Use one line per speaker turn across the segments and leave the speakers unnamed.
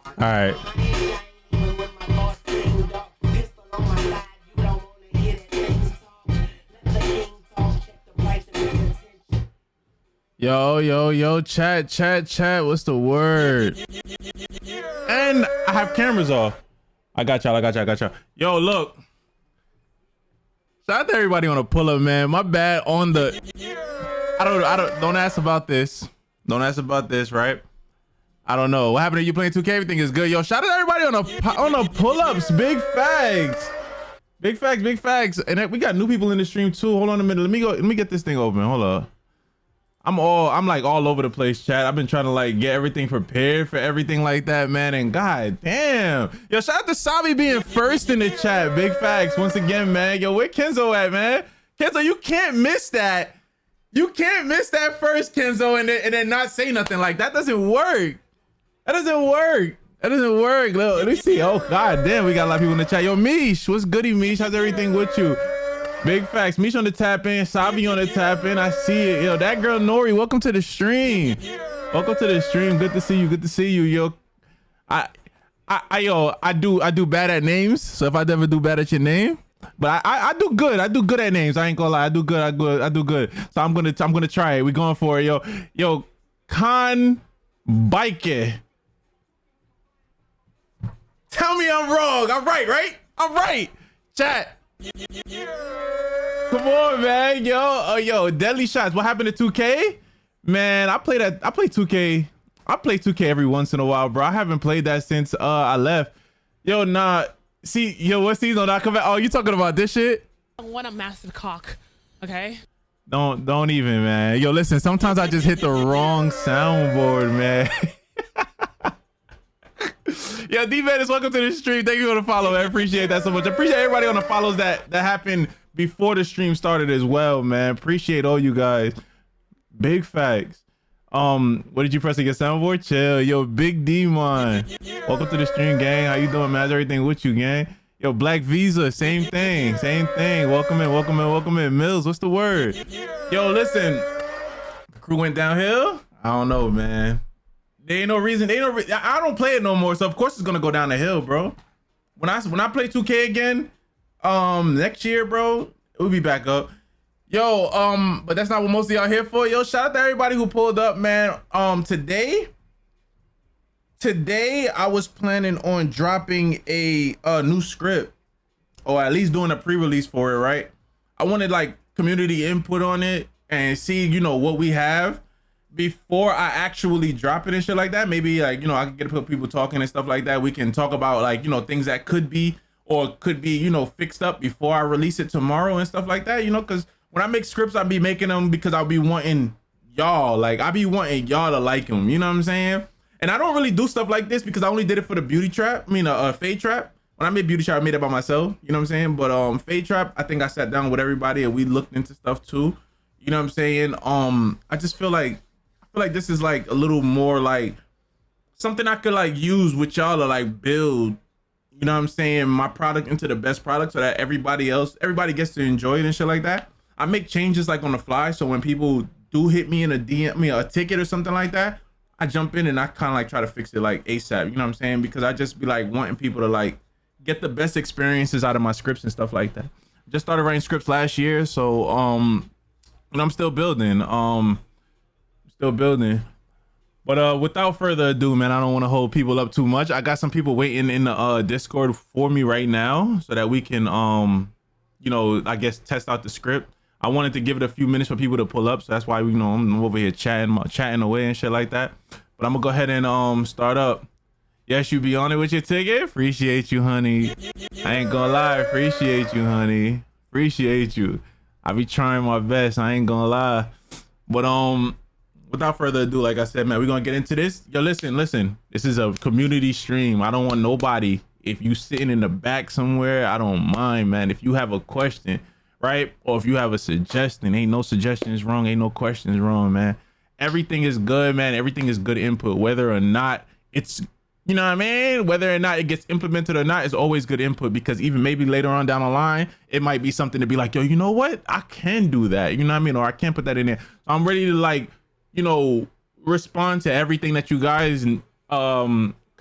All right. Yo, chat. What's the word? And I have cameras off. I got y'all. Yo, look. Shout out to everybody on the pull up, man. My bad on the. Don't ask about this. Don't ask about this, right? I don't know. What happened to you playing 2K? Everything is good. Yo, shout out to everybody on the pull ups. Big facts. Big facts. And we got new people in the stream too. Hold on a minute. Let me get this thing open. Hold up. I'm like all over the place, chat. I've been trying to like get everything prepared for everything like that, man. And god damn. Yo, shout out to Sabi being first in the chat. Big facts once again, man. Yo, where Kenzo at, man? Kenzo, you can't miss that. You can't miss that first, Kenzo, and then not say nothing. Like that doesn't work. That doesn't work. Look, let me see. Oh god damn, we got a lot of people in the chat. Yo, Mish, what's goody, Mish? How's everything with you? Big facts. Mish on the tap in, Sabi on the tap in. I see it. Yo, that girl Nori, welcome to the stream. Welcome to the stream. Good to see you. Yo, I do bad at names. So if I ever do bad at your name, but I do good. I do good at names. I ain't gonna lie. I do good. So I'm gonna try it. We going for it. Yo, Con Bike. Tell me I'm wrong. I'm right? I'm right. Chat. Come on, man. Yo, deadly shots. What happened to 2K? Man, I play 2K. I play 2K every once in a while, bro. I haven't played that since I left. Yo, nah. See, yo, what season I come back? Oh, you talking about this shit?
I want a massive cock, okay?
Don't even, man. Yo, listen, sometimes I just hit the wrong soundboard, man. Yo, D-Venus, welcome to the stream. Thank you for the follow. I appreciate that so much. I appreciate everybody on the follows that happened before the stream started as well, man. Appreciate all you guys. Big facts. What did you press to get soundboard? Chill. Yo, Big D-Mon. Welcome to the stream, gang. How you doing, man? How's everything with you, gang? Yo, Black Visa, same thing. Welcome in. Mills, what's the word? Yo, listen. The crew went downhill? I don't know, man. There ain't no reason. I don't play it no more, so of course it's gonna go down the hill, bro. When I play 2K again, next year, bro, we'll be back up. Yo, but that's not what most of y'all here for. Yo, shout out to everybody who pulled up, man. Today I was planning on dropping a new script, or at least doing a pre-release for it, right? I wanted like community input on it and see, you know, what we have before I actually drop it and shit like that. Maybe like, you know, I can get people talking and stuff like that. We can talk about like, you know, things that could be, you know, fixed up before I release it tomorrow and stuff like that, you know, because when I make scripts, I'll be making them because I'll be wanting y'all, like I be wanting y'all to like them, you know what I'm saying? And I don't really do stuff like this because I only did it for the beauty trap. I mean, Fade Trap. When I made beauty trap, I made it by myself, you know what I'm saying? But Fade Trap, I think I sat down with everybody and we looked into stuff too, you know what I'm saying? I just feel like this is like a little more like something I could like use with y'all to like build, you know what I'm saying, my product into the best product so that everybody gets to enjoy it and shit like that. I make changes like on the fly, so when people do hit me in a DM, me a ticket or something like that, I jump in and I kind of like try to fix it like ASAP, you know what I'm saying? Because I just be like wanting people to like get the best experiences out of my scripts and stuff like that. Just started writing scripts last year, so and I'm still building. But without further ado, man, I don't want to hold people up too much. I got some people waiting in the Discord for me right now so that we can you know, I guess test out the script. I wanted to give it a few minutes for people to pull up, so that's why we, you know, I'm over here chatting away and shit like that. But I'm gonna go ahead and start up. Yes, you be on it with your ticket. Appreciate you, honey. I ain't gonna lie, appreciate you, honey. Appreciate you. I be trying my best. I ain't gonna lie. But without further ado, like I said, man, we're gonna get into this. Yo, listen. This is a community stream. I don't want nobody. If you sitting in the back somewhere, I don't mind, man. If you have a question, right? Or if you have a suggestion, ain't no suggestions wrong, ain't no questions wrong, man. Everything is good, man. Everything is good input. Whether or not it's, you know what I mean? Whether or not it gets implemented or not, it's always good input, because even maybe later on down the line, it might be something to be like, yo, you know what? I can do that. You know what I mean? Or I can put that in there. So I'm ready to like, you know, respond to everything that you guys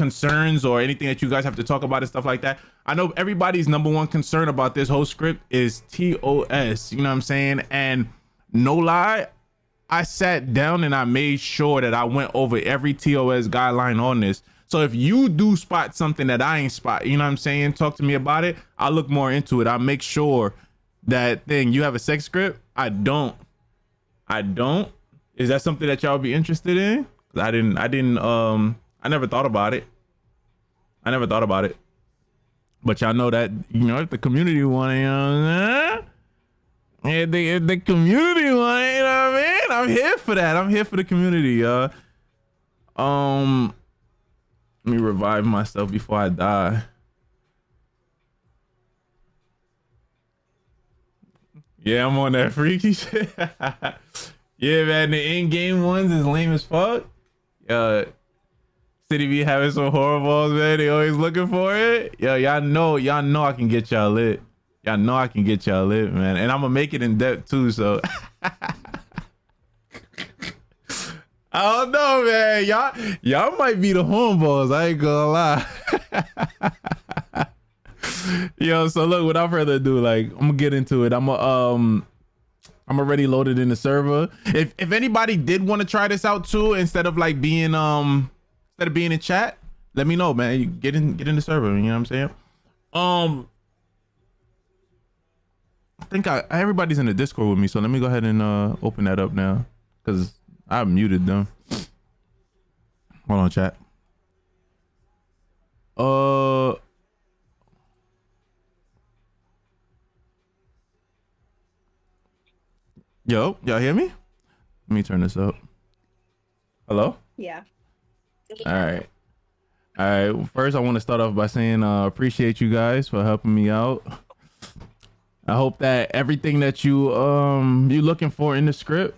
concerns or anything that you guys have to talk about and stuff like that. I know everybody's number one concern about this whole script is TOS, you know what I'm saying? And no lie, I sat down and I made sure that I went over every TOS guideline on this. So if you do spot something that I ain't spot, you know what I'm saying? Talk to me about it. I'll look more into it. I'll make sure that thing, you have a sex script? I don't. Is that something that y'all be interested in? I never thought about it. But y'all know that, you know, if the community want it, if the community want it, you know what I mean? I'm here for that. I'm here for the community, let me revive myself before I die. Yeah, I'm on that freaky shit. Yeah, man, the in-game ones is lame as fuck. City be having some horribles, man. They always looking for it. Yo, y'all know I can get y'all lit. Y'all know I can get y'all lit, man. And I'm gonna make it in depth too, so. I don't know, man. Y'all might be the hornballs. I ain't gonna lie. Yo, so look, without further ado, like, I'm gonna get into it. I'm already loaded in the server. If anybody did want to try this out too, instead of being in chat, let me know, man. You get in the server, you know what I'm saying? I think everybody's in the Discord with me, so let me go ahead and open that up now, because I muted them. Hold on, chat. Yo, y'all hear me? Let me turn this up. Hello?
Yeah.
All right. Well, first, I want to start off by saying appreciate you guys for helping me out. I hope that everything that you looking for in the script,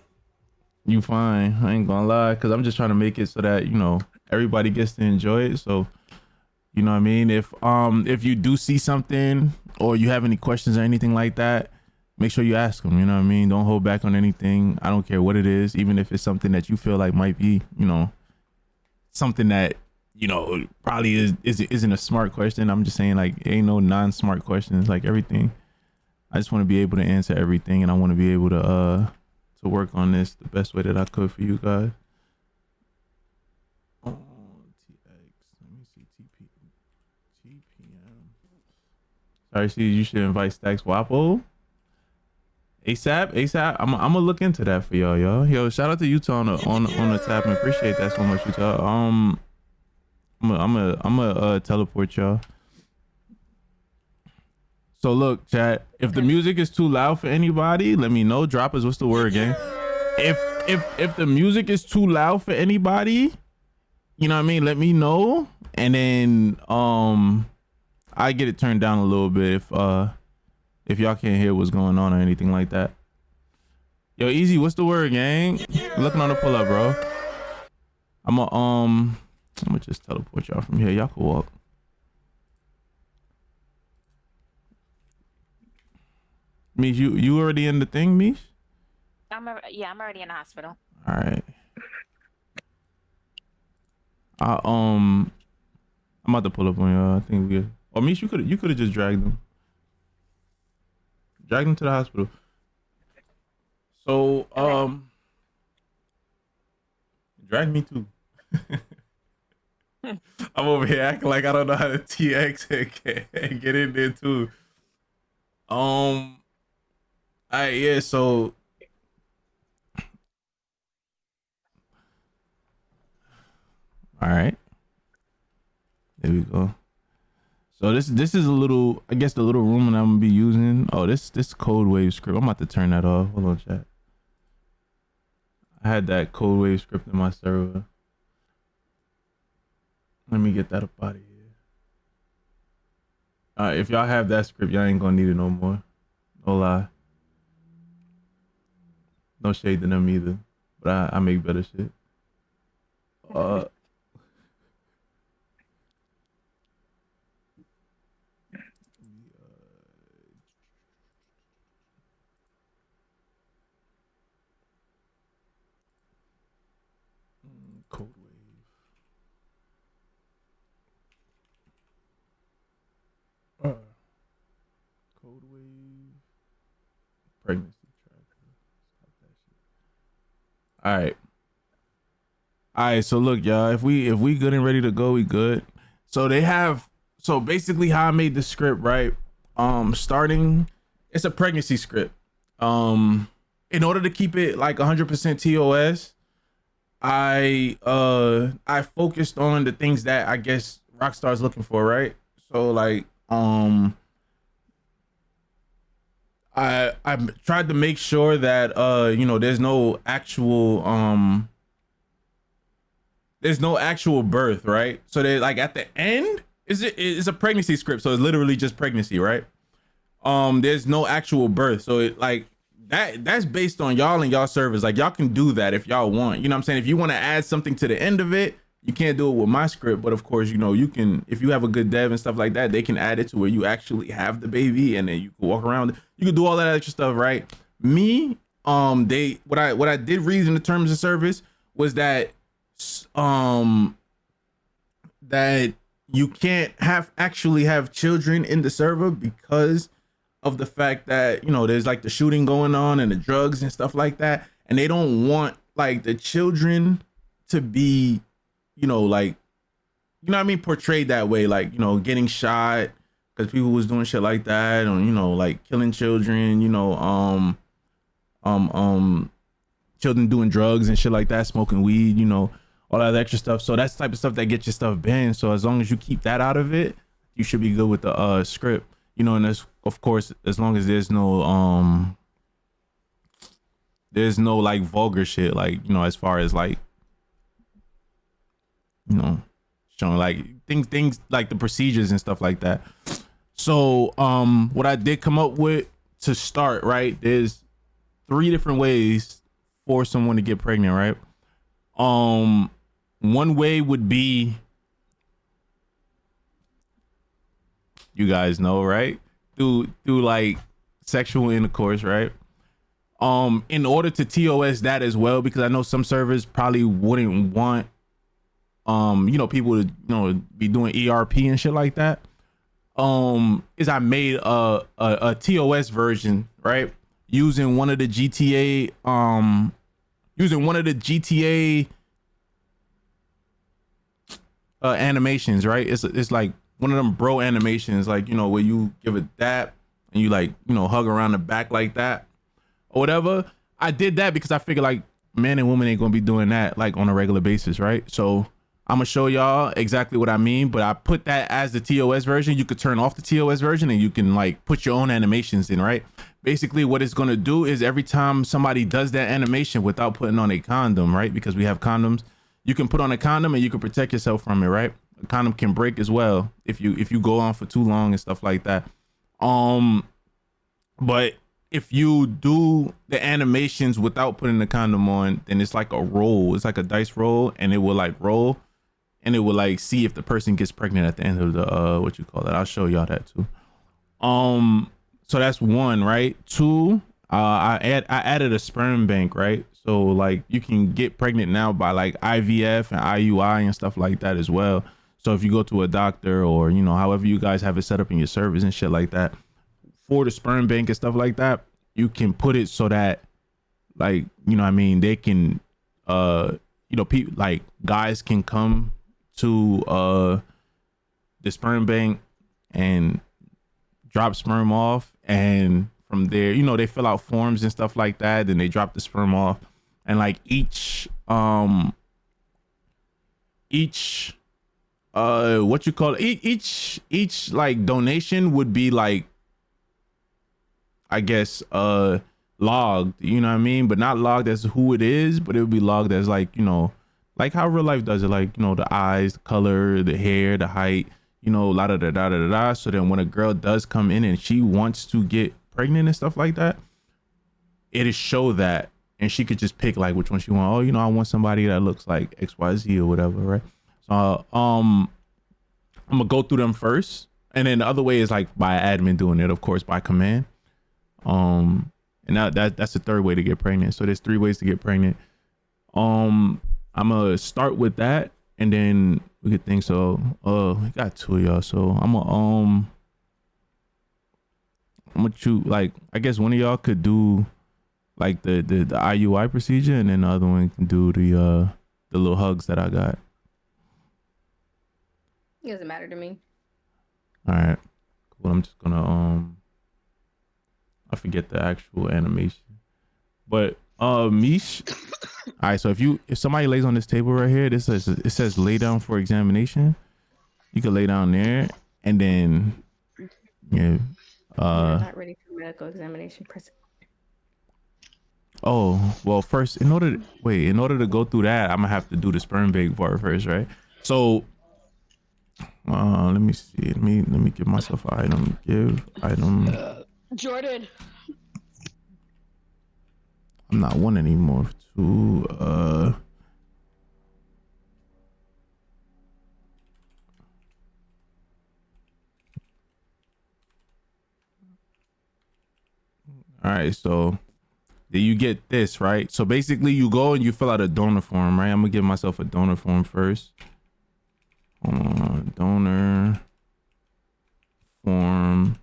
you find. I ain't gonna lie, because I'm just trying to make it so that, you know, everybody gets to enjoy it. So, you know what I mean? If you do see something or you have any questions or anything like that, make sure you ask them, you know what I mean? Don't hold back on anything. I don't care what it is, even if it's something that you feel like might be, you know, something that, you know, probably isn't a smart question. I'm just saying, like, ain't no non-smart questions, like everything. I just want to be able to answer everything, and I want to be able to work on this the best way that I could for you guys. Oh, TX. Let me see. TPM. Sorry, see, you should invite Stacks Wapo. ASAP. I'm gonna look into that for y'all, Yo, shout out to Utah on the tap, and appreciate that so much, Utah. I'm gonna teleport y'all. So look, chat, if the music is too loud for anybody, let me know. Droppers, what's the word, gang? If the music is too loud for anybody, you know what I mean, let me know, and then I get it turned down a little bit if y'all can't hear what's going on or anything like that. Yo, Easy, what's the word, gang? Looking on the pull up, bro. I'm gonna just teleport y'all from here. Y'all can walk. Mish, you already in the thing, Mish?
Yeah, I'm already in the hospital.
All right. I'm about to pull up on y'all. I think we good. Oh, Mish, you could have just dragged them. Drag them to the hospital. So, drag me too. I'm over here acting like I don't know how to TX and get in there too. Yeah, so all right. There we go. So this is a little, I guess, the little room that I'm gonna be using. Oh, this code wave script. I'm about to turn that off. Hold on, chat. I had that code wave script in my server. Let me get that up out of here. If y'all have that script, y'all ain't gonna need it no more. No lie. No shade to them either. But I make better shit. Code wave. pregnancy tracker. All right. All right, so look, y'all, if we good and ready to go, we good. So so basically how I made the script, right? Starting, it's a pregnancy script. In order to keep it like 100% TOS, I focused on the things that I guess Rockstar's looking for, right? So like I tried to make sure that there's no actual birth, right? So they like at the end it's a pregnancy script, so it's literally just pregnancy, right? There's no actual birth, so it like that's based on y'all and y'all servers. Like y'all can do that if y'all want, you know what I'm saying? If you want to add something to the end of it, you can't do it with my script, but of course, you can, if you have a good dev and stuff like that, they can add it to where you actually have the baby and then you can walk around, you can do all that extra stuff, right? Me, what I did read in the terms of service was that that you can't actually have children in the server because of the fact that there's like the shooting going on and the drugs and stuff like that, and they don't want like the children to be like what I mean, portrayed that way, like getting shot because people was doing shit like that, or like killing children, children doing drugs and shit like that, smoking weed, all that extra stuff. So that's the type of stuff that gets your stuff banned. So as long as you keep that out of it, you should be good with the script, and that's, of course, as long as there's no like vulgar shit, like as far as like showing like things like the procedures and stuff like that. So what I did come up with to start, right, there's 3 different ways for someone to get pregnant, right? One way would be, you guys know, right, through like sexual intercourse, right? In order to TOS that as well, because I know some servers probably wouldn't want people to be doing ERP and shit like that, is I made a TOS version, right, using one of the GTA animations, right? It's like one of them bro animations, like where you give a dap and you like hug around the back like that or whatever. I did that because I figured like men and women ain't gonna be doing that like on a regular basis, right? So I'm gonna show y'all exactly what I mean, but I put that as the TOS version. You could turn off the TOS version and you can like put your own animations in, right? Basically what it's gonna do is every time somebody does that animation without putting on a condom, right? Because we have condoms, you can put on a condom and you can protect yourself from it, right? A condom can break as well if you go on for too long and stuff like that. But if you do the animations without putting the condom on, then it's like a roll. It's like a dice roll, and it will like roll, and it will like see if the person gets pregnant at the end of the what you call it. I'll show y'all that too. So that's one, right? 2, I added a sperm bank, right? So like you can get pregnant now by like IVF and IUI and stuff like that as well. So if you go to a doctor or however you guys have it set up in your service and shit like that, for the sperm bank and stuff like that, you can put it so that like what I mean, they can people like guys can come to the sperm bank and drop sperm off, and from there they fill out forms and stuff like that, then they drop the sperm off, and like each what you call it, each like donation would be like, I guess logged, what I mean, but not logged as who it is, but it would be logged as like like how real life does it, like the eyes, the color, the hair, the height, la da da da da da. So then when a girl does come in and she wants to get pregnant and stuff like that, it is show that, and she could just pick like which one she want. Oh, I want somebody that looks like XYZ or whatever, right? So I'm gonna go through them first, and then the other way is like by admin doing it, of course, by command. And that's the third way to get pregnant. So there's 3 ways to get pregnant. I'm gonna start with that, and then we could think. So we got 2 of y'all, so I'm gonna I'm gonna choose, like, I guess one of y'all could do like the IUI procedure, and then the other one can do the little hugs that I got.
It doesn't matter to me.
All right, cool. I'm just gonna I forget the actual animation, but Mish. All right, so if somebody lays on this table right here, it says lay down for examination. You can lay down there, and then yeah.
You're not ready for medical examination.
Oh, well, first, in order to go through that, I'm gonna have to do the sperm bank part first, right? So, let me see. Let me give myself an item. Give item.
Jordan.
I'm not one anymore. Two. All right, so then you get this, right? So basically, you go and you fill out a donor form, right? I'm gonna give myself a donor form first. Donor form.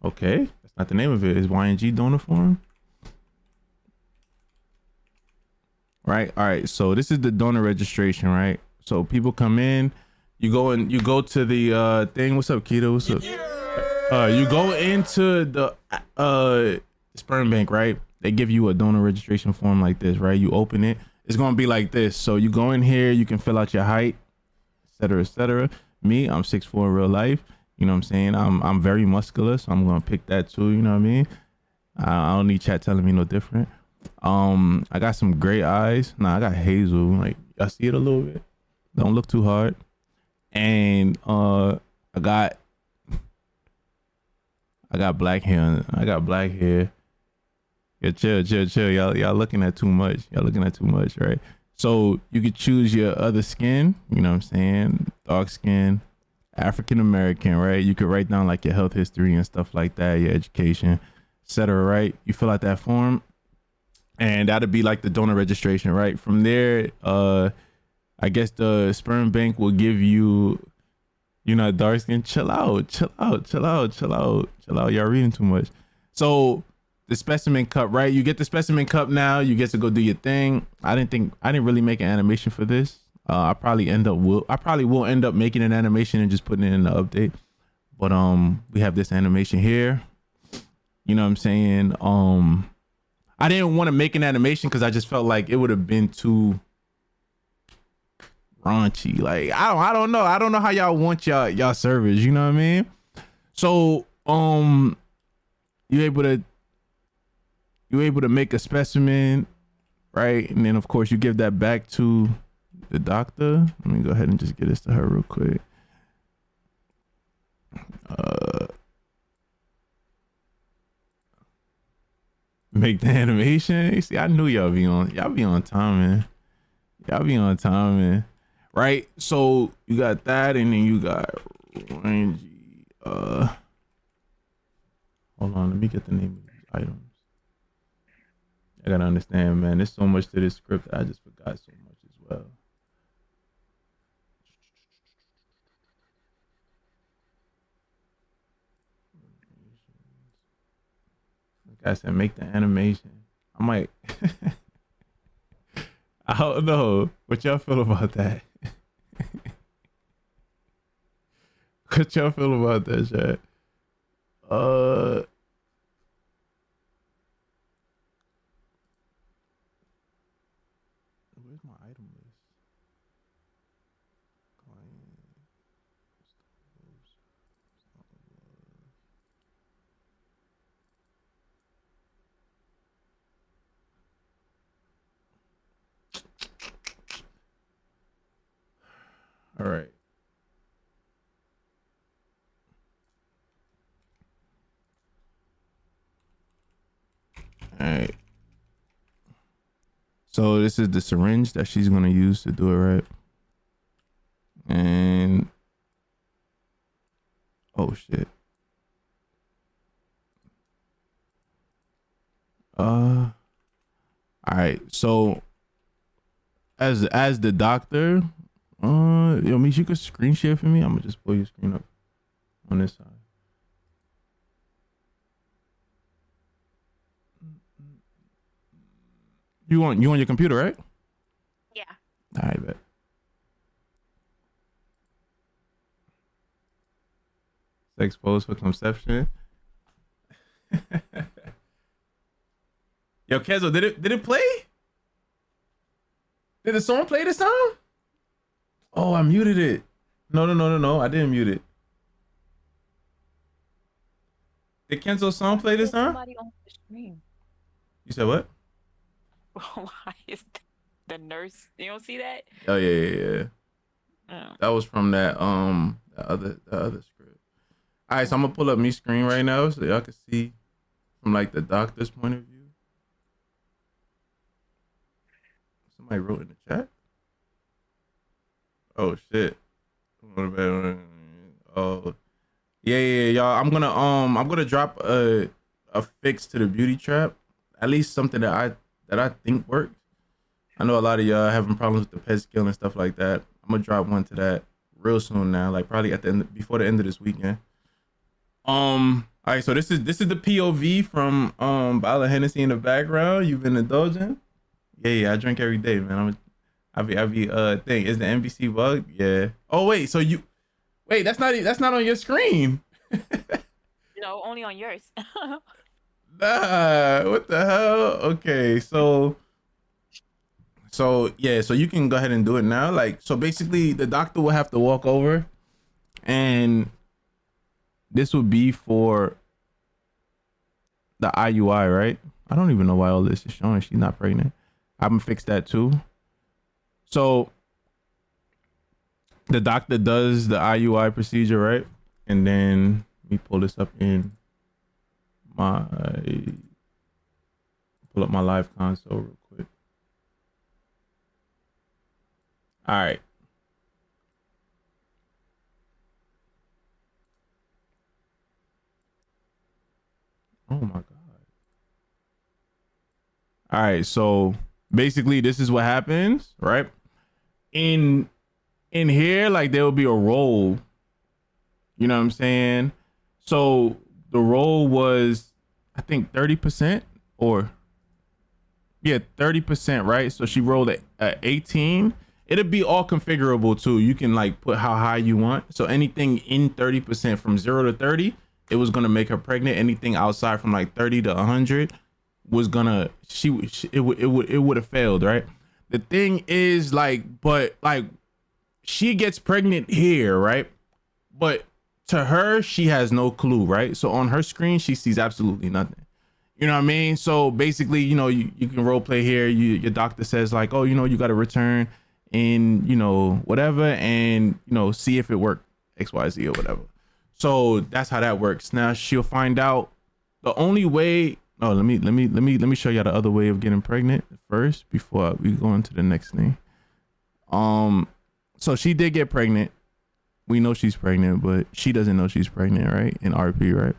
Okay, that's not the name of it. It's YNG donor form. Right. All right. So this is the donor registration, right? So people come in, you go to the thing. What's up, Keto? What's up? You go into the sperm bank, right? They give you a donor registration form like this, right? You open it. It's gonna be like this. So you go in here, you can fill out your height, etc., etc. Me, I'm 6'4" in real life. You know what I'm saying? I'm very muscular, so I'm gonna pick that too. You know what I mean? I don't need chat telling me no different. I got some gray eyes. Nah, I got hazel. Like, y'all see it a little bit. Don't look too hard. And I got black hair. Yeah, chill. Y'all looking at too much. Right? So you could choose your other skin. You know what I'm saying? Dark skin, African American, right? You could write down like your health history and stuff like that, your education, etc. Right? You fill out that form, and that'll be like the donor registration, right? From there, I guess the sperm bank will give you, dark skin. Chill out. Y'all reading too much. So the specimen cup, right? You get the specimen cup now. You get to go do your thing. I didn't really make an animation for this. I probably will end up making an animation and just putting it in the update. But we have this animation here. You know what I'm saying? I didn't want to make an animation because I just felt like it would have been too raunchy. Like, I don't know how y'all want y'all servers, you know what I mean? So you able to make a specimen, right? And then of course you give that back to the doctor. Let me go ahead and just get this to her real quick. Make the animation. You see, I knew y'all be on time, man. Right? So you got that, and then you got YNG. Hold on, let me get the name of these items. I gotta understand, man. There's so much to this script that I just forgot so much as well. Like I said, make the animation. I might. I don't know what y'all feel about that. What y'all feel about that, chat? Where's my item list? Client. All right. All right. So this is the syringe that she's gonna use to do it, right? And oh shit. All right. So as the doctor, you could screen share for me. I'm gonna just pull your screen up on this side. You on your computer, right?
Yeah.
All right, bet. Sex pose for conception. Yo, Kenzo, did it play? Did the song play this time? Oh, I muted it. No. I didn't mute it. Did Kenzo's song play this time?
Somebody on the screen.
You said what?
Why is the nurse? You don't see that?
Oh yeah.
Oh.
That was from that the other script. All right, so I'm gonna pull up me screen right now so y'all can see from like the doctor's point of view. Somebody wrote in the chat. Oh shit. Oh yeah, y'all. I'm gonna drop a fix to the beauty trap. At least something that I think works. I know a lot of y'all having problems with the pet skill and stuff like that. I'm gonna drop one to that real soon now, like probably at the end, before the end of this weekend. All right, so this is the POV from bottle of Hennessy in the background. You've been indulging? Yeah, I drink every day, man. I be thing. Is the NBC bug? Yeah. Oh wait, so that's not on your screen.
No, only on yours.
Nah, what the hell? Okay, so yeah, so you can go ahead and do it now. Like, so basically the doctor will have to walk over and this would be for the IUI, right? I don't even know why all this is showing she's not pregnant. I'm gonna fix that too. So the doctor does the IUI procedure, right? And then let me pull this up in pull up my live console real quick. All right. Oh my God. All right. So basically this is what happens, right? In here, like there will be a roll. You know what I'm saying? So the roll was, I think 30% or yeah, 30%, right? So she rolled at 18. It'll be all configurable too. You can like put how high you want. So anything in 30% from 0 to 30, it was gonna make her pregnant. Anything outside from like 30 to 100 was gonna it would have failed, right? The thing is but she gets pregnant here, right? But to her, she has no clue, right? So on her screen, she sees absolutely nothing. You know what I mean? So basically, you know, you can role play here. Your doctor says like, oh, you know, you got to return in, you know, whatever, and you know, see if it worked, XYZ or whatever. So that's how that works. Now she'll find out the only way. Oh, let me show you the other way of getting pregnant first before we go into the next thing. So she did get pregnant. We know she's pregnant, but she doesn't know she's pregnant, right? In RP, right?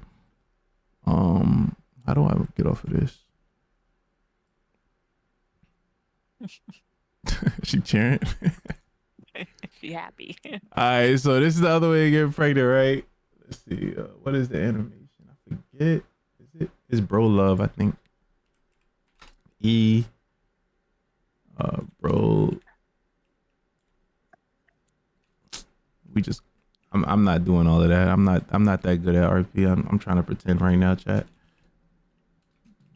How do I get off of this? She cheering.
She happy.
All right, so this is the other way to get pregnant, right? Let's see. What is the animation? I forget. It's bro love, I think. Bro. I'm not doing all of that. I'm not that good at RP. I'm trying to pretend right now, chat.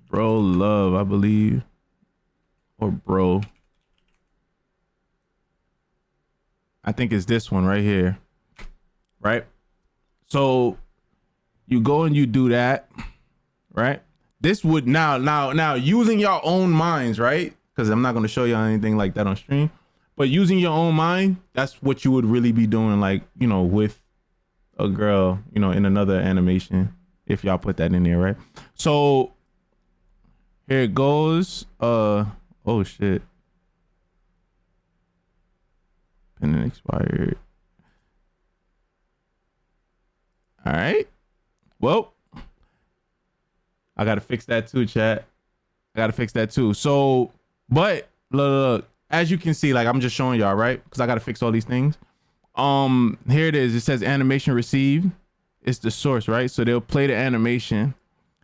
Bro love, I believe. Or bro. I think it's this one right here. Right? So you go and you do that, right? This would now using your own minds, right? Because I'm not going to show you anything like that on stream. But using your own mind, that's what you would really be doing, like, you know, with a girl, you know, in another animation, if y'all put that in there, right? So here it goes. Oh shit. Pending expired. All right. Well, I gotta fix that too, chat. I gotta fix that too. So, but look, as you can see, like I'm just showing y'all, right? Because I gotta fix all these things. Here it is. It says animation received. It's the source, right? So they'll play the animation,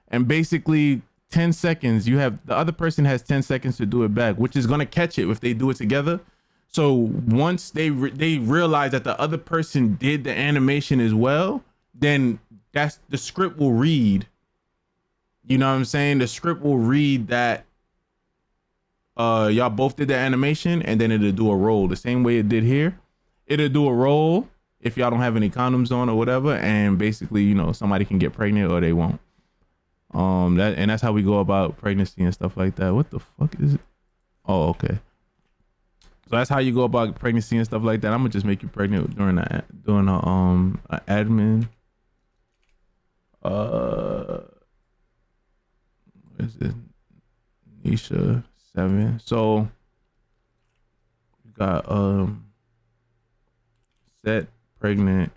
and basically 10 seconds. You have the other person has 10 seconds to do it back, which is gonna catch it if they do it together. So once they realize that the other person did the animation as well, then that's the script will read. You know what I'm saying? The script will read that y'all both did the animation, and then it'll do a roll the same way it did here. It'll do a roll if y'all don't have any condoms on or whatever, and basically, you know, somebody can get pregnant or they won't. That's how we go about pregnancy and stuff like that. What the fuck is it? Oh, okay. So that's how you go about pregnancy and stuff like that. I'm gonna just make you pregnant during a admin. What is it? Nisha 7. So we got set pregnant.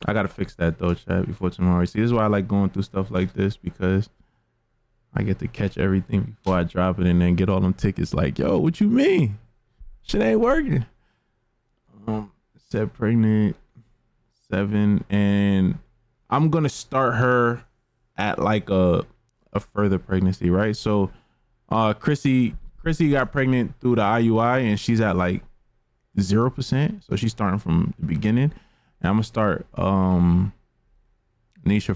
I gotta fix that though, chat, before tomorrow. See, this is why I like going through stuff like this, because I get to catch everything before I drop it and then get all them tickets like, yo, what you mean? Shit ain't working. Set pregnant 7, and I'm gonna start her at like a further pregnancy, right? So Chrissy got pregnant through the IUI and she's at like 0%. So she's starting from the beginning. And I'm gonna start Nisha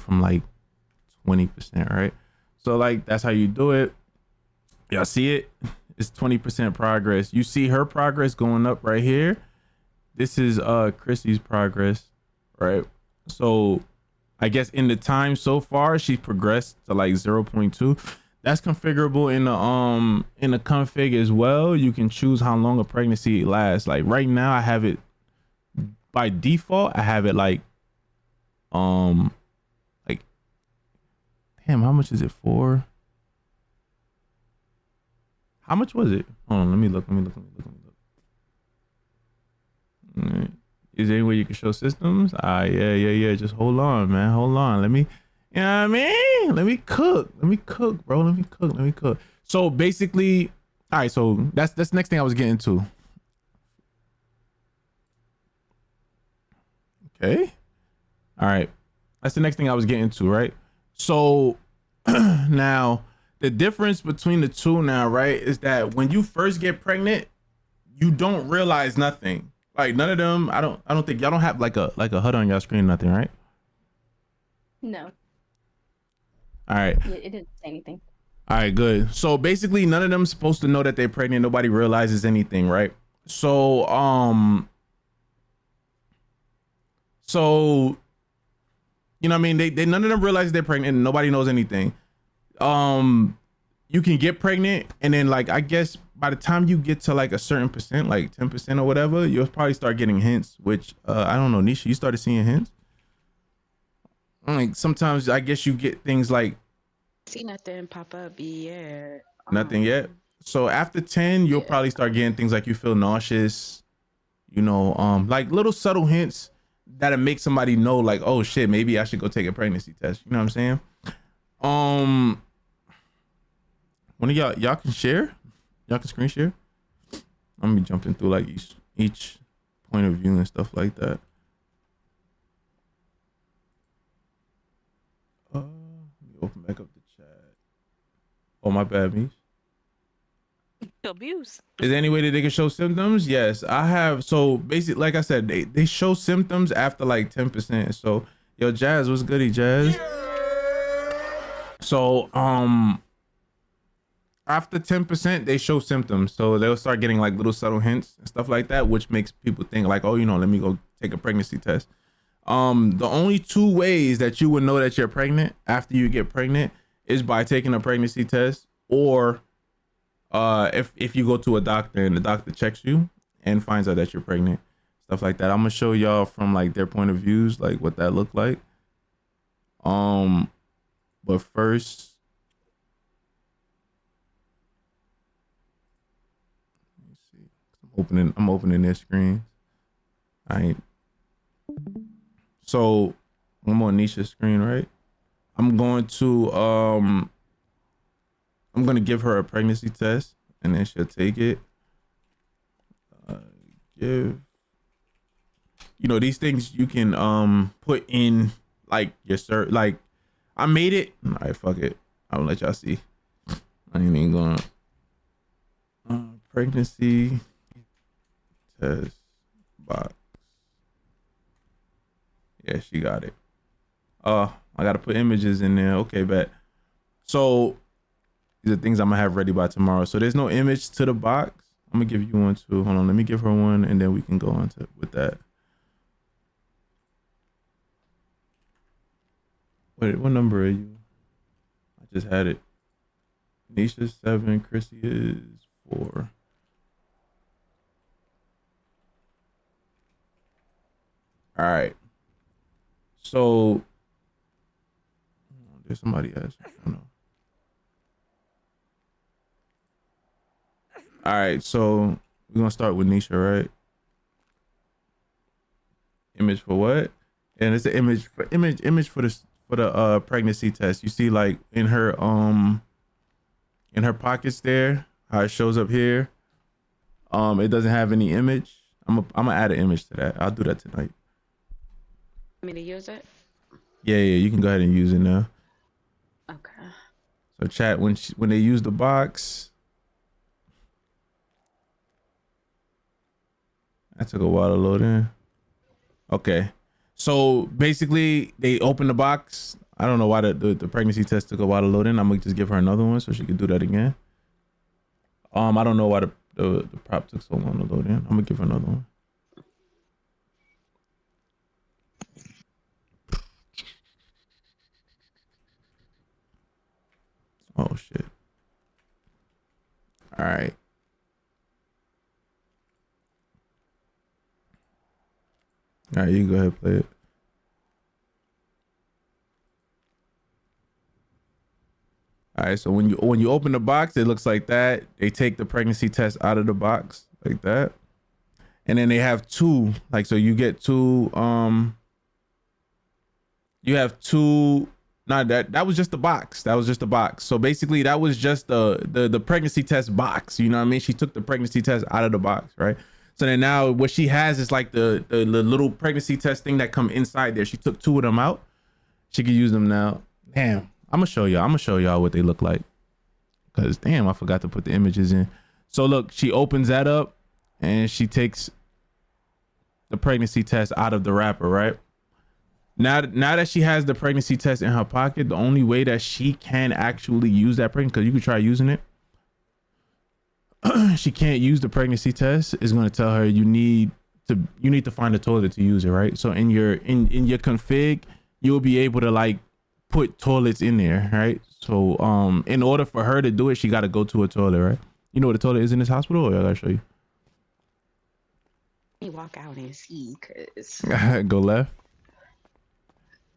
from like 20%, right? So like that's how you do it. Y'all see it? It's 20% progress. You see her progress going up right here. This is Chrissy's progress, right? So I guess in the time so far, she's progressed to like 0.2. That's configurable in the config as well. You can choose how long a pregnancy lasts. Like right now, I have it by default. I have it like damn, how much is it for? How much was it? Hold on, let me look. Is there any way you can show systems? Yeah. Just hold on, man. Hold on. Let me, you know what I mean? Let me cook, bro. Let me cook. So basically, all right. So that's the next thing I was getting to. Okay. All right. That's the next thing I was getting to, right? So now the difference between the two now, right, is that when you first get pregnant, you don't realize nothing. Like none of them, I don't think y'all don't have like a HUD on y'all screen, nothing, right?
No.
All right.
Yeah, it didn't say anything.
All right, good. So basically none of them supposed to know that they're pregnant. Nobody realizes anything, right? So you know what I mean? They none of them realize they're pregnant and nobody knows anything. You can get pregnant and then like I guess by the time you get to like a certain percent, like 10% or whatever, you'll probably start getting hints, which I don't know, Nisha, you started seeing hints? Like sometimes I guess you get things like
see nothing pop up yet.
Nothing yet. So after 10, you'll probably start getting things like you feel nauseous, you know, like little subtle hints that'll make somebody know like, oh shit, maybe I should go take a pregnancy test. You know what I'm saying? One of y'all can share? Y'all can screen share? I'm gonna be jumping through like each point of view and stuff like that. Let me open back up the chat. Oh, my bad, Mish.
Abuse.
Is there any way that they can show symptoms? Yes, I have. So basically, like I said, they show symptoms after like 10%. So yo, Jazz, what's goody, Jazz? So after 10%, they show symptoms. So they'll start getting like little subtle hints and stuff like that, which makes people think like, oh, you know, let me go take a pregnancy test. The only two ways that you would know that you're pregnant after you get pregnant is by taking a pregnancy test, or if you go to a doctor and the doctor checks you and finds out that you're pregnant, stuff like that. I'm gonna show y'all from like their point of views, like what that looked like. But first, let me see. I'm opening their screen. All right. So I'm on Nisha's screen, right? I'm going to give her a pregnancy test and then she'll take it. You know, these things you can put in like your like I made it. All right, fuck it. I'll let y'all see. I ain't even going. Pregnancy test box. Yeah, she got it. I gotta put images in there. Okay, bet. So these are things I'm gonna have ready by tomorrow. So there's no image to the box. I'm gonna give you one too. Hold on, let me give her one, and then we can go on to with that. Wait, what number are you? I just had it. Nisha's 7, Chrissy is 4. All right. So there's somebody else. I don't know. All right, so we're gonna start with Nisha, right? Image for what? And it's an image for the pregnancy test. You see, like in her pockets there, how it shows up here. It doesn't have any image. I'm gonna add an image to that. I'll do that tonight.
Me to use it?
Yeah, you can go ahead and use it now.
Okay.
So chat, when they use the box, that took a while to load in. Okay, so basically they open the box. I don't know why the pregnancy test took a while to load in. I'm gonna just give her another one so she can do that again. I don't know why the prop took so long to load in. I'm gonna give her another one. Oh shit. All right. All right, you can go ahead and play it. All right, so when you open the box, it looks like that. They take the pregnancy test out of the box like that. And then they have two, like, so you get two, you have two. Not that was just the box. That was just the box. So basically that was just the pregnancy test box. You know what I mean? She took the pregnancy test out of the box, right? So then now what she has is like the little pregnancy test thing that come inside there. She took two of them out. She could use them now. Damn, I'm gonna show y'all what they look like. Cause damn, I forgot to put the images in. So look, she opens that up and she takes the pregnancy test out of the wrapper, right? Now that she has the pregnancy test in her pocket, the only way that she can actually use that pregnancy, because you could try using it, she can't use the pregnancy test. Is going to tell her you need to find a toilet to use it, right? So in your config, you'll be able to like put toilets in there, right? So in order for her to do it, she got to go to a toilet, right? You know what a toilet is in this hospital, or I gotta show you?
You walk out and see, cause
Go left.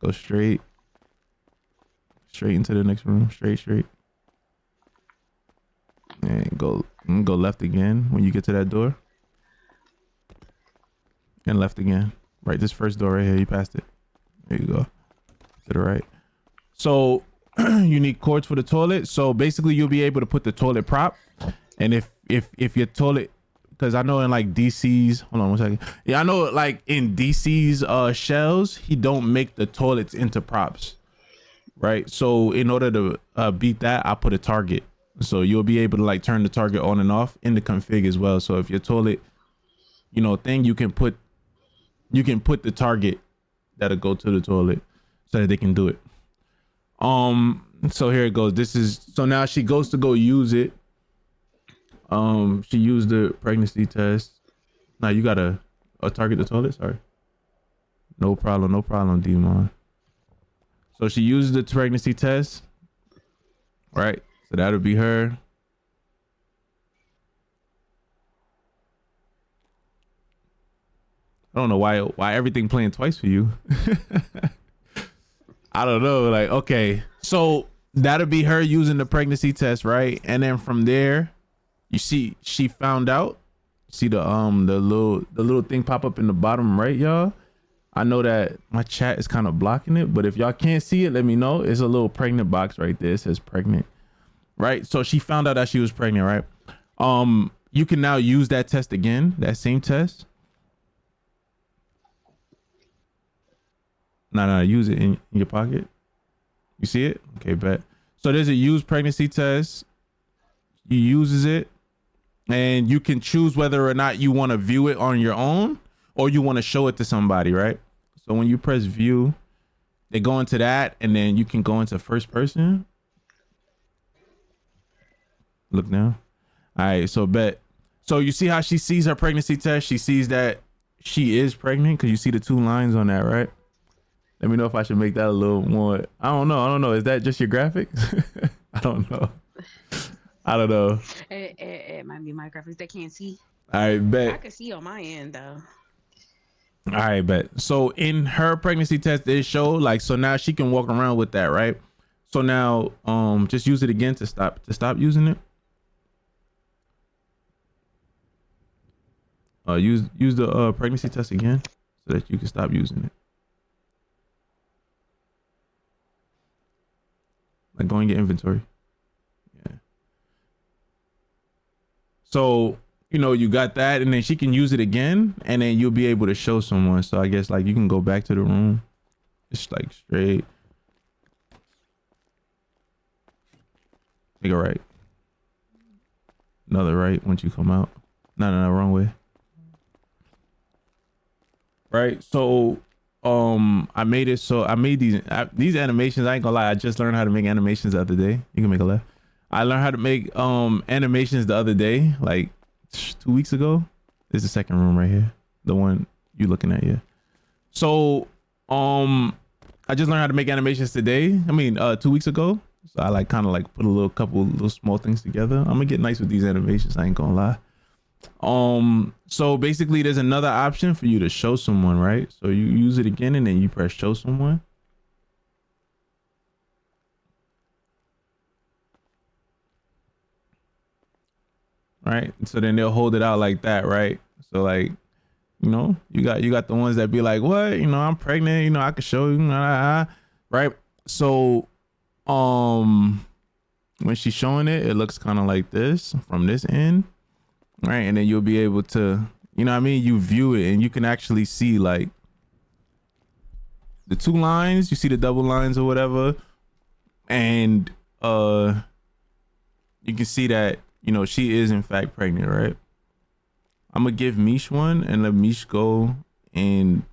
Go straight into the next room. Straight. And go left again when you get to that door. And left again. Right, this first door right here, you passed it. There you go. To the right. So you need cords for the toilet. So basically you'll be able to put the toilet prop. And if your toilet, because I know in like DC's, hold on one second. Yeah, I know like in DC's shells, he don't make the toilets into props, right? So in order to beat that, I put a target. So you'll be able to like turn the target on and off in the config as well. So if your toilet, thing, you can put the target that'll go to the toilet so that they can do it. So here it goes. So now she goes to go use it. She used the pregnancy test. Now you gotta target the toilet. Sorry. No problem, Demon. So she used the pregnancy test, right? So that'll be her. I don't know why everything playing twice for you. I don't know. Like, okay, so that'll be her using the pregnancy test, right? And then from there, you see she found out. See the little thing pop up in the bottom right, y'all. I know that my chat is kind of blocking it, but if y'all can't see it, let me know. It's a little pregnant box right there. It says pregnant, right? So she found out that she was pregnant, right? You can now use that test again, that same test. No, use it in your pocket. You see it? Okay, bet. So there's a use pregnancy test. You uses it, and you can choose whether or not you want to view it on your own or you want to show it to somebody, right? So when you press view, they go into that, and then you can go into first person. Look now. All right, so bet. So you see how she sees her pregnancy test? She sees that she is pregnant because you see the 2 lines on that, right? Let me know if I should make that a little more. I don't know. Is that just your graphics? I don't know.
It might be my graphics. They can't see.
All right,
I
bet.
can see on my end though.
All right, bet. So in her pregnancy test, it showed like, so now she can walk around with that, right? So now, just use it again to stop using it. Use the pregnancy test again so that you can stop using it. Like go in your inventory. Yeah. So, you know, you got that, and then she can use it again, and then you'll be able to show someone. So I guess like you can go back to the room. Just like straight. Take a right. Another right once you come out. No, wrong way. Right. So I made it so I made these animations. I ain't gonna lie, I just learned how to make animations the other day. You can make a left. I learned how to make animations the other day, like 2 weeks ago. This is the second room right here, the one you looking at. Yeah. So I just learned how to make animations today. I mean 2 weeks ago. So I like kind of like put a couple little small things together. I'm gonna get nice with these animations, I ain't gonna lie. So basically there's another option for you to show someone, right? So you use it again, and then you press show someone. Right. So then they'll hold it out like that, right? So like, you know, you got the ones that be like, what? You know, I'm pregnant, you know, I could show you, right? So when she's showing it, it looks kind of like this from this end. Right, and then you'll be able to, you know what I mean? You view it, and you can actually see like the 2 lines, you see the double lines or whatever. And you can see that, you know, she is in fact pregnant, right? I'm gonna give Mish one and let Mish go and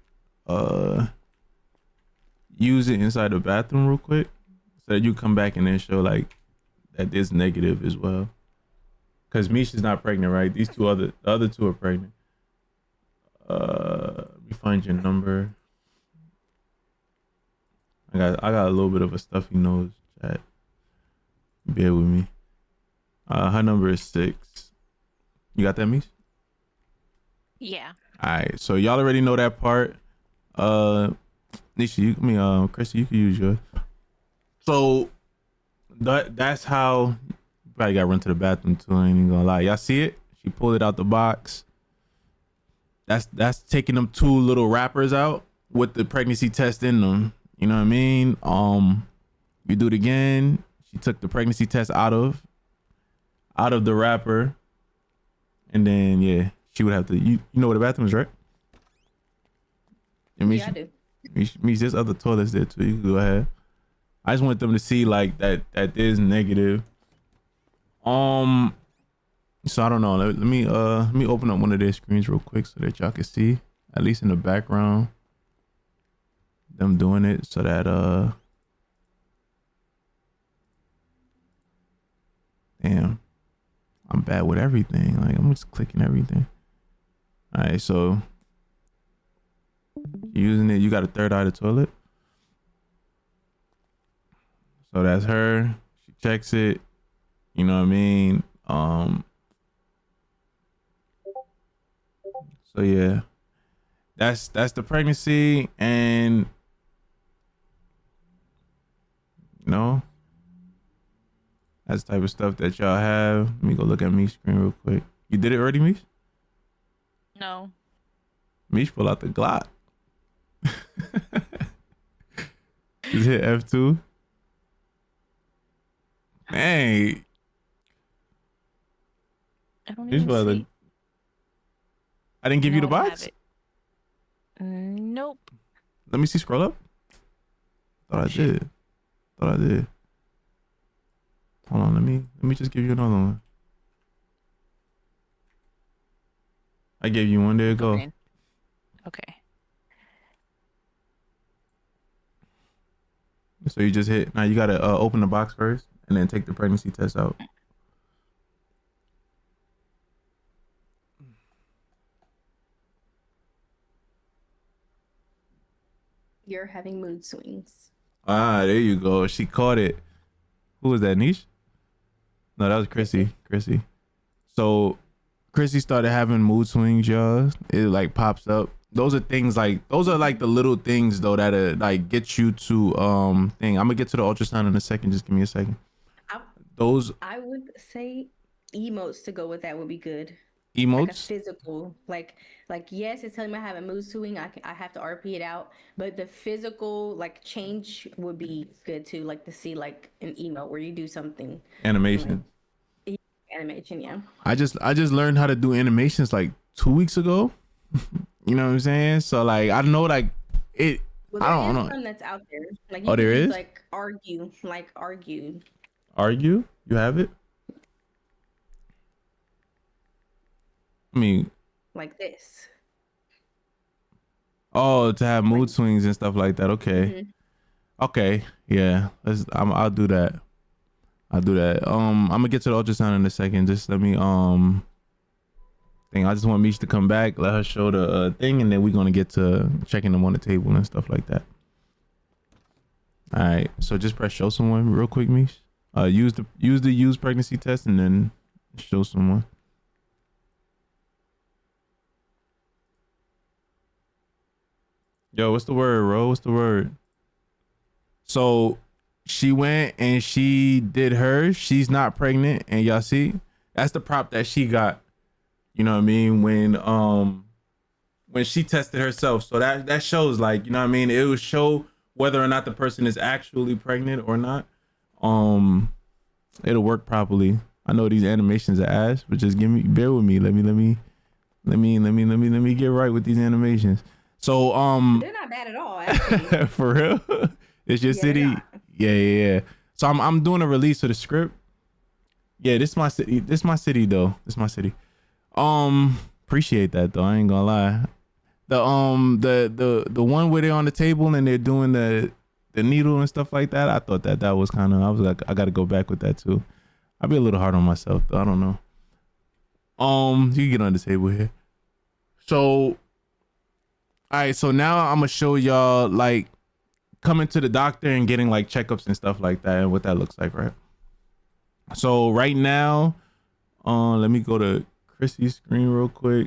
use it inside the bathroom real quick so that you come back and then show like that there's negative as well. Because Mish is not pregnant, right? The other 2 are pregnant. Let me find your number. I got a little bit of a stuffy nose, chat. Bear with me. Her number is 6. You got that, Mish?
Yeah.
All right. So y'all already know that part. Nisha, Chrissy, you can use yours. So that's how. Probably got to run to the bathroom too. I ain't even gonna lie. Y'all see it? She pulled it out the box. That's taking them 2 little wrappers out with the pregnancy test in them. You know what I mean? You do it again. She took the pregnancy test out of the wrapper, and then yeah, she would have to. You know where the bathroom is, right?
Yeah, I do.
Means there's other toilets there too. You can go ahead. I just want them to see like that is negative. So I don't know. Let me open up one of their screens real quick so that y'all can see, at least in the background, them doing it so that damn, I'm bad with everything. Like I'm just clicking everything. All right, so using it, you got a third eye of the toilet. So that's her. She checks it. You know what I mean? So yeah, that's the pregnancy, and you know, that's the type of stuff that y'all have. Let me go look at Me's screen real quick. You did it already, Mish?
No.
Mish, pull out the Glock. Just hit F2. Hey.
I don't
Mish,
even see.
I didn't give you the
No, I
box?
have it. Nope.
Let me see, scroll up. Thought I did. Hold on, let me just give you another one. I gave you one. There you go.
Okay.
So you just hit. Now you gotta open the box first, and then take the pregnancy test out.
You're having mood swings.
Ah, there you go. She caught it. Who was that, Niche? No, that was Chrissy. Chrissy. So Chrissy started having mood swings, y'all. It like pops up. Those are things like the little things though that like get you to thing. I'm gonna get to the ultrasound in a second. Just give me a second.
I would say emotes to go with that would be good.
Emotes?
Like a physical, like yes, it's telling me I have a mood swing. I have to RP it out, but the physical like change would be good too. Like to see like an emote where you do something.
Animation.
Like, animation, yeah.
I just learned how to do animations like 2 weeks ago. You know what I'm saying? So like I know like it.
Well,
I don't know.
Some that's out there. Like
Oh, there is
like argued.
Argue? You have it? I mean,
like this.
Oh, to have mood swings and stuff like that. Okay.
Mm-hmm.
Okay. Yeah. I'll do that. I'll do that. I'm gonna get to the ultrasound in a second. Just let me thing. I just want Mish to come back, let her show the thing, and then we're gonna get to checking them on the table and stuff like that. All right. So just press show someone real quick, Mish. Use the pregnancy test and then show someone. Yo, what's the word, Ro? What's the word? So she went and she did hers. She's not pregnant, and y'all see that's the prop that she got. You know what I mean? When she tested herself. So that shows, like, you know what I mean? It will show whether or not the person is actually pregnant or not. It'll work properly. I know these animations are ass, but just bear with me. Let me get right with these animations. So
they're not bad at all, actually.
For real? It's your city? Yeah. So I'm doing a release of the script. Yeah, this is my city. This is my city though. This is my city. Appreciate that though. I ain't gonna lie. The one where they're on the table and they're doing the needle and stuff like that. I thought that was kind of, I was like, I gotta go back with that too. I'll be a little hard on myself though. I don't know. You can get on the table here. So all right, so now I'm gonna show y'all like coming to the doctor and getting like checkups and stuff like that and what that looks like, right? So right now, let me go to Chrissy's screen real quick.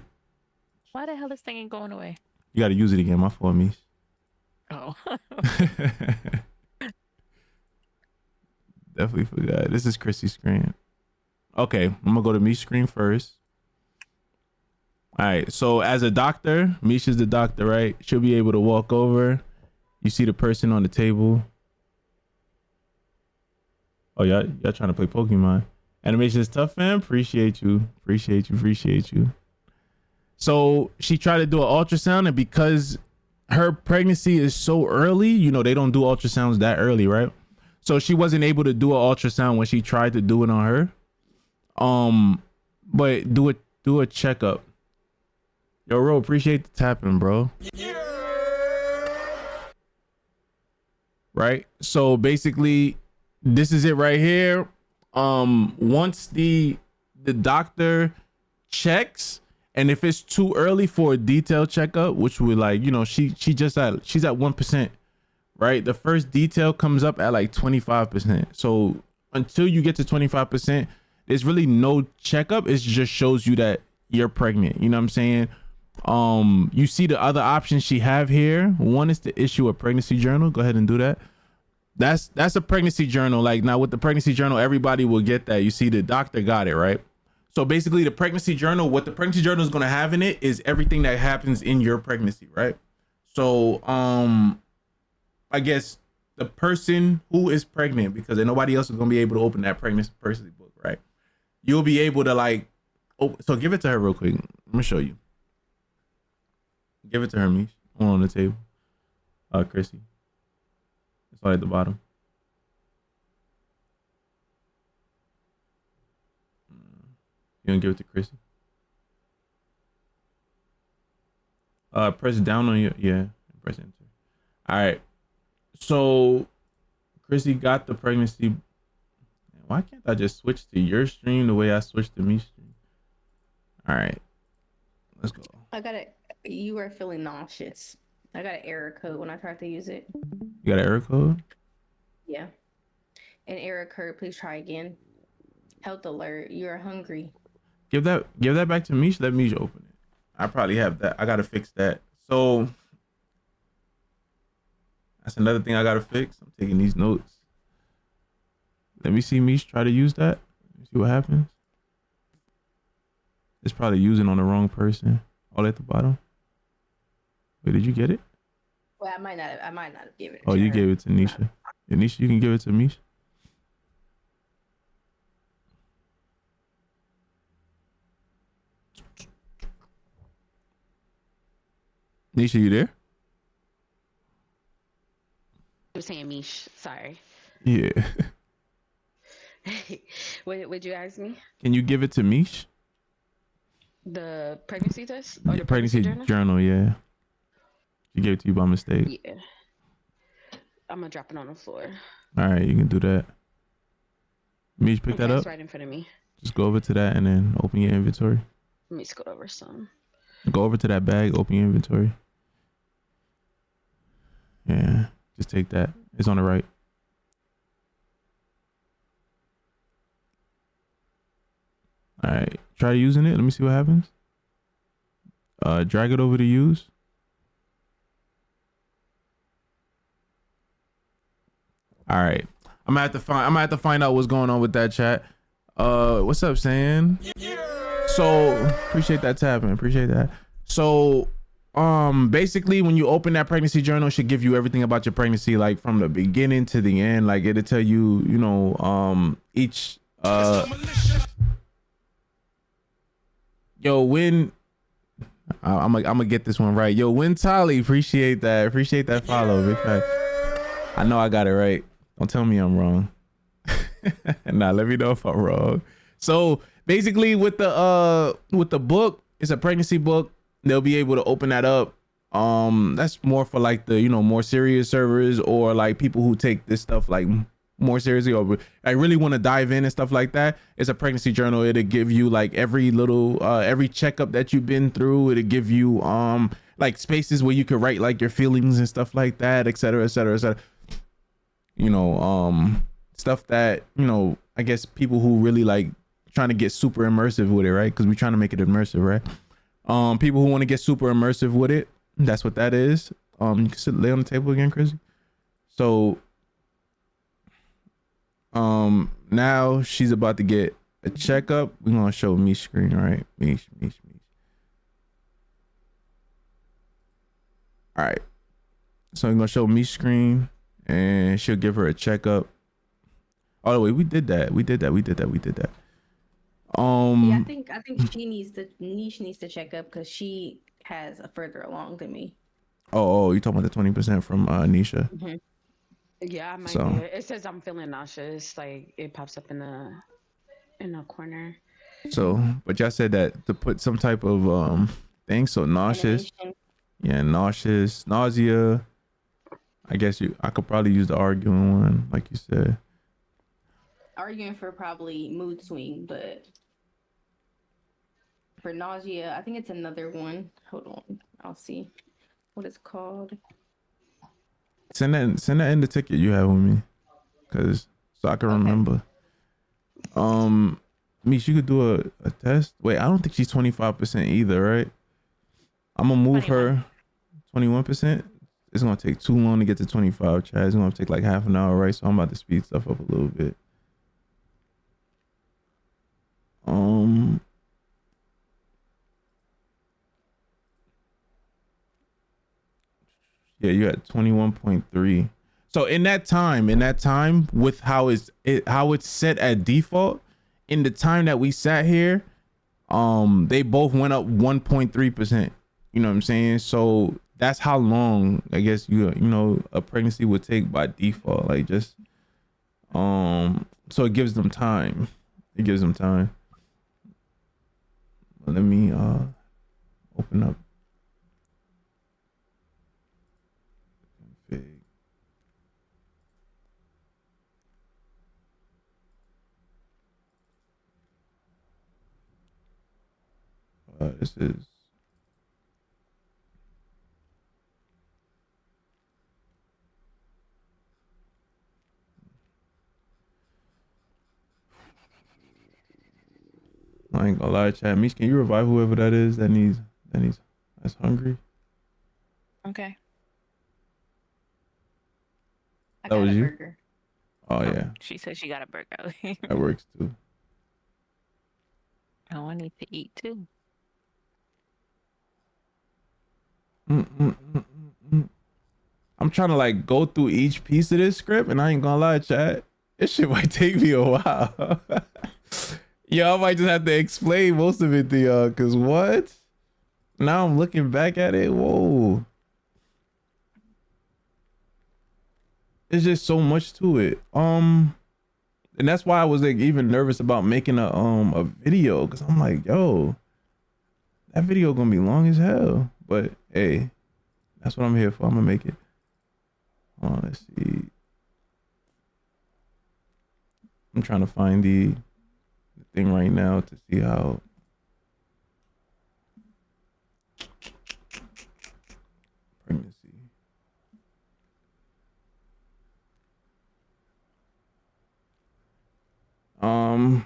Why the hell this thing ain't going away?
You gotta use it again, my fault, Mish.
Oh.
Definitely forgot. This is Chrissy's screen. Okay, I'm gonna go to Mish's screen first. All right, so as a doctor, Mish is the doctor, right? She'll be able to walk over. You see the person on the table. Oh, y'all trying to play Pokemon. Animation is tough, fam. Appreciate you. So she tried to do an ultrasound, and because her pregnancy is so early, you know, they don't do ultrasounds that early, right? So she wasn't able to do an ultrasound when she tried to do it on her. But do a checkup. Yo, Ro, appreciate the tapping, bro. Yeah. Right? So basically, this is it right here. Once the doctor checks, and if it's too early for a detailed checkup, which we like, you know, she's at 1%, right? The first detail comes up at like 25%. So until you get to 25%, there's really no checkup. It just shows you that you're pregnant. You know what I'm saying? You see the other options she have here. One is to issue a pregnancy journal. Go ahead and do that. That's a pregnancy journal. Like now with the pregnancy journal, everybody will get that. You see the doctor got it, right? So basically the pregnancy journal, what the pregnancy journal is going to have in it is everything that happens in your pregnancy, right? So I guess the person who is pregnant, because then nobody else is going to be able to open that pregnancy book, right? You'll be able to like, so give it to her real quick. Let me show you. Give it to her, Mish. On the table. Chrissy. It's right at the bottom. You gonna give it to Chrissy? Press down on your, yeah, press enter. All right. So Chrissy got the pregnancy. Why can't I just switch to your stream the way I switched to me stream? All right. Let's go.
You were feeling nauseous. I got an error code when I tried to use it.
You got an error code?
Yeah. An error code, please try again. Health alert, you're hungry.
Give that back to Mish. Let Mish open it. I probably have that. I gotta fix that. So that's another thing I gotta fix. I'm taking these notes. Let me see Mish try to use that. Let me see what happens. It's probably using on the wrong person. All at the bottom. Wait, did you get it?
Well, I might not have given it.
Oh, you gave it to Nisha. Yeah, Nisha, you can give it to Mish. Nisha, you there?
I was saying Mish. Sorry.
Yeah.
What would you ask me?
Can you give it to Mish?
The pregnancy test or the
Pregnancy journal, yeah. She gave it to you by mistake.
Yeah. I'm gonna drop it on the floor.
All right, you can do that. Mish, pick that up.
It's right in front of me.
Just go over to that and then open your inventory.
Let me scoot over some.
Go over to that bag, open your inventory. Yeah, just take that. It's on the right. All right, try using it. Let me see what happens. Drag it over to use. All right, I'm gonna have to find out what's going on with that chat. What's up, Sam? So appreciate that tapping. Appreciate that. So basically when you open that pregnancy journal, it should give you everything about your pregnancy, like from the beginning to the end. Like it'll tell you, you know, each yo, when I'm gonna get this one right. Yo, Win Tolly, appreciate that follow. Big fact. I know I got it right. Don't tell me I'm wrong. Nah, let me know if I'm wrong. So basically with the book, it's a pregnancy book. They'll be able to open that up. That's more for like the, you know, more serious servers or like people who take this stuff like more seriously or I really want to dive in and stuff like that. It's a pregnancy journal. It'll give you like every little every checkup that you've been through. It'll give you like spaces where you could write like your feelings and stuff like that, etc., etc., etc. You know, stuff that, you know, I guess people who really like trying to get super immersive with it, right? Because we're trying to make it immersive, right? People who want to get super immersive with it, that's what that is. You can lay on the table again, Chrissy. So now she's about to get a checkup. We're gonna show me screen, all right? Me. All right, so I'm gonna show me screen and she'll give her a checkup. Oh wait, we did that.
Yeah, I think Niche needs to check up because she has a further along than me.
Oh, you talking about the 20% from Nisha?
Mm-hmm.
Yeah, I might
So,
do it. It says I'm feeling nauseous. Like it pops up in the corner.
so, but y'all said that to put some type of thing. So nauseous,
Animation.
yeah, nauseous, nausea. I guess I could probably use the arguing one, like you said.
Arguing for probably mood swing, but for nausea, I think it's another one. Hold on, I'll see what it's called.
Send that in the ticket you have with me, cause so I can remember. Mish, you could do a test. Wait, I don't think she's 25% either, right? I'm gonna move
21.
her 21%. It's gonna take too long to get to 25, Chad. It's gonna take like half an hour, right? So I'm about to speed stuff up a little bit. Yeah, you at 21.3. So in that time, with how it's set at default, in the time that we sat here, they both went up 1.3%. You know what I'm saying? So that's how long I guess you know a pregnancy would take by default. Like just so it gives them time. Let me open up config. This is I ain't gonna lie, chat. Mish, can you revive whoever that is that's hungry?
Okay.
I
That
got
was
a
you?
burger.
Oh yeah,
She said she got a burger.
that works too.
Oh, I need to eat too.
I'm trying to like go through each piece of this script, and I ain't gonna lie, chat. This shit might take me a while. Yo, I might just have to explain most of it to y'all, cause what? Now I'm looking back at it. Whoa. There's just so much to it. And that's why I was like even nervous about making a video, because I'm like, yo, that video gonna be long as hell. But hey, that's what I'm here for. I'm gonna make it. Let's see. I'm trying to find the thing right now to see how. Pregnancy. Um.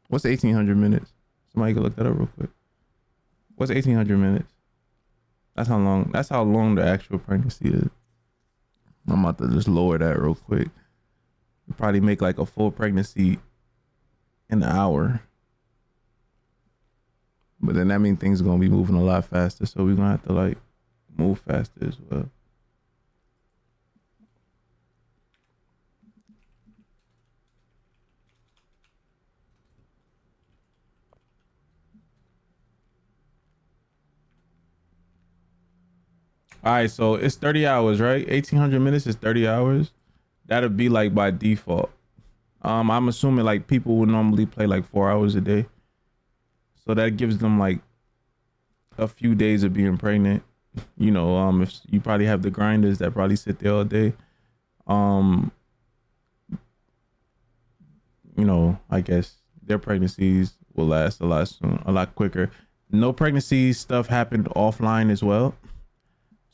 What's 1800 minutes? Somebody can look that up real quick. What's 1800 minutes? That's how long. That's how long the actual pregnancy is. I'm about to just lower that real quick. Probably make like a full pregnancy in an hour. But then that means things are gonna be moving a lot faster. So we're gonna have to like move faster as well. All right, so it's 30 hours, right? 1800 minutes is 30 hours. That'll be like by default. I'm assuming like people would normally play like 4 hours a day. So that gives them like a few days of being pregnant. You know, if you probably have the grinders that probably sit there all day. You know, I guess their pregnancies will last a lot quicker. No pregnancy stuff happened offline as well.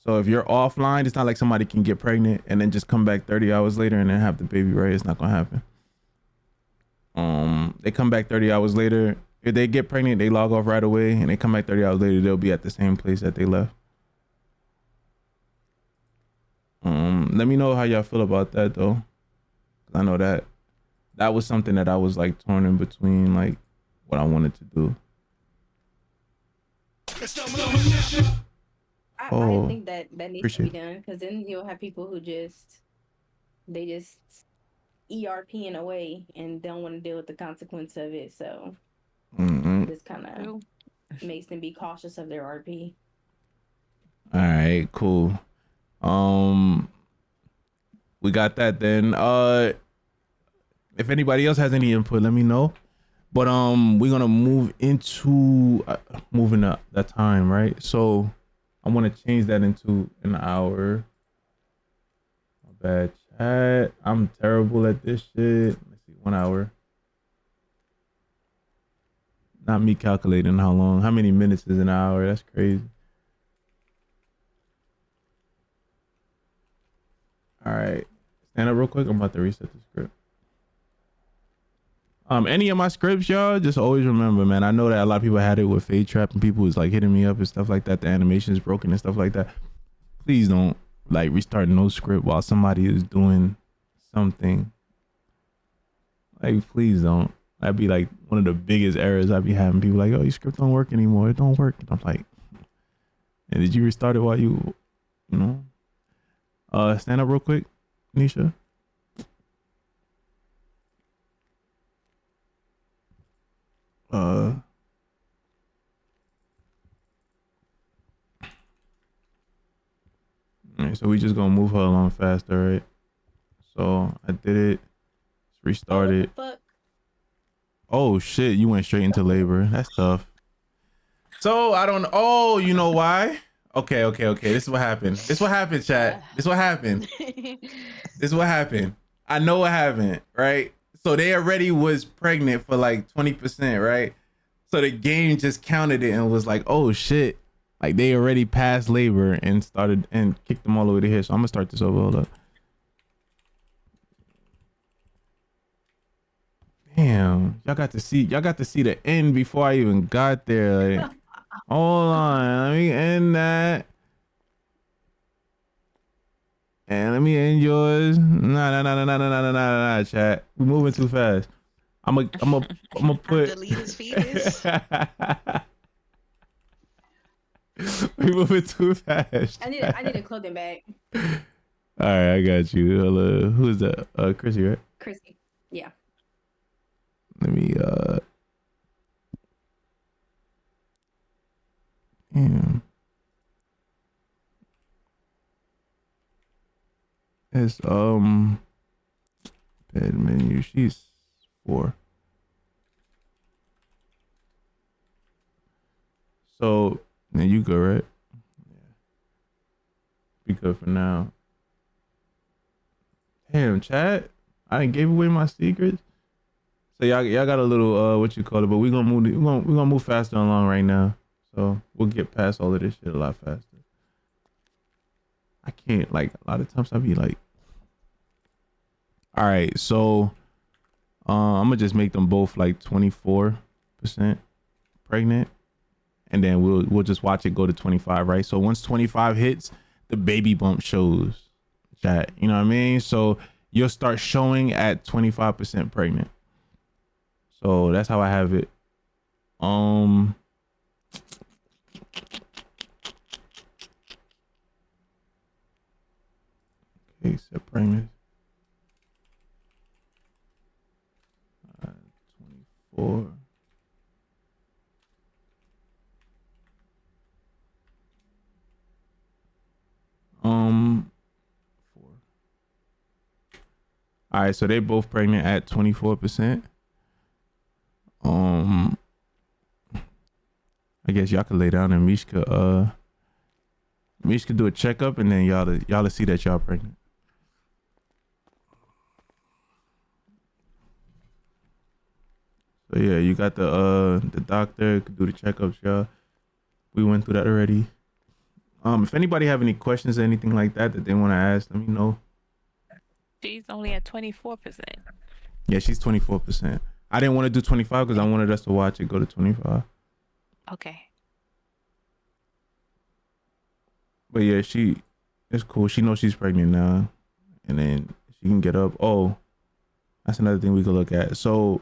So if you're offline, it's not like somebody can get pregnant and then just come back 30 hours later and then have the baby right. It's not gonna happen. They come back 30 hours later. If they get pregnant, they log off right away, and they come back 30 hours later, they'll be at the same place that they left. Let me know how y'all feel about that though. I know that was something that I was like torn in between, like what I wanted to do.
I think that needs to be done, because then you'll have people who just ERPing away and don't want to deal with the consequence of it. So this kind of makes them be cautious of their RP.
All right, cool. We got that then. If anybody else has any input, let me know. But we're gonna move into moving up that time, right? So I want to change that into an hour. My bad, chat. I'm terrible at this shit. Let's see, 1 hour. Not me calculating how many minutes is an hour. That's crazy. All right, stand up real quick. I'm about to reset the script. Any of my scripts, y'all, just always remember, man. I know that a lot of people had it with Fade Trap and people was like hitting me up and stuff like that. The animation is broken and stuff like that. Please don't like restart no script while somebody is doing something. Like, please don't. That'd be like one of the biggest errors I'd be having. People like, oh, your script don't work anymore. It don't work. And I'm like, and did you restart it while you know? Stand up real quick, Nisha. All right, so we just gonna move her along faster, right? So I did it. Restart it.
Fuck.
Oh shit, you went straight into labor. That's tough. So I don't. Oh, you know why? Okay. This is what happened. This is what happened, chat. This is what happened. This is what happened. I know what happened, right? So they already was pregnant for like 20%, right? So the game just counted it and was like, oh shit. Like they already passed labor and started and kicked them all the way to here. So I'm gonna start this over. Hold up. Damn, y'all got to see the end before I even got there. Like, hold on, let me end that. And let me end yours. Nah, chat. We're moving too fast. I'm gonna put
Delete his fetus.
We're moving too fast.
I need a clothing bag.
All right, I got you. Hello. Who is that? Chrissy, right?
Chrissy. Yeah.
Let me damn. It's bed menu. She's 4. So then you go, right? Yeah. Be good for now. Damn, chat. I didn't give away my secrets. So y'all got a little what you call it, but we're gonna move faster along right now. So we'll get past all of this shit a lot faster. I can't, like, a lot of times I be like, all right, so I'm gonna just make them both like 24% pregnant, and then we'll just watch it go to 25, right? So once 25 hits, the baby bump shows, chat. You know what I mean? So you'll start showing at 25% pregnant. So that's how I have it. Okay, set pregnant. 24. All right, so they both pregnant at 24%. I guess y'all could lay down and Mish could do a checkup, and then y'all see that y'all pregnant. So yeah, you got the doctor could do the checkups, y'all. We went through that already. If anybody have any questions or anything like that they want to ask, let me know.
She's only at 24%.
Yeah, she's 24%. I didn't want to do 25 because I wanted us to watch it go to 25.
Okay.
But yeah, it's cool. She knows she's pregnant now, and then she can get up. Oh, that's another thing we could look at. So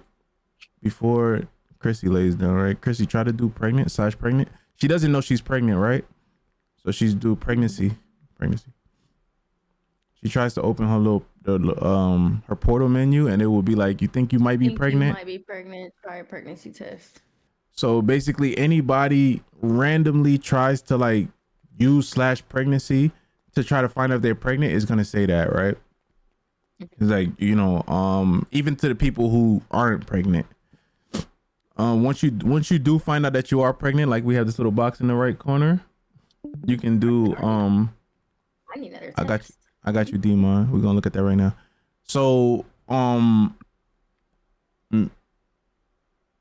before Chrissy lays down, right? Chrissy, try to do pregnant. She doesn't know she's pregnant, right? So she's do pregnancy. She tries to open her her portal menu, and it will be like, you think you might be pregnant?
You might be pregnant. Try a pregnancy test.
So basically, anybody randomly tries to like use /pregnancy to try to find out if they're pregnant is gonna say that, right? It's like, you know, even to the people who aren't pregnant. Once you do find out that you are pregnant, like we have this little box in the right corner, you can do
I need another test.
I got you, Demon. We're gonna look at that right now. So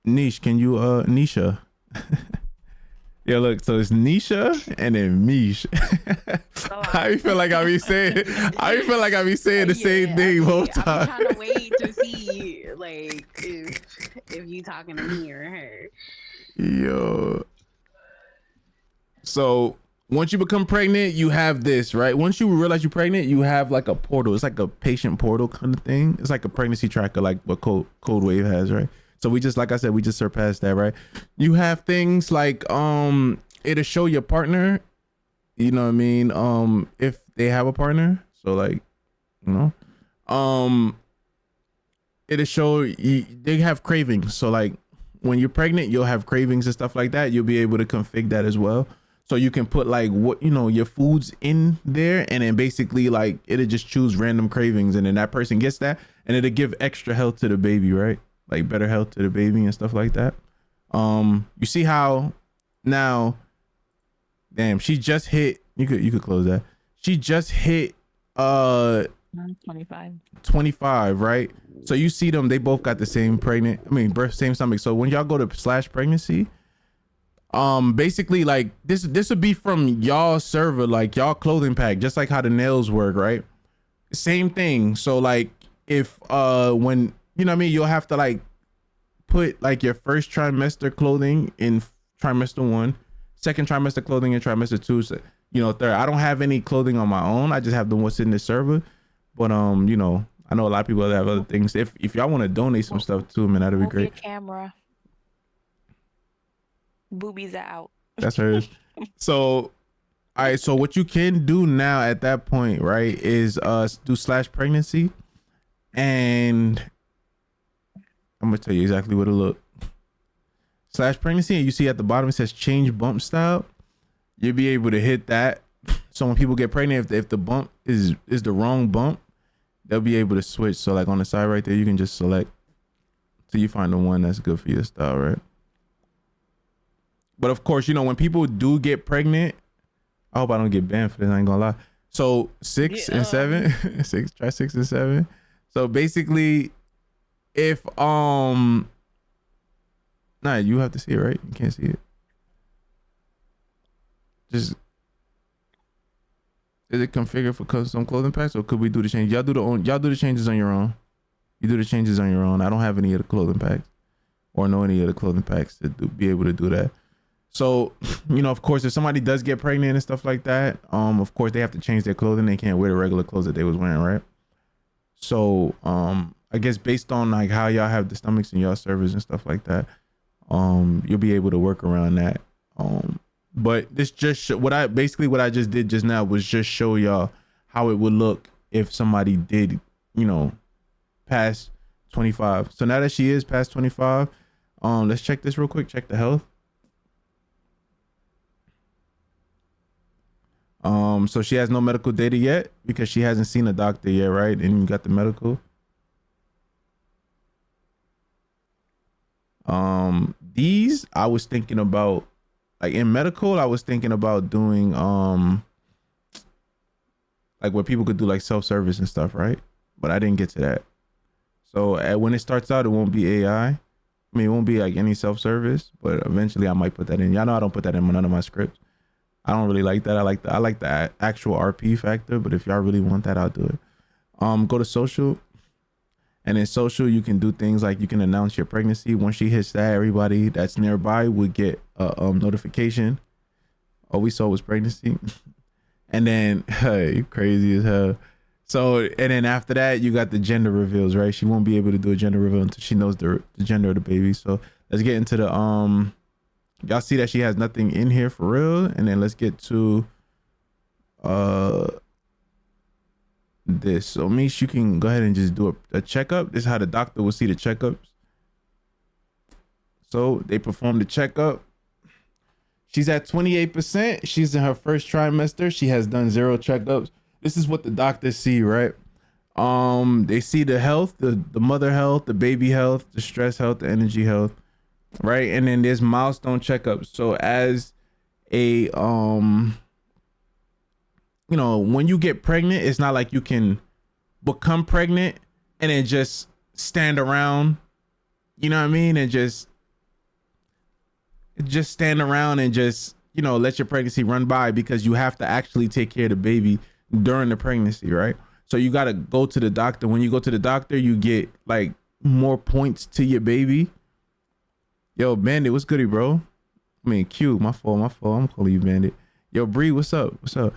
Niche, can you Nisha? Yeah, look, so it's Nisha and then Mish. I feel like I be saying the same thing both times.
I'm trying to wait to see like if you talking to me or her.
Yo. So once you become pregnant, you have this, right? Once you realize you're pregnant, you have like a portal. It's like a patient portal kind of thing. It's like a pregnancy tracker, like what Code Wave has, right? So we just, like I said, we just surpassed that, right? You have things like it'll show your partner, you know what I mean? If they have a partner. So like, you know, it'll show they have cravings. So like when you're pregnant, you'll have cravings and stuff like that. You'll be able to configure that as well. So you can put like what, you know, your foods in there, and then basically like it'll just choose random cravings, and then that person gets that, and it'll give extra health to the baby, right? Like better health to the baby and stuff like that. You see how now, damn, she just hit, you could close that. She just hit 25, right? So you see them, they both got the same birth, same stomach. So when y'all go to /pregnancy, basically like this would be from y'all server, like y'all clothing pack, just like how the nails work, right? Same thing. So like if when, you know what I mean, you'll have to like put like your first trimester clothing in trimester 1, second trimester clothing in trimester 2, so, you know, third. I don't have any clothing on my own. I just have the what's in the server. But you know, I know a lot of people that have other things. If y'all want to donate some stuff to them, man, that'd be great.
Camera. Boobies are out.
That's hers. So, all right. So what you can do now at that point, right, is do /pregnancy, and I'm gonna tell you exactly what it look. /pregnancy, and you see at the bottom it says change bump style. You'll be able to hit that. So when people get pregnant, if the bump is the wrong bump, they'll be able to switch. So like on the side right there, you can just select till you find the one that's good for your style, right? But of course, you know, when people do get pregnant, I hope I don't get banned for this, I ain't gonna lie. So 6 and 7, try 6 and 7. So basically, if nah, you have to see it, right? You can't see it. Just, is it configured for some clothing packs, or could we do the change? Y'all do the changes on your own. You do the changes on your own. I don't have any of the clothing packs, or know any of the clothing packs to be able to do that. So, you know, of course, if somebody does get pregnant and stuff like that, of course they have to change their clothing. They can't wear the regular clothes that they was wearing, right? So, I guess based on like how y'all have the stomachs in y'all servers and stuff like that, you'll be able to work around that. But this just what I just did just now was just show y'all how it would look if somebody did, you know, pass 25. So now that she is past 25, let's check this real quick. Check the health. So she has no medical data yet because she hasn't seen a doctor yet, right? And you got the medical. These I was thinking about, like in medical, I was thinking about doing like where people could do like self-service and stuff, right? But I didn't get to that. So when it starts out, it won't be AI. I mean, it won't be like any self-service, but eventually I might put that in. Y'all know I don't put that in none of my scripts. I don't really like that. I like the actual RP factor, but if y'all really want that, I'll do it. Go to social, and in social you can do things like you can announce your pregnancy. Once she hits that, everybody that's nearby would get a notification. All we saw was pregnancy. And then, hey, crazy as hell. So, and then after that, you got the gender reveals, right? She won't be able to do a gender reveal until she knows the gender of the baby. So let's get into the y'all see that she has nothing in here for real. And then let's get to this. So Mish, you can go ahead and just do a checkup. This is how the doctor will see the checkups. So they perform the checkup. She's at 28%. She's in her first trimester. She has done 0 checkups. This is what the doctors see, right? They see the health, the mother health, the baby health, the stress health, the energy health, right? And then there's milestone checkups. So as a you know, when you get pregnant, it's not like you can become pregnant and then just stand around, you know what I mean? And just stand around and just, you know, let your pregnancy run by, because you have to actually take care of the baby during the pregnancy, right? So you got to go to the doctor. When you go to the doctor, you get like more points to your baby. Yo, Bandit, what's goody, bro? I mean, Q, my fault. I'm calling you Bandit. Yo, Bree, what's up? So,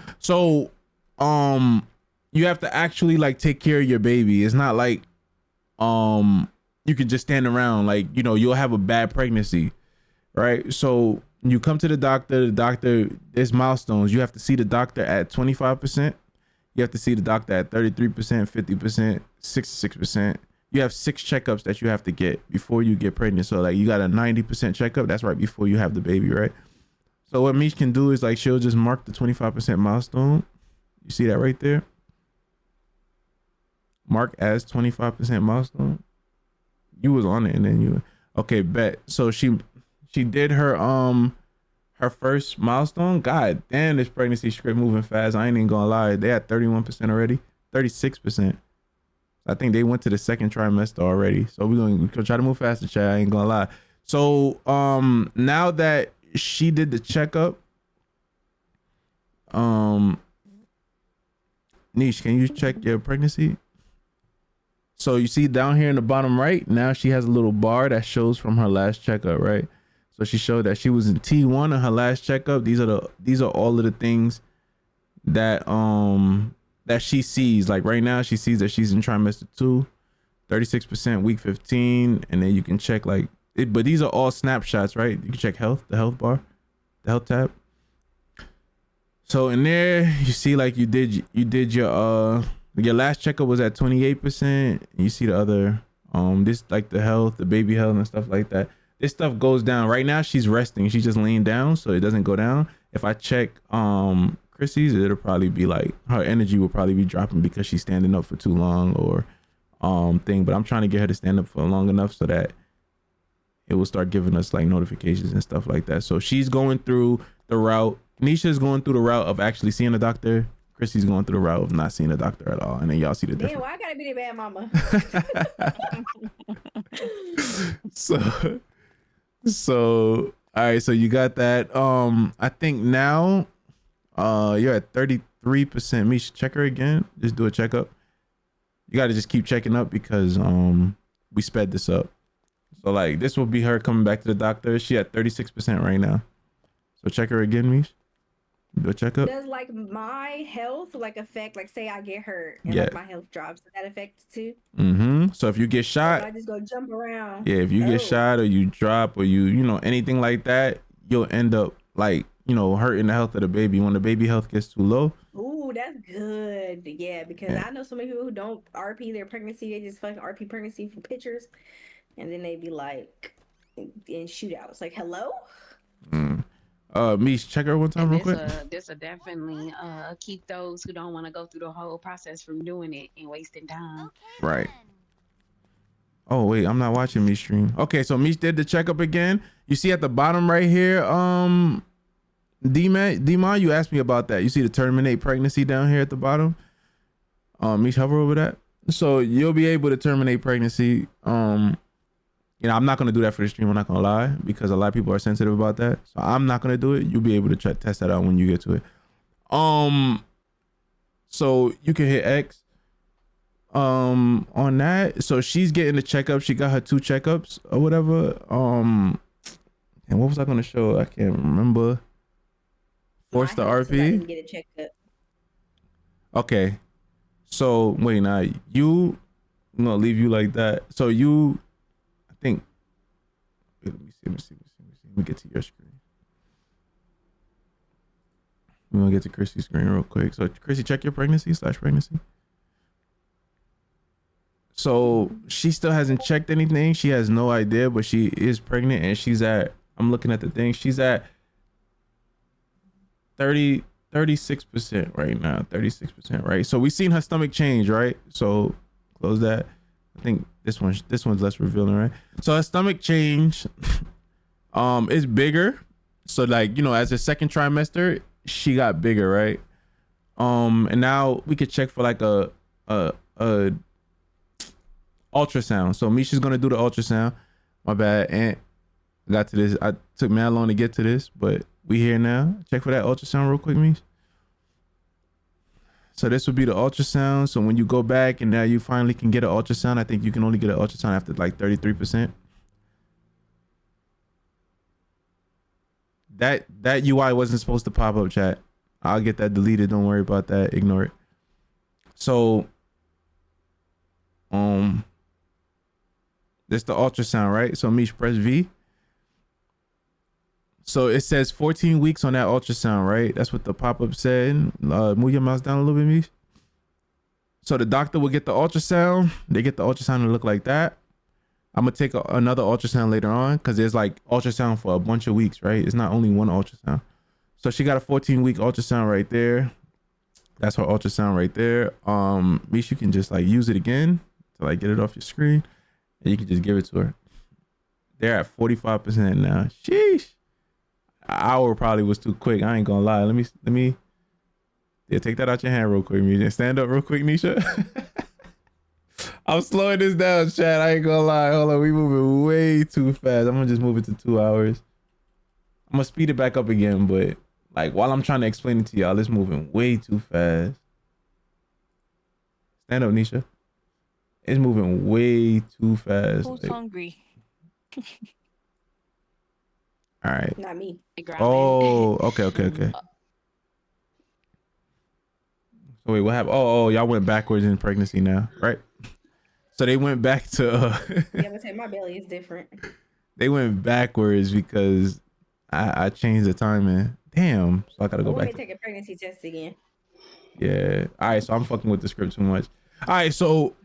you have to actually like take care of your baby. It's not like, you can just stand around, like, you know, you'll have a bad pregnancy, right? So you come to the doctor, there's milestones. You have to see the doctor at 25%. You have to see the doctor at 33%, 50%, 66%. you have 6 checkups that you have to get before you get pregnant. So like you got a 90% checkup. That's right before you have the baby, right? So what Mish can do is like she'll just mark the 25% milestone. You see that right there? Mark as 25% milestone. You was on it and then you okay, bet. So she did her first milestone. God damn, this pregnancy script moving fast. I ain't even gonna lie. They had 31% already, 36%. I think they went to the second trimester already. So we're gonna try to move faster, Chad. I ain't gonna lie. So now that she did the checkup, Niche, can you check your pregnancy? So you see down here in the bottom right, now she has a little bar that shows from her last checkup, right? So she showed that she was in T1 in her last checkup. These are all of the things that that she sees. Like right now, she sees that she's in trimester 2, 36% week 15, and then you can check like it. But these are all snapshots, right? You can check health, the health bar, the health tab. So in there, you see like you did your last checkup was at 28%. You see the other this like the health, the baby health and stuff like that. This stuff goes down. Right now she's resting. She's just laying down so it doesn't go down. If I check Chrissy's, it'll probably be like her energy will probably be dropping because she's standing up for too long or thing. But I'm trying to get her to stand up for long enough so that it will start giving us like notifications and stuff like that. So she's going through the route. Nisha's going through the route of actually seeing a doctor. Chrissy's going through the route of not seeing a doctor at all. And then y'all see the difference.
Damn, why I gotta be the bad mama?
So all right, so you got that. I think now you're at 33%. Misha, check her again. Just do a checkup. You gotta just keep checking up because we sped this up. So like this will be her coming back to the doctor. She at 36% right now. So check her again, Mish. Do a checkup.
Does like my health like affect, like say I get hurt and
Yeah.
like my health drops, does that affect too?
So if you get shot,
I just go jump around.
yeah, if you get shot or you drop or you know anything like that, you'll end up like hurting the health of the baby when the baby health gets too low.
Ooh, that's good. Yeah, because I know so many people who don't RP their pregnancy, they just fucking RP pregnancy for pictures, and then they be like in shootouts. Like, hello.
Mish, check her one time real quick.
This will definitely keep those who don't want to go through the whole process from doing it and wasting time.
Right. Oh wait, I'm not watching Mish stream. Okay, so Mish did the checkup again. You see at the bottom right here, D-Man, you asked me about that. You see the terminate pregnancy down here at the bottom. Mish, hover over that. So you'll be able to terminate pregnancy. I'm not gonna do that for the stream. I'm not gonna lie because a lot of people are sensitive about that. So I'm not gonna do it. You'll be able to test that out when you get to it. So you can hit X. On that. So she's getting the checkup. She got her 2 checkups or whatever. And what was I gonna show? I can't remember. Force the RP.
I didn't get a checkup.
Okay. So wait, now I'm gonna leave you like that. So you. I think. Wait, let me see. Let me get to your screen. We're gonna get to Chrissy's screen real quick. So Chrissy, check your pregnancy. So she still hasn't checked anything. She has no idea, but she is pregnant and she's at, I'm looking at the thing. She's at 36% right now. 36%, right? So we've seen her stomach change, right? So close that. I think this one's less revealing, right? So her stomach change is bigger. So like, as a second trimester, she got bigger, right? And now we could check for like a ultrasound. So Misha's gonna do the ultrasound. My bad, and I got to this. I took mad long to get to this, but we here now. Check for that ultrasound real quick, Mish. So this would be the ultrasound. So when you go back and now you finally can get an ultrasound, I think you can only get an ultrasound after like 33%. That UI wasn't supposed to pop up, chat. I'll get that deleted. Don't worry about that. Ignore it. So this the ultrasound, right? So Mish, press V. So it says 14 weeks on that ultrasound, right? That's what the pop-up said. Move your mouse down a little bit, Mish. So the doctor will get the ultrasound. They get the ultrasound to look like that. I'm gonna take another ultrasound later on because there's like ultrasound for a bunch of weeks, right? It's not only one ultrasound. So she got a 14-week ultrasound right there. That's her ultrasound right there. Mish, you can just like use it again to like get it off your screen, and you can just give it to her. They're at 45% now. Sheesh. An hour probably was too quick. I ain't gonna lie. Let me. Yeah, take that out your hand real quick, Misha. Stand up real quick, Nisha. I'm slowing this down, Chad. I ain't gonna lie. Hold on, we moving way too fast. I'm gonna just move it to 2 hours. I'm gonna speed it back up again, but like while I'm trying to explain it to y'all, it's moving way too fast. Stand up, Nisha. It's moving way too fast.
Who's
Like,
hungry?
all right.
Not me.
Oh, okay. So wait, what happened? Oh, y'all went backwards in pregnancy now, right? So they went back to.
Yeah, but say my belly is different.
They went backwards because I changed the timing. Damn. So I gotta go
Let
back.
me take a pregnancy test again.
Yeah. All right. So I'm fucking with the script too much. All right. So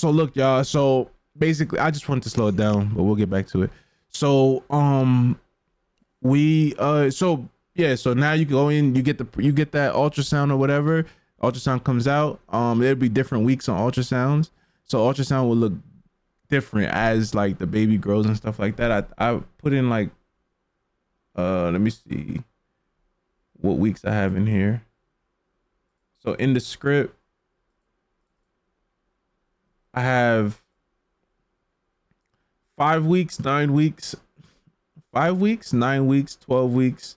look, y'all. So basically, I just wanted to slow it down, but we'll get back to it. So so yeah. So now you go in, you get that ultrasound or whatever. Ultrasound comes out. There'll be different weeks on ultrasounds. So ultrasound will look different as like the baby grows and stuff like that. I put in like let me see what weeks I have in here. So in the script I have 5 weeks, 9 weeks, 5 weeks, 9 weeks, 12 weeks,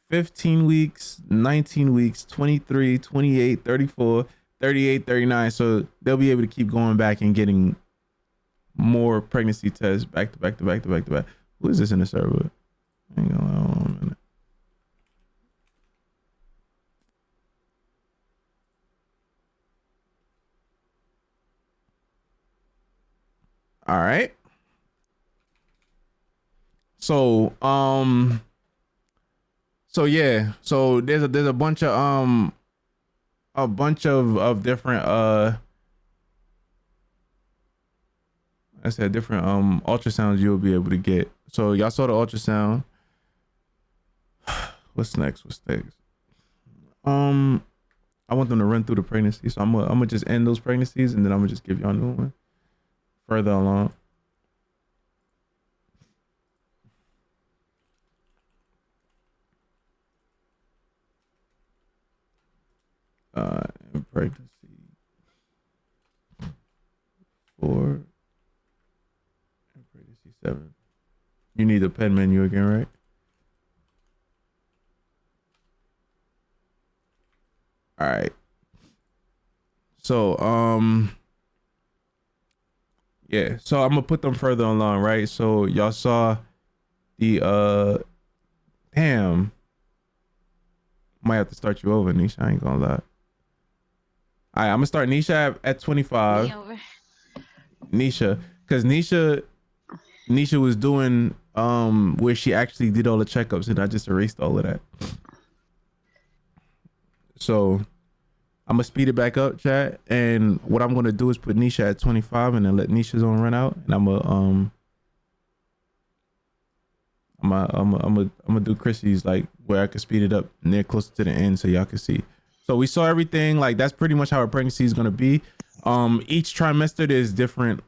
15 weeks, 19 weeks, 23, 28, 34, 38, 39. So they'll be able to keep going back and getting more pregnancy tests back to back to back to back to back. Who is this in the server? Hang on, hold on a minute. All right. So yeah. So there's a bunch of different I said different ultrasounds you'll be able to get. So y'all saw the ultrasound. What's next? I want them to run through the pregnancy, so I'm gonna just end those pregnancies and then I'm gonna just give y'all a new one further along. In pregnancy 4 and pregnancy 7. You need the pen menu again, right? All right. So yeah, so I'm gonna put them further along, right? So y'all saw the damn, might have to start you over, Nisha. I ain't gonna lie. All right, I'm gonna start Nisha at 25. Nisha, because Nisha was doing where she actually did all the checkups and I just erased all of that. So I'm gonna speed it back up, chat, and what I'm gonna do is put Nisha at 25 and then let Nisha's on run out, and I'm gonna do Chrissy's like where I can speed it up near closer to the end so y'all can see. So we saw everything, like that's pretty much how a pregnancy is gonna be. Each trimester there's different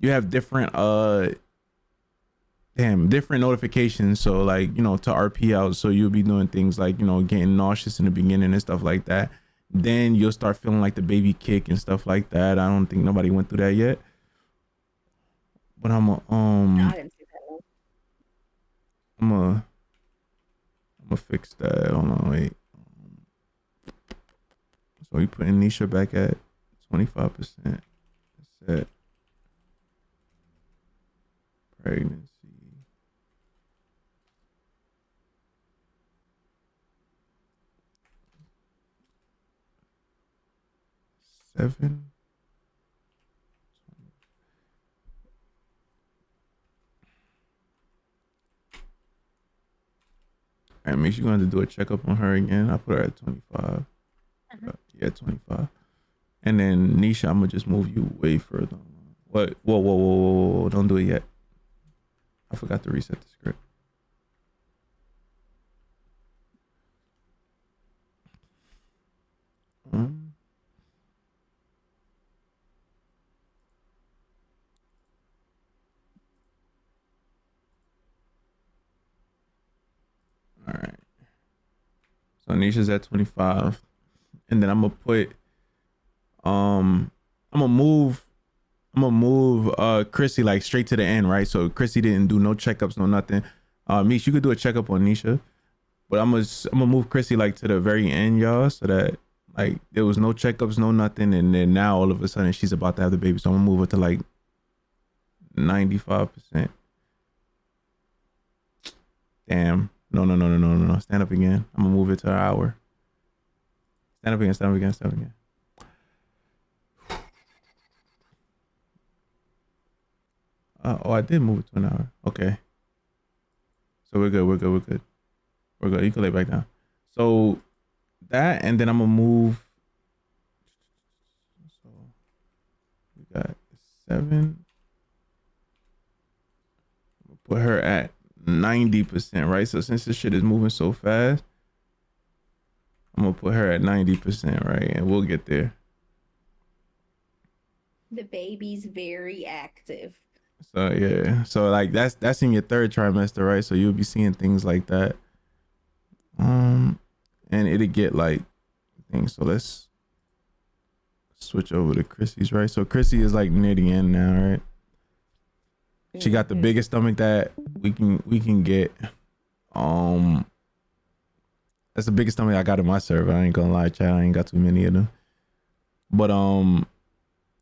you have different different notifications. So like, you know, to RP out, so you'll be doing things like, you know, getting nauseous in the beginning and stuff like that. Then you'll start feeling like the baby kick and stuff like that. I don't think nobody went through that yet, but I'm
No, I didn't see that one.
I'm gonna fix that. Hold on, wait. So we putting Nisha back at 25%. Set pregnancy. Seven. All right, make sure you're going to do a checkup on her again. I put her at 25. Yeah, 25. And then Nisha, I'm gonna just move you way further. What? Whoa. Don't do it yet. I forgot to reset the script. All right. So Nisha's at 25. And then I'm gonna put I'm gonna move Chrissy like straight to the end, right? So Chrissy didn't do no checkups, no nothing. Mish, you could do a checkup on Nisha, but I'm gonna move Chrissy like to the very end, y'all, so that like there was no checkups, no nothing, and then now all of a sudden she's about to have the baby. So I'm gonna move her to like 95%. Damn. No. Stand up again. I'm gonna move it to an hour. Stand up again. Oh, I did move it to an hour. Okay. So we're good. You can lay back down. So that, and then I'm gonna move. So we got 7. Put her at 90%, right? So since this shit is moving so fast, I'm gonna put her at 90%, right? And we'll get there.
The baby's very active.
So yeah, so like that's in your 3rd trimester, right? So you'll be seeing things like that. And it'll get like things. So let's switch over to Chrissy's, right? So Chrissy is like near the end now, right? She got the biggest stomach that we can get. That's the biggest stomach I got in my server. I ain't gonna lie, chat. I ain't got too many of them. But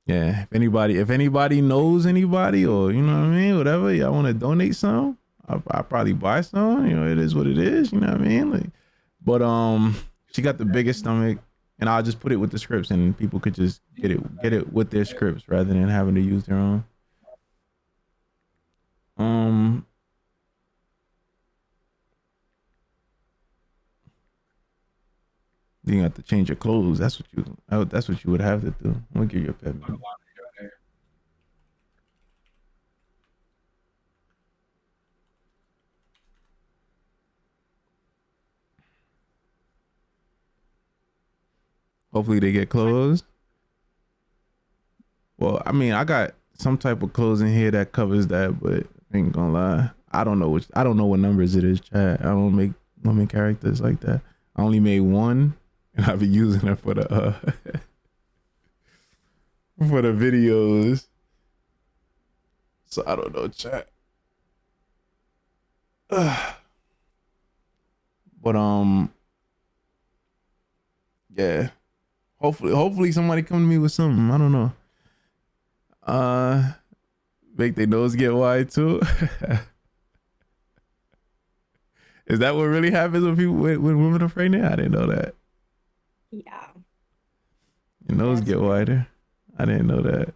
yeah, if anybody knows anybody, or you know what I mean, whatever, y'all want to donate some, I'll probably buy some. You know, it is what it is. You know what I mean? Like, but she got the biggest stomach, and I'll just put it with the scripts, and people could just get it with their scripts rather than having to use their own. You have to change your clothes. That's what you would have to do. I'm gonna give you a pet. Hopefully they get clothes. Well, I mean, I got some type of clothes in here that covers that, but I ain't gonna lie. I don't know what numbers it is, chat. I don't make women characters like that. I only made one, and I've been using it for the for the videos. So I don't know, chat. But yeah. Hopefully somebody come to me with something. I don't know. Make their nose get wide too. Is that what really happens when women are pregnant? I didn't know that.
Yeah.
Your nose get wider. I didn't know that.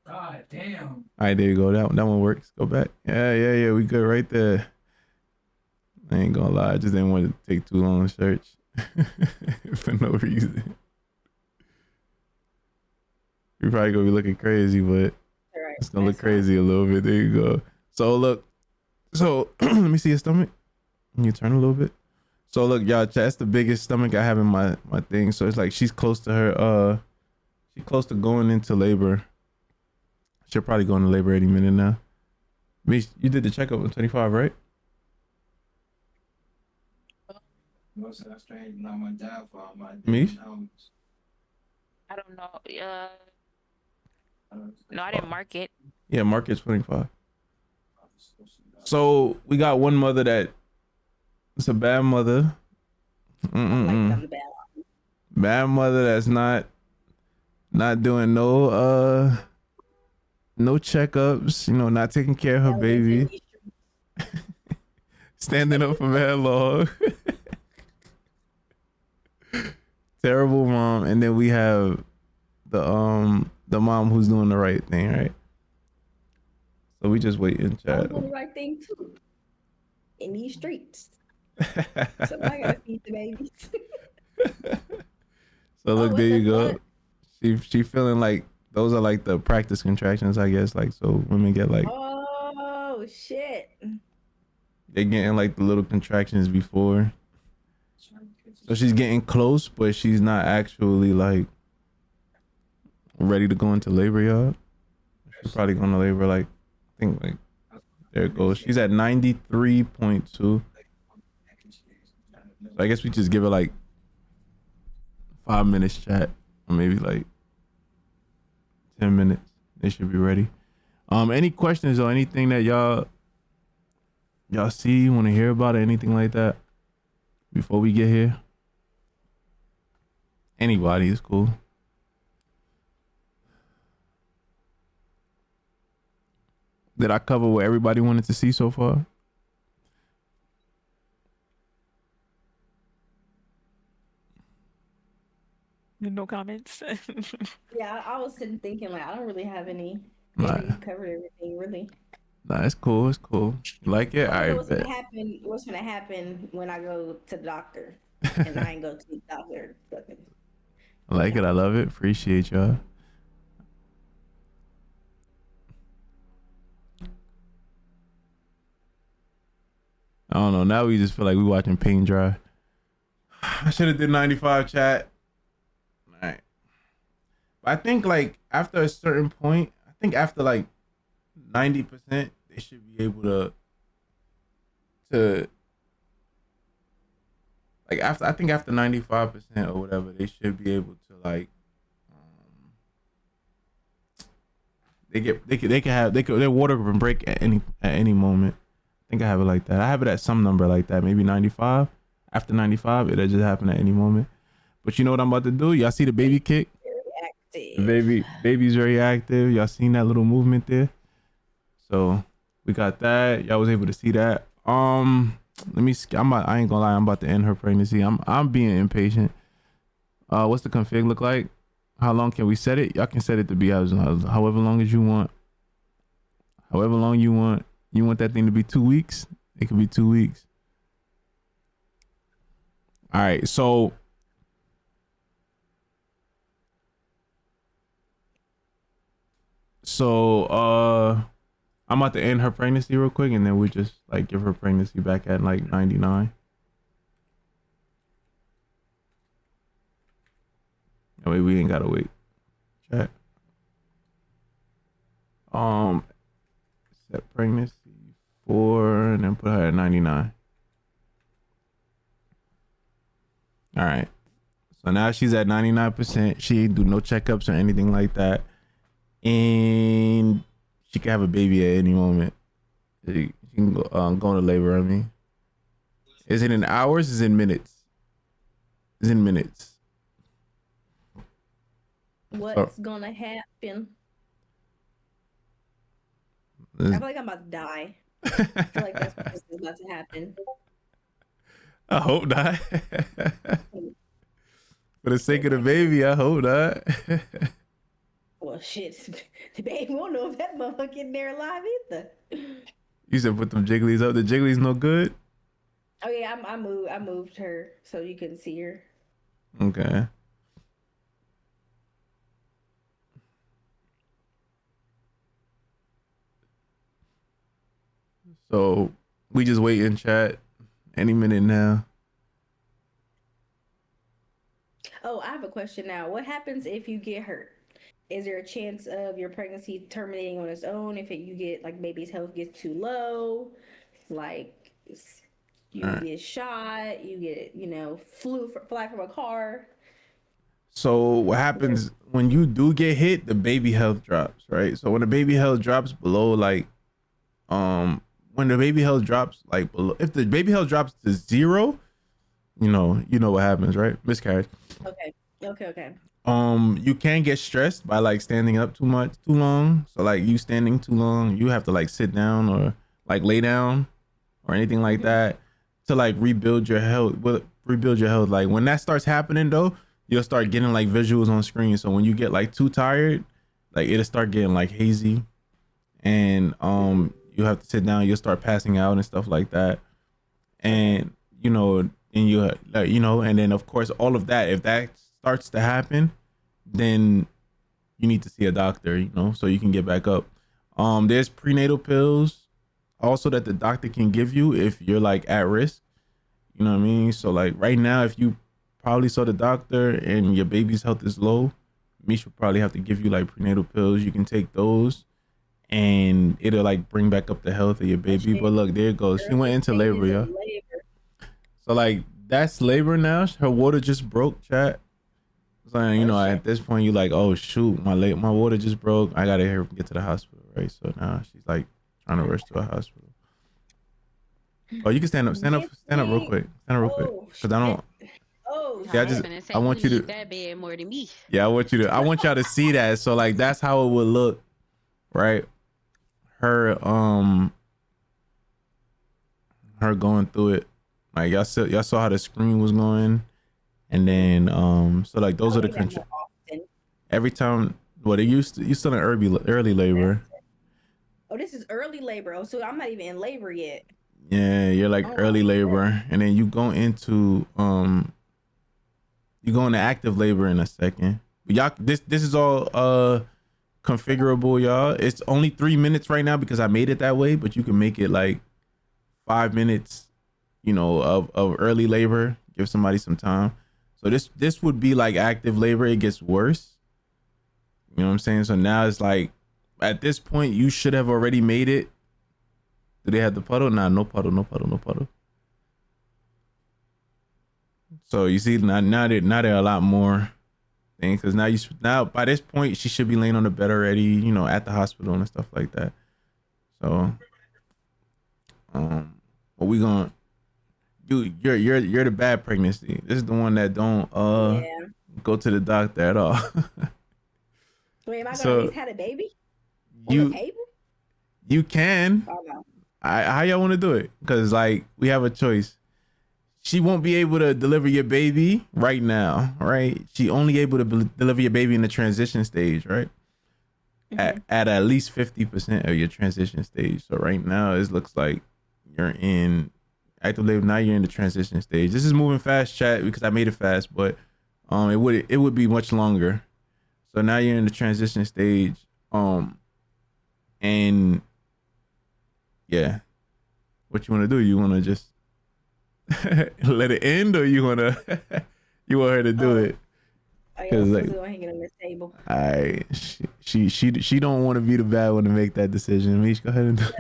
God damn.
All right, there you go. That one works. Go back. Yeah. We good right there. I ain't gonna lie. I just didn't want to take too long to search for no reason. You're probably gonna be looking crazy, but it's gonna look crazy a little bit. There you go. So look. So let me see your stomach. Can you turn a little bit? So look, y'all, that's the biggest stomach I have in my thing. So it's like she's close to her. She's close to going into labor. She'll probably go into labor any minute now. Mish, you did the checkup on 25, right?
Most of that strange, not my dad for my
Mish?
I don't know. No, I didn't mark it.
Yeah, market's 25. So we got one mother that it's a bad mother. Bad mother that's not doing no checkups, you know, not taking care of her baby. Standing up for mad long. Terrible mom. And then we have the mom who's doing the right thing, right? So we just wait in chat.
I'm doing the right thing too. In these streets. Somebody gotta feed the babies.
So
Oh,
look, there
what the
you go.
fuck?
She feeling like those are like the practice contractions, I guess. Like so women get like
Oh shit.
they're getting like the little contractions before. So she's getting close, but she's not actually like ready to go into labor, y'all. She's probably going to labor like I think like there it goes. She's at 93.2. So I guess we just give her like 5 minutes chat or maybe like 10 minutes. They should be ready. Any questions or anything that y'all see, want to hear about it, anything like that before we get here? Anybody is cool. Did I cover what everybody wanted to see so far?
No comments.
Yeah, I was sitting thinking like I don't really have any.
Nah,
Maybe you covered everything really.
nah, it's cool. It's cool. You like it?
I
I
don't know what's
bet.
gonna happen. What's gonna happen when I go to the doctor and I ain't go to the doctor? Fucking.
I like it. I love it. Appreciate y'all. I don't know. Now we just feel like we watching paint dry. I should have did 95 chat. All right. But I think like after a certain point, I think after like 90%, they should be able to like after 95% or whatever, they should be able to like their water can break at any moment. I think I have it like that. I have it at some number like that, maybe 95. After 95, it'll just happen at any moment. But you know what I'm about to do? Y'all see the baby kick?
Very active.
Baby's very active. Y'all seen that little movement there? So we got that. Y'all was able to see that. Let me. I ain't gonna lie. I'm about to end her pregnancy. I'm being impatient. What's the config look like? How long can we set it? Y'all can set it to be however long as you want. However long you want. You want that thing to be 2 weeks? It could be 2 weeks. All right. So I'm about to end her pregnancy real quick, and then we just like give her pregnancy back at like 99. That way we ain't gotta wait. Chat. Set pregnancy 4 and then put her at 99. All right. So now she's at 99%. She ain't do no checkups or anything like that, and she can have a baby at any moment. She can go into labor. I mean, is it in hours? Is it in minutes? Is in minutes.
What's gonna happen? I feel like I'm about to die. I feel like that's what's about to happen.
I hope not. For the sake of the baby, I hope not.
Well, shit, the baby won't know if that motherfucker in there alive either.
You said put them jigglies up. The jigglies no good.
Oh yeah, I moved her so you couldn't see her.
Okay. So we just wait in chat any minute now.
Oh, I have a question now. What happens if you get hurt? Is there a chance of your pregnancy terminating on its own if you get like baby's health gets too low, like you get shot, you get fly from a car?
So what happens when you do get hit? The baby health drops, right? So when the baby health drops below like when the baby health drops like below, if the baby health drops to 0, you know what happens, right? Miscarriage.
Okay.
You can get stressed by like standing up too long. So like you standing too long, you have to like sit down or like lay down or anything like that to like rebuild your health. Like when that starts happening though, you'll start getting like visuals on screen. So when you get like too tired, like it'll start getting like hazy, and you have to sit down. You'll start passing out and stuff like that, and you know, and you, you know, and then of course all of that, if that starts to happen, then you need to see a doctor, you know, so you can get back up. There's prenatal pills also that the doctor can give you if you're like at risk, you know what I mean? So like right now, if you probably saw the doctor and your baby's health is low, Mish will probably have to give you like prenatal pills. You can take those and it'll like bring back up the health of your baby. But look, there it goes. She went into labor, yeah. So like that's labor now. Her water just broke, chat. So you know, at this point you like, oh shoot, my water just broke. I gotta get to the hospital, right? So now she's like trying to rush to a hospital. Oh, you can stand up real quick. Stand up real quick. Cause I don't.
Oh,
yeah, I want you to
that bed more than me.
Yeah, I want y'all to see that. So like that's how it would look, right? Her going through it. Like y'all saw how the screen was going, and then so like those are the control. Every time, you still in early labor.
Oh, this is early labor. Oh, so I'm not even in labor yet.
Yeah, you're like early labor, and then you go into active labor in a second. But y'all, this is all configurable, y'all. It's only 3 minutes right now because I made it that way, but you can make it like 5 minutes, you know, of early labor. Give somebody some time. So this would be like active labor. It gets worse. You know what I'm saying? So now it's like at this point you should have already made it. Do they have the puddle? Nah, no puddle. So you see now there are a lot more things, because now by this point she should be laying on the bed already, you know, at the hospital and stuff like that. So what we gonna do? You're the bad pregnancy. This is the one that don't go to the doctor at all.
Wait, am I gonna at least have a baby?
You can.
Oh, no.
How y'all want to do it? Because like we have a choice. She won't be able to deliver your baby right now, right? She only able to deliver your baby in the transition stage, right? Mm-hmm. At least 50% of your transition stage. So right now it looks like you're in active labor. Now you're in the transition stage. This is moving fast, chat, because I made it fast, but it would be much longer. So now you're in the transition stage, and yeah, what you want to do? You want to just let it end, or you want her to do it?
Because like, hanging on this table.
She don't want to be the bad one to make that decision. Mish, go ahead and do
it.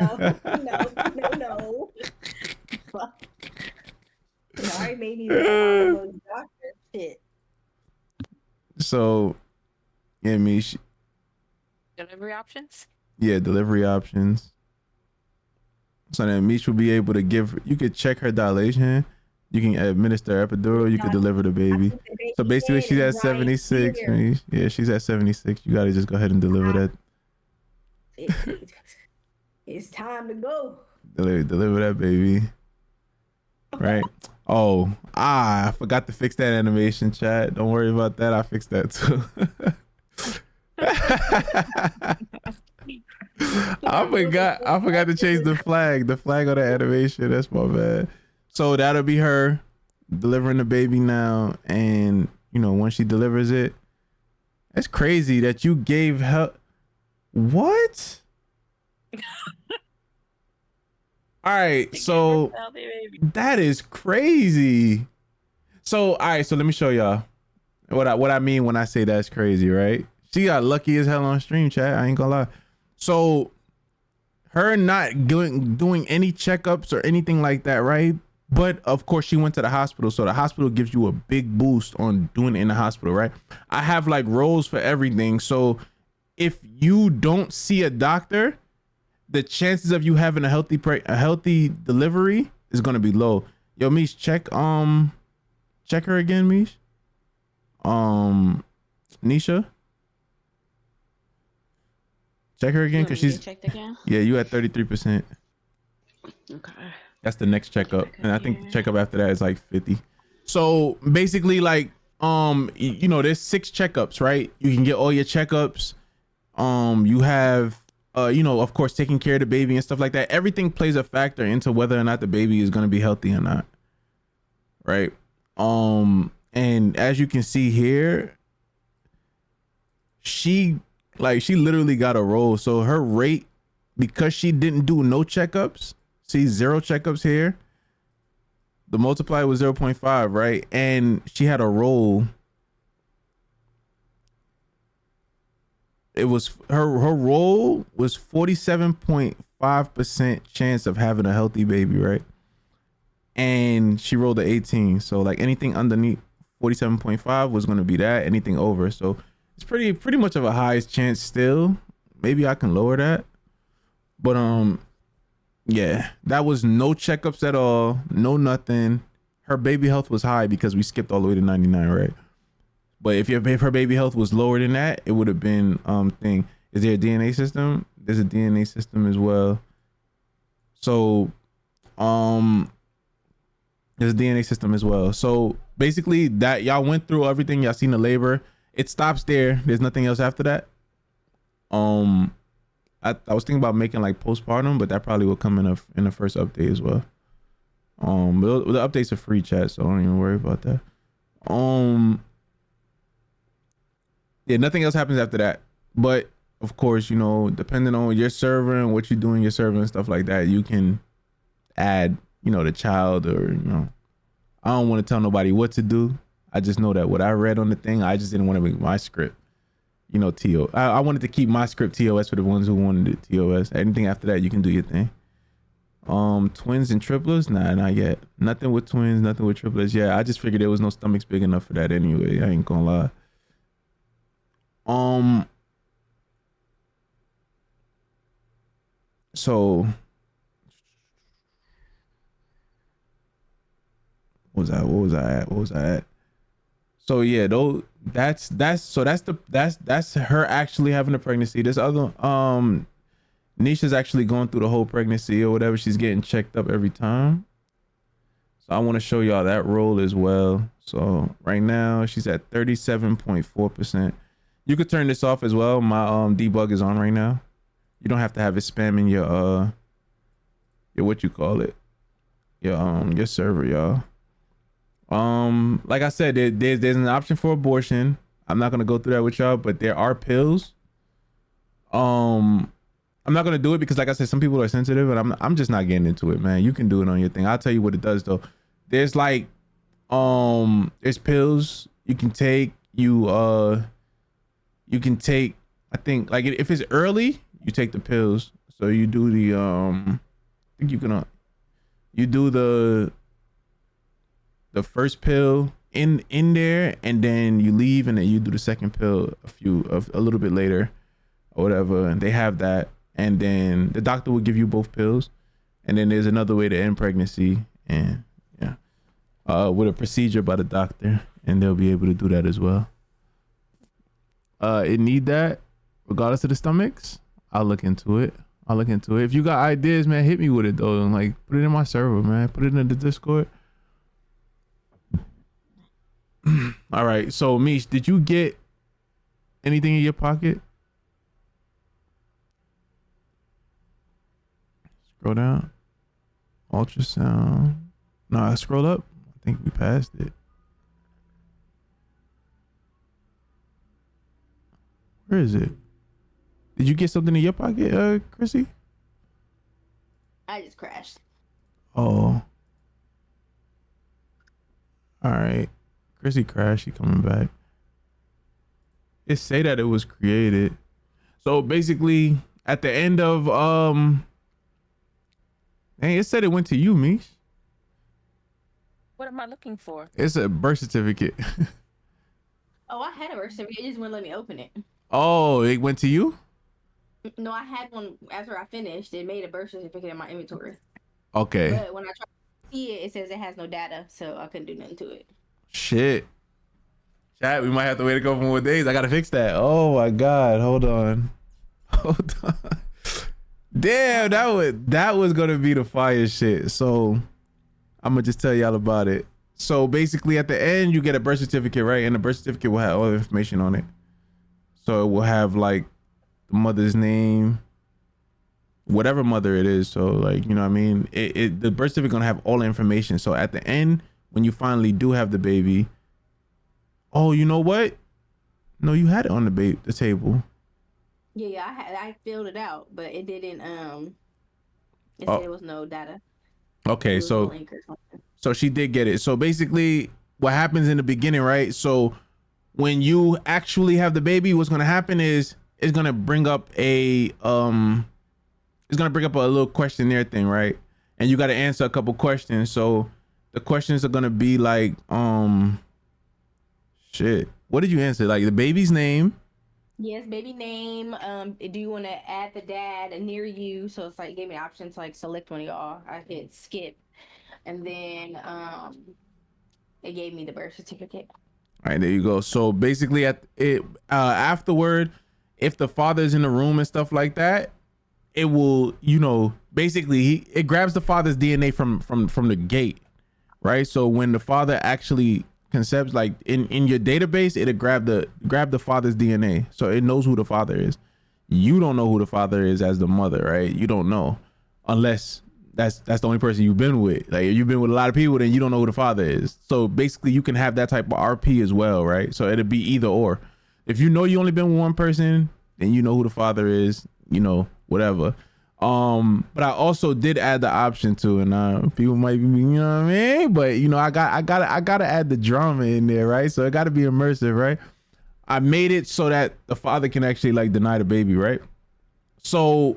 No. I made me the doctor shit.
So, yeah, Mish.
Delivery options?
Yeah, delivery options. So then Mish will be able to you could check her dilation. You can administer epidural. You could deliver the baby. So basically she's at 76. Mish. Yeah, she's at 76. You got to just go ahead and deliver that.
It's time to go.
Deliver that baby. Right. Oh, I forgot to fix that animation, chat. Don't worry about that. I fixed that too. I forgot to change the flag on the animation. That's my bad. So that'll be her delivering the baby now, and you know, once she delivers it, that's crazy that you gave her what? All right, so that is crazy. So all right, so let me show y'all what I mean when I say that's crazy, right? She got lucky as hell on stream, chat. I ain't gonna lie. So her not doing any checkups or anything like that, right? But of course she went to the hospital. So the hospital gives you a big boost on doing it in the hospital, right? I have like roles for everything. So if you don't see a doctor, the chances of you having a healthy delivery is gonna be low. Yo, Mish, check her again, Mish. Nisha. Check her again, because she's checked again? Yeah, you at 33%. Okay. That's the next checkup. And I think the checkup after that is like 50. So basically, like, you know, there's 6 checkups, right? You can get all your checkups. You have you know, of course, taking care of the baby and stuff like that. Everything plays a factor into whether or not the baby is gonna be healthy or not. right? And as you can see here, she literally got a roll. So her rate, because she didn't do no checkups, see 0 checkups here, the multiplier was 0.5, right? And she had a roll. It was her roll was 47.5% chance of having a healthy baby, right? And she rolled a 18. So like anything underneath 47.5 was going to be that, anything over. So it's pretty much of a highest chance still. Maybe I can lower that. But yeah, that was no checkups at all, no nothing. Her baby health was high because we skipped all the way to 99, right? But if her baby health was lower than that, it would have been thing. Is there a DNA system? There's a DNA system as well. So there's a DNA system as well. So basically that y'all went through everything, y'all seen the labor. It stops there. There's nothing else after that. I was thinking about making like postpartum, but that probably will come in the first update as well. But the updates are free, chat, so don't even worry about that. Yeah, nothing else happens after that. But of course, you know, depending on your server and what you do in your server and stuff like that, you can add, you know, the child, or, you know, I don't want to tell nobody what to do. I just know that what I read on the thing, I just didn't want to make my script, you know, I wanted to keep my script TOS for the ones who wanted it TOS. Anything after that, you can do your thing. Twins and triplets? Nah, not yet. Nothing with twins, nothing with triplets. Yeah, I just figured there was no stomachs big enough for that anyway. I ain't gonna lie. So what was I at? So yeah, though that's her actually having a pregnancy. This other Nisha's actually going through the whole pregnancy or whatever. She's getting checked up every time. So I want to show y'all that roll as well. So right now she's at 37.4%. You could turn this off as well. My debug is on right now. You don't have to have it spamming your what you call it, your server, y'all. Like I said, there's an option for abortion. I'm not gonna go through that with y'all, but there are pills. I'm not gonna do it because, like I said, some people are sensitive, and I'm just not getting into it, man. You can do it on your thing. I'll tell you what it does though. There's like there's pills you can take. You can take, I think, like if it's early, you take the pills. So you do the I think you do the first pill in there, and then you leave, and then you do the second pill a little bit later or whatever, and they have that. And then the doctor will give you both pills, and then there's another way to end pregnancy, and yeah, with a procedure by the doctor, and they'll be able to do that as well. It need that regardless of the stomachs. I'll look into it. If you got ideas, man, hit me with it though, and like put it in my server, man. Put it in the Discord. All right, so Mish, did you get anything in your pocket? Scroll down. Ultrasound. No, scroll up. I think we passed it. Where is it? Did you get something in your pocket, Chrissy?
I just crashed.
Oh. All right. Chrissy crashed. She coming back. It say that it was created. So basically, at the end of hey, it said it went to you, Mish.
What am I looking for?
It's a birth certificate.
Oh, I had a birth certificate. It just wouldn't let me open it.
Oh, it went to you?
No, I had one after I finished. It made a birth certificate in my inventory.
Okay.
But when I tried to see it, it says it has no data, so I couldn't do nothing to it.
Shit. Chat, we might have to wait a couple more days. I gotta fix that. Oh my god, hold on. Damn, that was gonna be the fire shit. So I'm gonna just tell y'all about it. So basically at the end you get a birth certificate, right? And the birth certificate will have all the information on it. So it will have like the mother's name, whatever mother it is. So like, you know what I mean? The birth certificate gonna have all the information. So at the end, when you finally do have the baby, oh, you know what? No, you had it on the table.
Yeah, I filled it out, but it didn't. It
Oh.
said it was no data.
Okay,
It was
so
a link or something.
so she did get it. So basically, what happens in the beginning, right? So when you actually have the baby, what's gonna happen is it's gonna bring up a little questionnaire thing, right? And you got to answer a couple questions. So the questions are gonna be like, shit. What did you answer? Like the baby's name.
Yes, baby name. Do you want to add the dad near you? So it's like, it gave me an option to like select one of y'all. I hit skip, and then it gave me the birth certificate.
All right, there you go. So basically, afterward, if the father's in the room and stuff like that, it will, basically it grabs the father's DNA from the gate, right? So when the father actually concepts, like in your database, it'll grab the father's DNA, so it knows who the father is. You don't know who the father is as the mother, right? You don't know, unless that's the only person you've been with. Like if you've been with a lot of people, then you don't know who the father is. So basically you can have that type of RP as well, right? So it'll be either or. If you know you only been with one person, then you know who the father is, whatever. But I also did add the option to, and people might be, you know what I mean? But I gotta add the drama in there, right? So it gotta be immersive, right? I made it so that the father can actually like deny the baby, right? So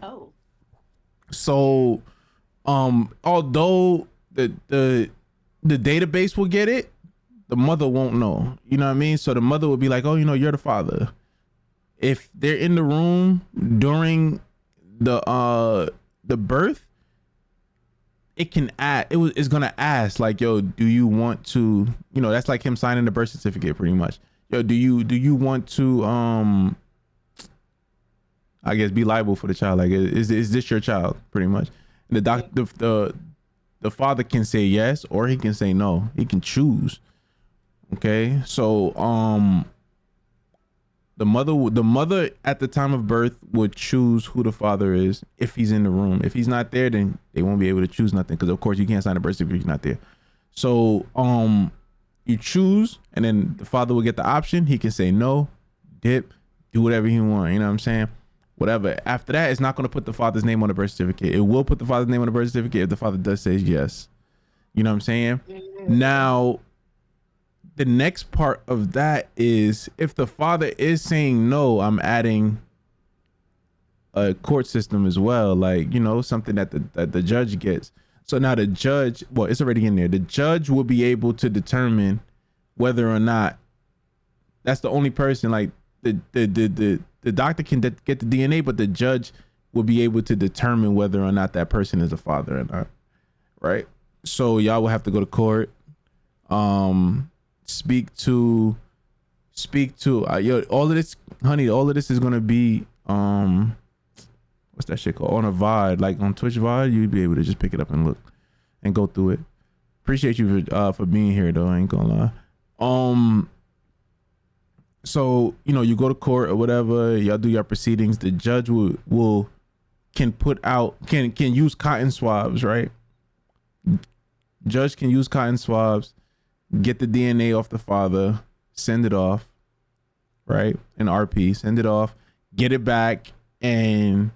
although the database will get it, the mother won't know. You know what I mean? So the mother will be like, oh, you're the father. If they're in the room during the birth, it's gonna ask like, yo, do you want to, that's like him signing the birth certificate pretty much. Yo, do you want to I guess be liable for the child? Like, is this your child? Pretty much. And the father can say yes, or he can say no. He can choose. Okay, so the mother at the time of birth would choose who the father is if he's in the room. If he's not there, then they won't be able to choose nothing, because of course you can't sign a birth certificate if he's not there. So you choose, and then the father will get the option. He can say no, dip, do whatever he wants. You know what I'm saying? Whatever. After that, it's not going to put the father's name on the birth certificate. It will put the father's name on the birth certificate if the father does say yes. You know what I'm saying? Now, the next part of that is, if the father is saying no, I'm adding a court system as well, like, something that the judge gets. So now the judge, well, it's already in there. The judge will be able to determine whether or not that's the only person. Like the doctor can get the DNA, but the judge will be able to determine whether or not that person is a father or not. Right? So y'all will have to go to court. Speak to all of this, honey. All of this is gonna be what's that shit called, on a VOD, like on Twitch VOD. You'd be able to just pick it up and look and go through it. Appreciate you for being here though. I ain't gonna lie. So you go to court or whatever. Y'all do your proceedings. The judge can use cotton swabs, right? Judge can use cotton swabs, get the DNA off the father, send it off, right? An RP, send it off, get it back, and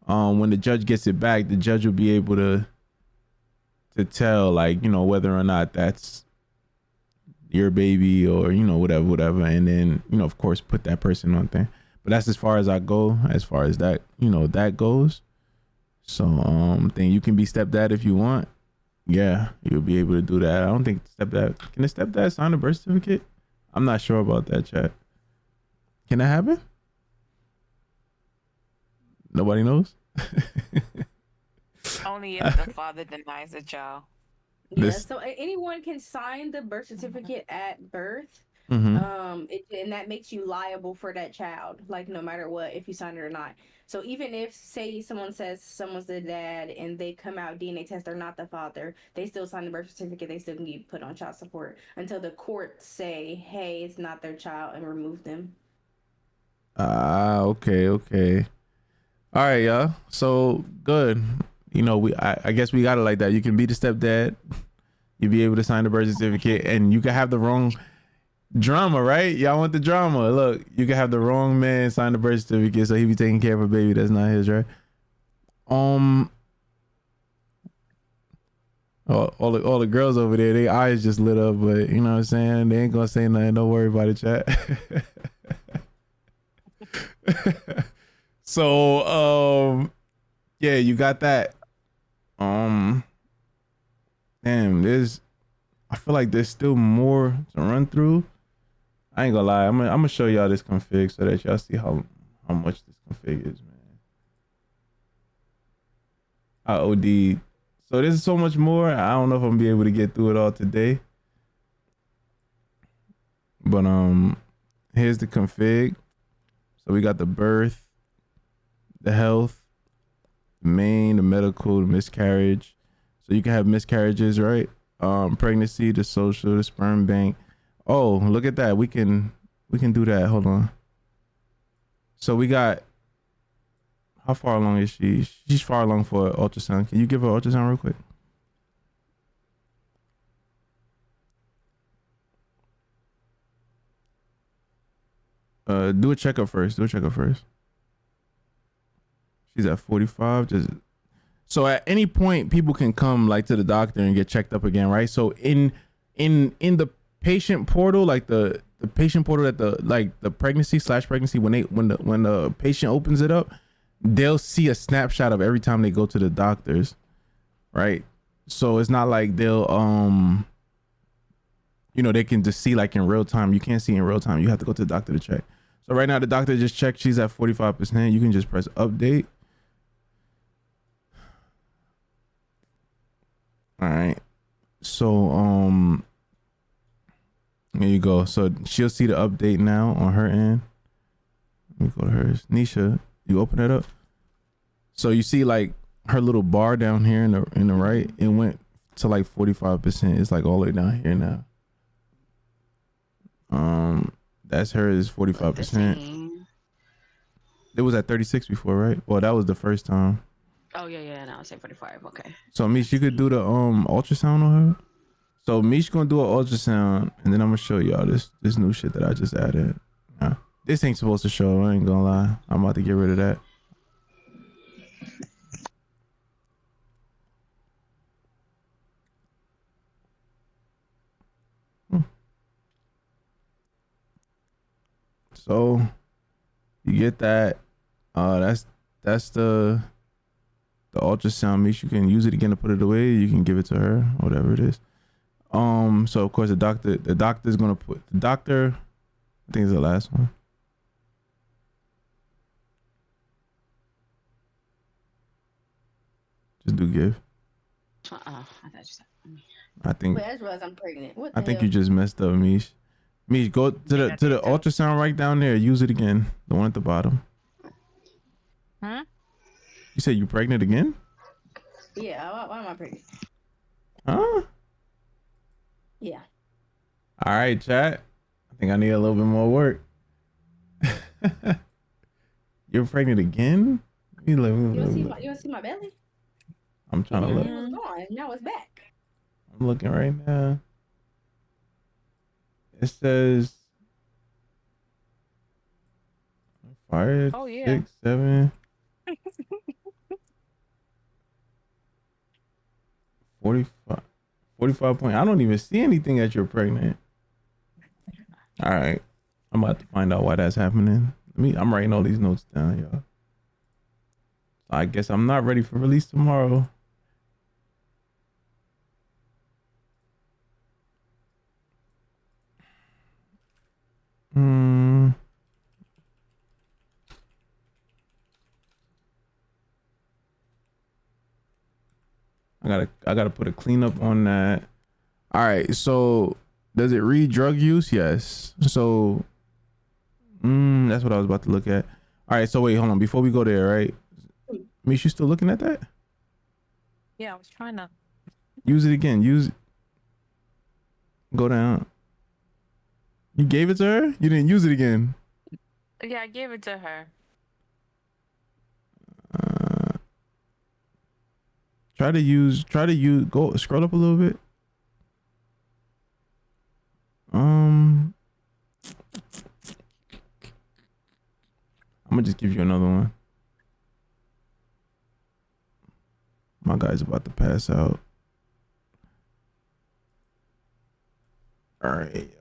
when the judge gets it back, the judge will be able to tell, like, whether or not that's your baby or whatever, and then of course put that person on thing. But that's as far as I go, as far as that that goes. So then you can be stepdad if you want. Yeah, you'll be able to do that. I don't think stepdad can a stepdad sign a birth certificate? I'm not sure about that, chat. Can that happen? Nobody knows.
Only if the father denies the child.
Yeah, so anyone can sign the birth certificate at birth.
Mm-hmm.
And that makes you liable for that child, like no matter what, if you sign it or not. So even if, say, someone says someone's the dad and they come out DNA test, they're not the father, they still sign the birth certificate, they still can get put on child support until the court say, hey, it's not their child, and remove them.
Okay. All right, y'all. So good. I guess we got it like that. You can be the stepdad. you'd be able to sign the birth certificate, and you could have the wrong drama, right? Y'all want the drama. Look, you could have the wrong man sign the birth certificate, so he be taking care of a baby that's not his, right? All the girls over there, they eyes just lit up, but you know what I'm saying? They ain't gonna say nothing. Don't worry about it, chat. So, yeah, you got that. Damn, I feel like there's still more to run through. I ain't gonna lie. I'm gonna show y'all this config so that y'all see how much this config is, man. I OD. So there's so much more. I don't know if I'm gonna be able to get through it all today. But here's the config. So we got the birth, the health, the main, the medical, the miscarriage. So you can have miscarriages, right? Pregnancy, the social, the sperm bank. Oh, look at that. We can do that. Hold on. So we got, how far along is she? She's far along for ultrasound. Can you give her ultrasound real quick? Do a checkup first. She's at 45. So at any point, people can come like to the doctor and get checked up again, right? So in the patient portal, like the patient portal that the pregnancy/pregnancy, when the patient opens it up, they'll see a snapshot of every time they go to the doctors, right? So it's not like they'll they can just see like in real time. You can't see in real time. You have to go to the doctor to check. So right now the doctor just checked. She's at 45%. You can just press update. All right. So there you go. So she'll see the update now on her end. Let me go to hers. Nisha, you open it up. So you see like her little bar down here in the right. It went to like 45%. It's like all the way down here now. That's hers, 45%. It was at 36 before, right? Well, that was the first time.
Oh yeah. Now it's at 45. Okay.
So Mish, you could do the ultrasound on her. So Mish gonna do an ultrasound, and then I'm gonna show y'all this new shit that I just added. This ain't supposed to show. I ain't gonna lie. I'm about to get rid of that. So you get that. That's the ultrasound. Mish, you can use it again to put it away. You can give it to her, whatever it is. So of course the doctor's gonna put the doctor. I think it's the last one. Just do give. I think.
Wait, I just realized I'm pregnant. What the
I think
hell?
you just messed up, Mish. Mish, go to the ultrasound right down there. Use it again. The one at the bottom.
Huh?
You said you pregnant again?
Yeah, why am I pregnant?
Huh?
Yeah.
All right, chat. I think I need a little bit more work. You're pregnant again?
You want to see my belly?
I'm trying to look.
It was gone. Now it's back.
I'm looking right now. It says 5,
Oh, yeah.
6, 7, 45 point. I don't even see anything that you're pregnant. All right. I'm about to find out why that's happening. I'm writing all these notes down, y'all. I guess I'm not ready for release tomorrow. I gotta put a cleanup on that. All right, so does it read drug use? Yes. So that's what I was about to look at. All right, so wait, hold on. Before we go there, right? Mish, you still looking at that?
Yeah, I was trying to.
Use it again. Go down. You gave it to her? You didn't use it again.
Yeah, I gave it to her.
Try to use, go scroll up a little bit. I'm gonna just give you another one. My guy's about to pass out. All right.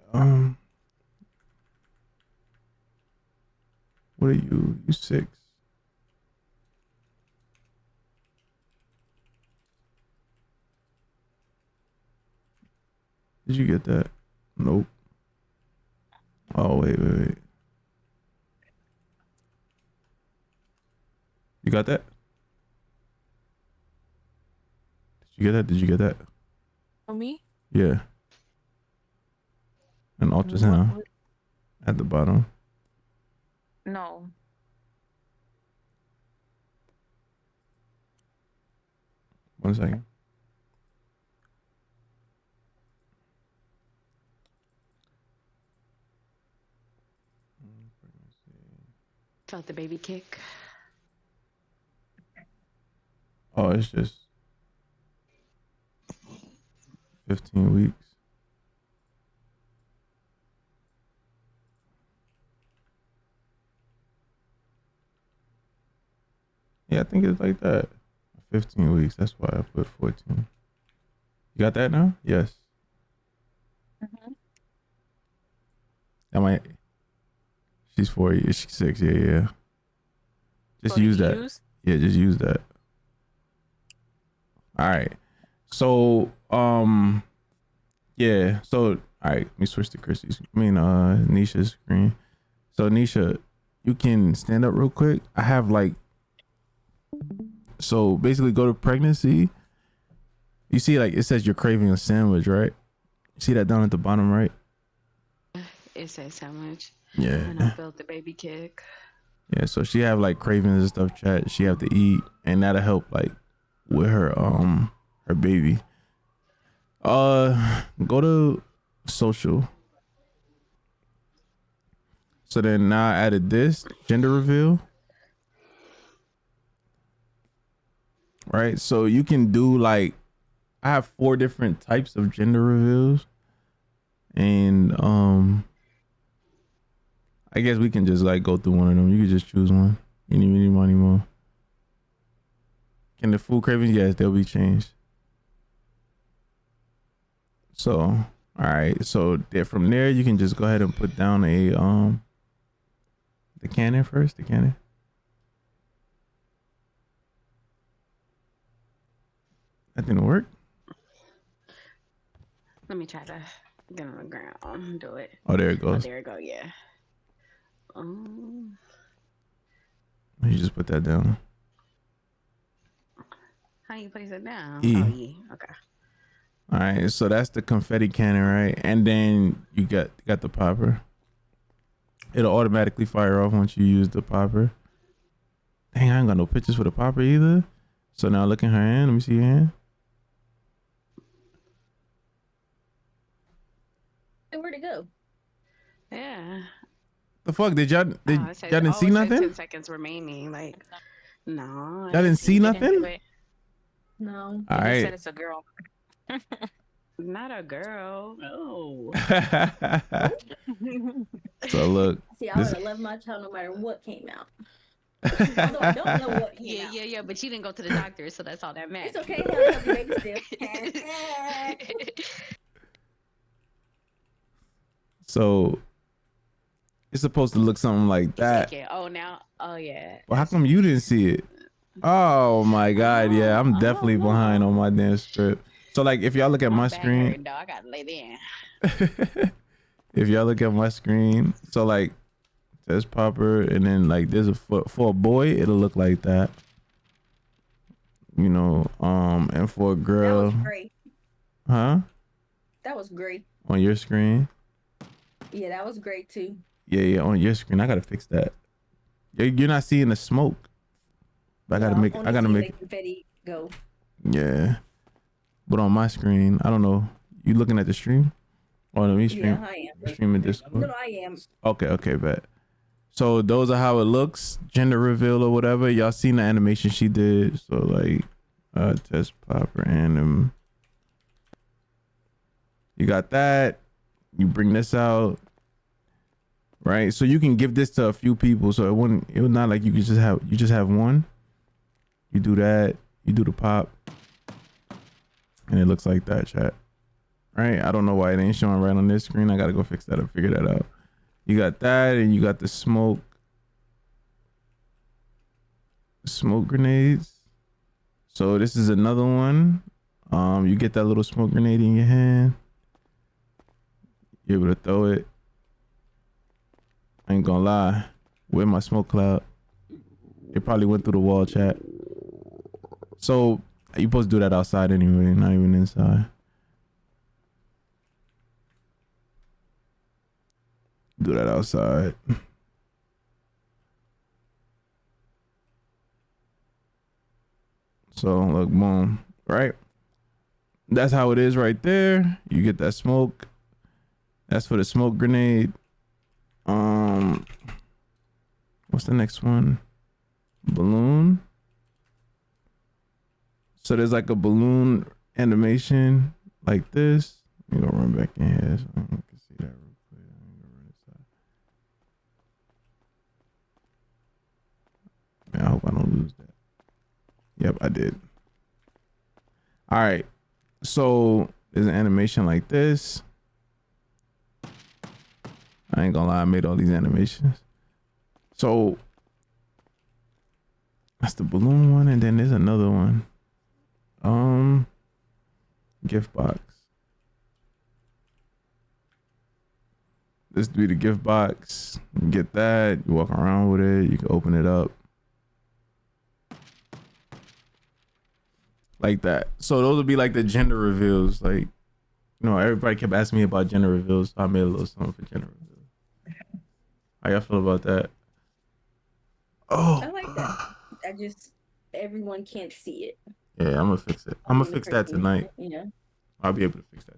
What are you? You 6. Did you get that? Nope. Oh, wait. You got that? Did you get that?
For me?
Yeah. An ultrasound at the bottom.
No.
One second.
Felt the baby kick.
Oh, it's just 15 weeks. Yeah, I think it's like that. 15 weeks. That's why I put 14. You got that now? Yes. That might. She's 4 years. She's 6. Yeah. Just use that. Yeah, just use that. All right. So, yeah. So, all right. Let me switch to Chrissy's. Nisha's screen. So, Nisha, you can stand up real quick. I have like. So basically, go to pregnancy. You see, like it says you're craving a sandwich, right? You see that down at the bottom, right?
It says sandwich.
Yeah.
And I felt the baby kick.
Yeah. So she have like cravings and stuff. Chat. She have to eat, and that'll help like with her baby. Go to social. So then now I added this gender reveal. Right, so you can do like, I have 4 different types of gender reveals, and I guess we can just like go through one of them. You can just choose one. Any money more. Can the food cravings? Yes, they'll be changed. So, all right, so there, from there you can just go ahead and put down a the cannon first. The cannon. That didn't work.
Let me try to get on the ground. Do it.
Oh, there it goes.
Oh, there it go. Yeah.
You just put that down.
How you place it down?
E.
Oh, E. Okay.
All right, so that's the confetti cannon, right? And then you got the popper. It'll automatically fire off once you use the popper. Dang, I ain't got no pictures for the popper either. So now look in her hand. Let me see your hand.
Where'd it go?
Yeah.
The fuck did y'all
It says,
y'all didn't see nothing?
10 seconds remaining. Like, no.
Y'all didn't see nothing?
No.
All
He
right.
said it's a girl.
Not a girl. No.
So look.
See, I would have loved my child no matter what came out. Although I don't know what came out.
Yeah. But you didn't go to the doctor, so that's all that matters.
It's okay. He'll help you baby still.
So it's supposed to look something like that.
Oh, now. Oh, yeah.
Well, how come you didn't see it? Oh my God. Yeah, I'm definitely behind on my damn script. So like if y'all look at my screen.
No, I gotta lay there.
If y'all look at my screen, so like there's popper, and then like there's a for a boy, it'll look like that. You know, and for a girl.
That was great.
Huh?
That was great.
On your screen?
Yeah, that was great too.
Yeah, on your screen. I gotta fix that. You're not seeing the smoke. I gotta make. I gotta make.
Confetti go.
Yeah, but on my screen, I don't know. You looking at the stream? Oh, let me stream.
Yeah, I am.
Stream in Discord.
No, I am.
Okay, bet. So those are how it looks. Gender reveal or whatever. Y'all seen the animation she did. So like, test popper and you got that. You bring this out, right? So you can give this to a few people. So it was not like you could just have one. You do that, you do the pop, and it looks like that, chat. Right? I don't know why it ain't showing right on this screen. I gotta go fix that and figure that out. You got that, and you got the smoke grenades. So this is another one. You get that little smoke grenade in your hand. You're able to throw it. I ain't gonna lie. Where my smoke cloud? It probably went through the wall, chat. So you supposed to do that outside anyway, not even inside. Do that outside. So look, boom, right? That's how it is right there. You get that smoke. That's for the smoke grenade. What's the next one? Balloon. So there's like a balloon animation like this. Let me go run back in here so I can see that real quick. Let me go run inside. Man, I hope I don't lose that. Yep, I did. All right. So there's an animation like this. I ain't gonna lie, I made all these animations. So that's the balloon one, and then there's another one. Gift box. This be the gift box. You get that, you walk around with it, you can open it up. Like that. So those would be like the gender reveals. Like, you know, everybody kept asking me about gender reveals, so I made a little something for gender reveals. How y'all feel about that? Oh,
I like that. Everyone can't see it.
Yeah, I'm gonna fix it. I'm gonna fix that tonight.
You know,
I'll be able to fix that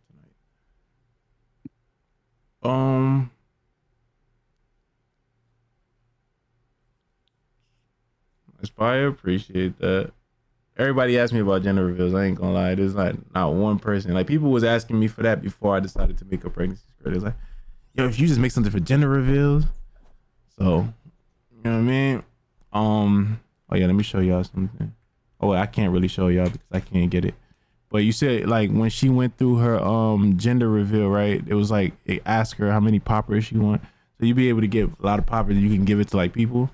tonight. That's fire. Appreciate that. Everybody asked me about gender reveals. I ain't gonna lie. There's like not one person. Like people was asking me for that before I decided to make a pregnancy script. It was like, yo, if you just make something for gender reveals. So, you know what I mean? Oh yeah, let me show y'all something. Oh, I can't really show y'all because I can't get it. But you said like when she went through her gender reveal, right? It was like it asked her how many poppers she want. So you'd be able to get a lot of poppers and you can give it to like people.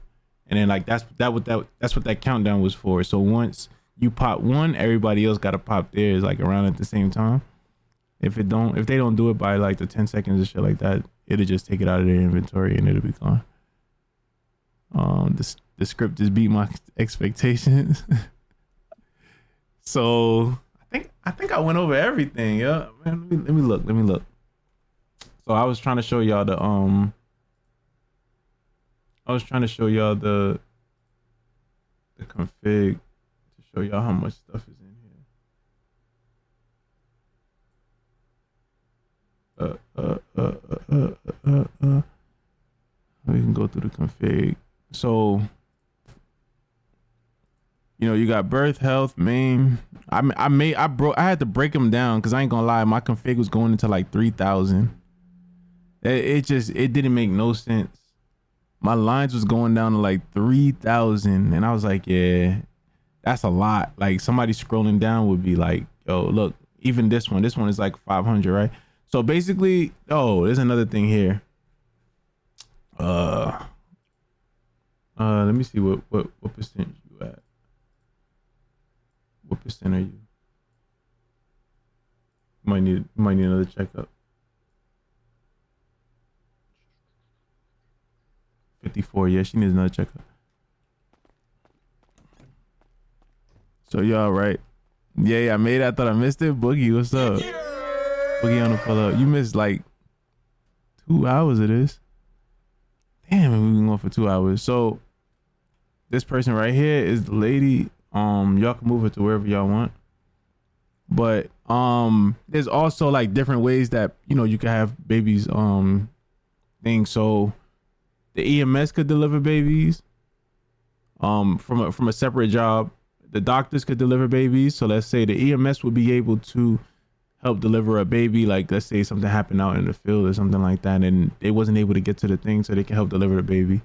And then like that's what that countdown was for. So once you pop one, everybody else gotta pop theirs like around at the same time. If they don't do it by like the 10 seconds and shit like that, it'll just take it out of their inventory and it'll be gone. The script just beat my expectations. So I think I went over everything. Yeah, man. Let me look. So I was trying to show y'all the config to show y'all how much stuff is in here. We can go through the config. So, you know, you got birth, health, main. I had to break them down because I ain't gonna lie, my config was going into like 3,000. It didn't make no sense. My lines was going down to like 3,000, and I was like, yeah, that's a lot. Like somebody scrolling down would be like, yo, look, even this one is like 500, right? So basically, oh, there's another thing here. Let me see what percent you at. What percent are you? Might need another checkup. 54. Yeah, she needs another checkup. So y'all right? Yeah, I made it. I thought I missed it. Boogie, what's up? Boogie on the pull up. You missed like 2 hours of this. Damn, we've been going for 2 hours. So this person right here is the lady. Y'all can move it to wherever y'all want. But there's also like different ways that, you know, you can have babies things. So the EMS could deliver babies from a separate job. The doctors could deliver babies. So let's say the EMS would be able to help deliver a baby, like let's say something happened out in the field or something like that, and they wasn't able to get to the thing, so they can help deliver the baby.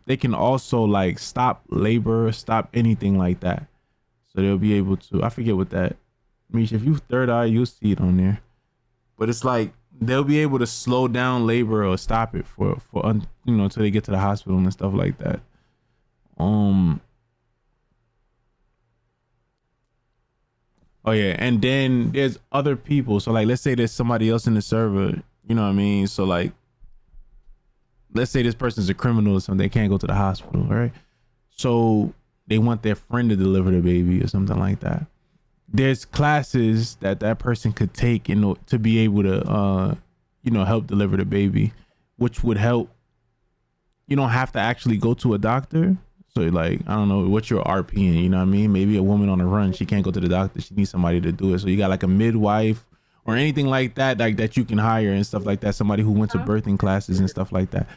They can also like stop labor, stop anything like that. So they'll be able to, I forget what that means. If you third eye, you'll see it on there. But it's like they'll be able to slow down labor or stop it for until they get to the hospital and stuff like that. Oh yeah, and then there's other people. So like let's say there's somebody else in the server, you know what I mean? So like let's say this person's a criminal or something, they can't go to the hospital, right? So they want their friend to deliver the baby or something like that. There's classes that person could take to be able to help deliver the baby, which would help. You don't have to actually go to a doctor. So like, I don't know, what's your RPN, you know what I mean? Maybe a woman on a run, she can't go to the doctor, she needs somebody to do it. So you got like a midwife or anything like that, that you can hire and stuff like that. Somebody who went to birthing classes and stuff like that.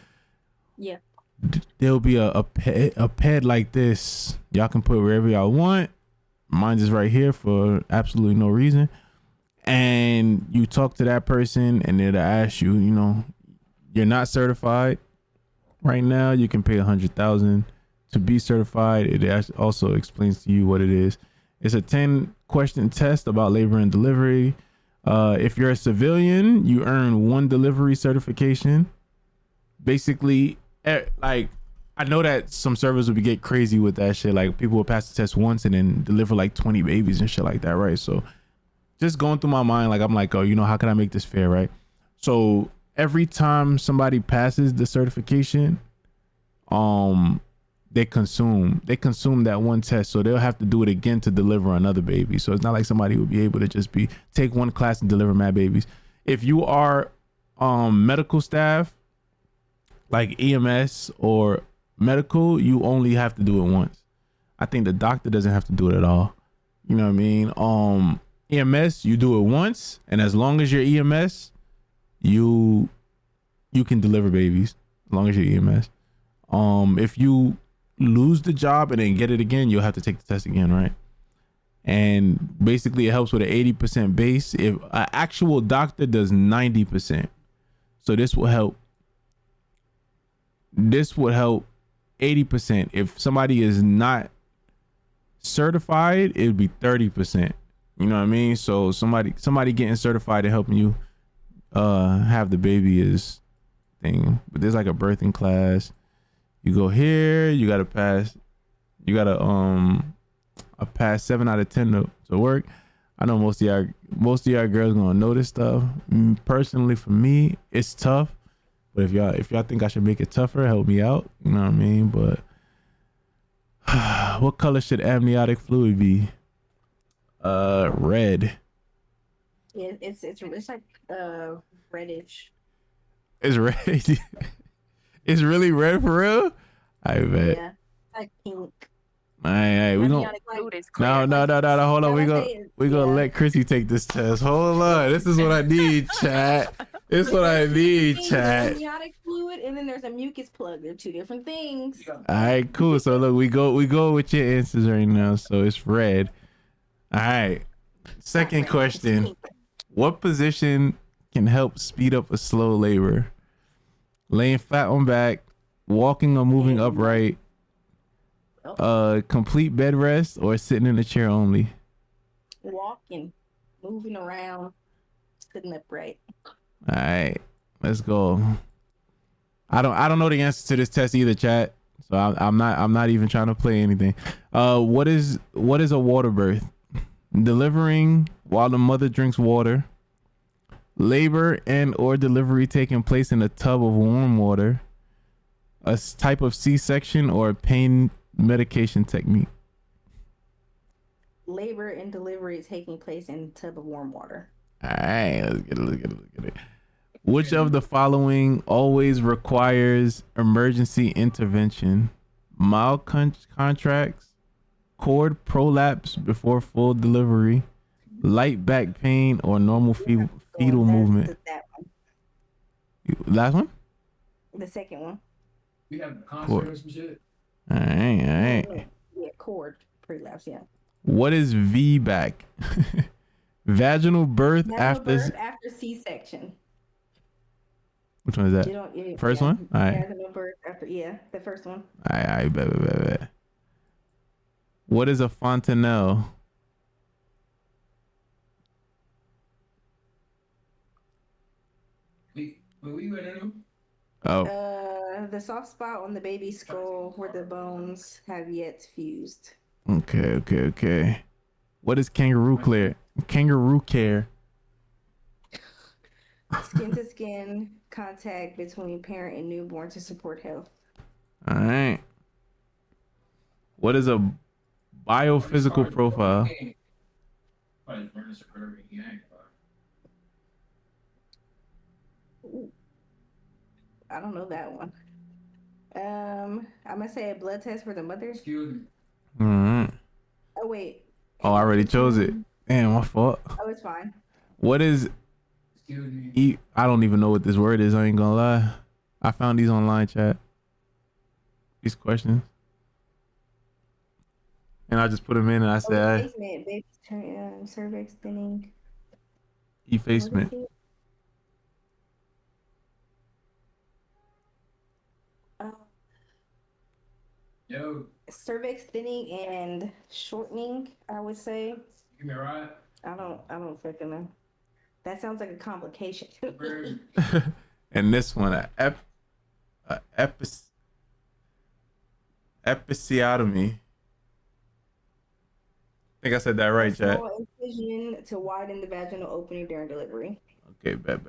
Yeah.
There'll be a ped like this. Y'all can put wherever y'all want. Mine is right here for absolutely no reason. And you talk to that person and they'll ask you, you're not certified right now. You can pay $100,000 to be certified. It also explains to you what it is. It's a 10-question test about labor and delivery. If you're a civilian, you earn 1 delivery certification. Basically, like, I know that some servers would get crazy with that shit. Like people will pass the test once and then deliver like 20 babies and shit like that, right? So just going through my mind, like I'm like, oh, how can I make this fair, right? So every time somebody passes the certification, they consume that one test, so they'll have to do it again to deliver another baby. So it's not like somebody would be able to just take one class and deliver mad babies. If you are medical staff, like EMS or medical, you only have to do it once. I think the doctor doesn't have to do it at all. You know what I mean? EMS, you do it once, and as long as you're EMS, you can deliver babies as long as you're EMS. If you lose the job and then get it again, you'll have to take the test again, right? And basically it helps with an 80% base. If an actual doctor does 90%, so this will help 80%. If somebody is not certified, it would be 30%. You know what I mean? So somebody getting certified and helping you have the baby is thing. But there's like a birthing class. You go here, you gotta pass. You gotta pass 7 out of 10 to work. I know most of y'all girls gonna know this stuff. Personally, for me, it's tough. But if y'all think I should make it tougher, help me out. You know what I mean? But what color should amniotic fluid be? Red.
Yeah, it's like reddish.
It's red. It's really red for real? I bet.
Yeah, like pink.
All right, we gonna. No. Hold on, we gonna let Chrissy take this test. Hold on, this is what I need, chat. This is what I need, chat.
Amniotic fluid, and then there's a mucus plug. They're 2 different things.
All right, cool. So look, we go with your answers right now. So it's red. All right. Second question: what position can help speed up a slow labor? Laying flat on back, walking or moving upright, complete bed rest, or sitting in a chair only?
Walking, moving around, sitting upright.
All right, let's go. I don't know the answer to this test either, chat. So I'm not even trying to play anything. What is a water birth? Delivering while the mother drinks water. Labor and or delivery taking place in a tub of warm water. A type of C-section or a pain medication technique.
Labor and delivery taking place in a tub of warm water.
All right, let's get it. Which of the following always requires emergency intervention? Mild contracts, cord prolapse before full delivery, light back pain, or normal fetal movement?
That one.
Last one?
The second one.
We have concert or some shit.
All right.
Yeah, cord prolapse, yeah.
What is VBAC? Vaginal birth
Vaginal
after.
birth after C-section.
Which one is that?
You don't.
First
yeah,
one? All right.
Vaginal birth after. Yeah, the first one.
All right. Bet. What is a fontanelle?
We went in.
Oh,
The soft spot on the baby's skull where the bones have yet fused.
okay. What is kangaroo care? Kangaroo care.
Skin to skin contact between parent and newborn to support health.
All right. What is a biophysical profile?
Ooh, I don't know that one. I'm gonna say a blood test for the mother.
Excuse me.
All right.
Oh wait.
Oh, I already chose it. Damn, my fault.
Oh, it's fine.
What is
Excuse me.
I don't even know what this word is. I ain't gonna lie. I found these online, chat. These questions. And I just put them in and I said,
Effacement, baby cervix thinning.
effacement.
What is it?
Yo,
Cervix thinning and shortening, I would say.
give me a ride.
I don't freaking know. That sounds like a complication.
Bird.
And this one, episiotomy. I think I said that right, chat.
Small incision to widen the vaginal opening during delivery.
Okay, bet.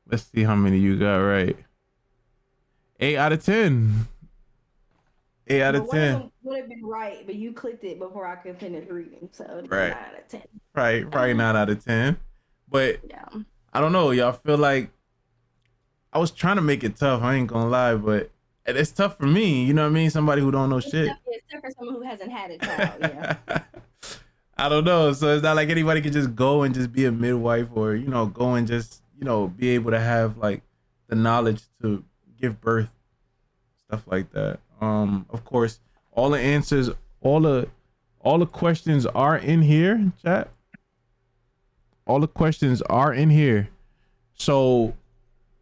Let's see how many you got right. 8 out of 10. 8 out of 10.
Would have been right, but you clicked it before I could finish reading, so it'd be
Right.
9 out of 10.
Right, probably 9 out of 10. But
Yeah.
I don't know. Y'all feel like I was trying to make it tough. I ain't gonna lie, but it's tough for me. You know what I mean? Somebody who don't know shit.
It's tough for someone who hasn't had a child. Yeah.
I don't know. So it's not like anybody can just go and just be a midwife or, go and just, be able to have like the knowledge to give birth, stuff like that. Of course, all the answers, all the questions are in here, chat. All the questions are in here. So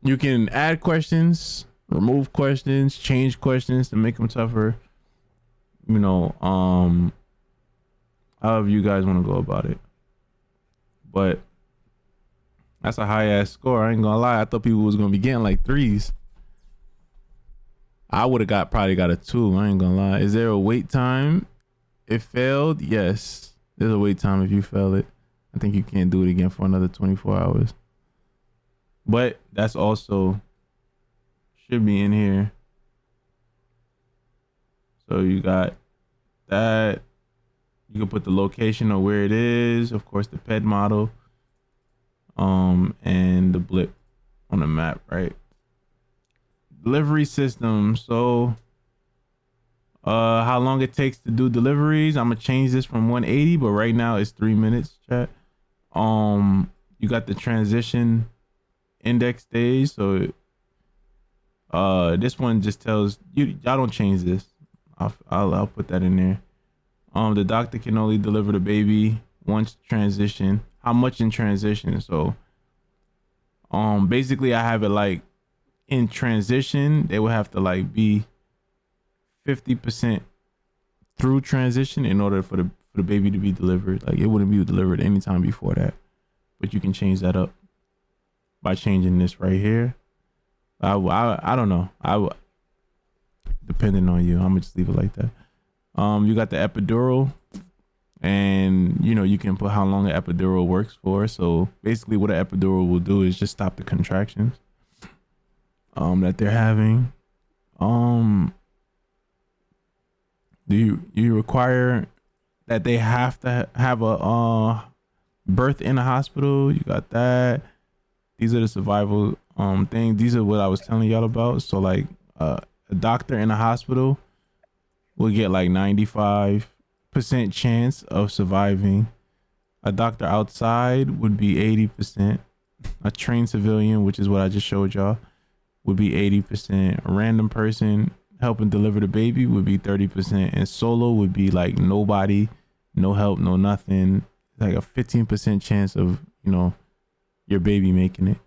you can add questions, remove questions, change questions to make them tougher. However you guys want to go about it. But that's a high ass score. I ain't gonna lie. I thought people was gonna be getting like 3s. I would have probably got a 2. I ain't gonna lie. Is there a wait time? It failed? Yes. There's a wait time if you fail it. I think you can't do it again for another 24 hours. But that's also should be in here. So you got that. You can put the location of where it is, of course, the PED model, and the blip on the map, right? Delivery system. So, how long it takes to do deliveries? I'm gonna change this from 180, but right now it's 3 minutes, chat. You got the transition index days. So, this one just tells you. Y'all don't change this. I'll put that in there. The doctor can only deliver the baby once transition. How much in transition? So, basically I have it like in transition, they would have to like be 50% through transition in order for the baby to be delivered. Like it wouldn't be delivered anytime before that, but you can change that up by changing this right here. I don't know. Depending on you, I'm gonna just leave it like that. You got the epidural, and you can put how long an epidural works for. So basically what an epidural will do is just stop the contractions that they're having. Do you require that they have to have a birth in a hospital? You got that. These are the survival things. These are what I was telling y'all about. So like a doctor in a hospital will get like 95% chance of surviving. A doctor outside would be 80%. A trained civilian, which is what I just showed y'all, would be 80%. A random person helping deliver the baby would be 30%. And solo would be like nobody, no help, no nothing. like a 15% chance of, you know, your baby making it.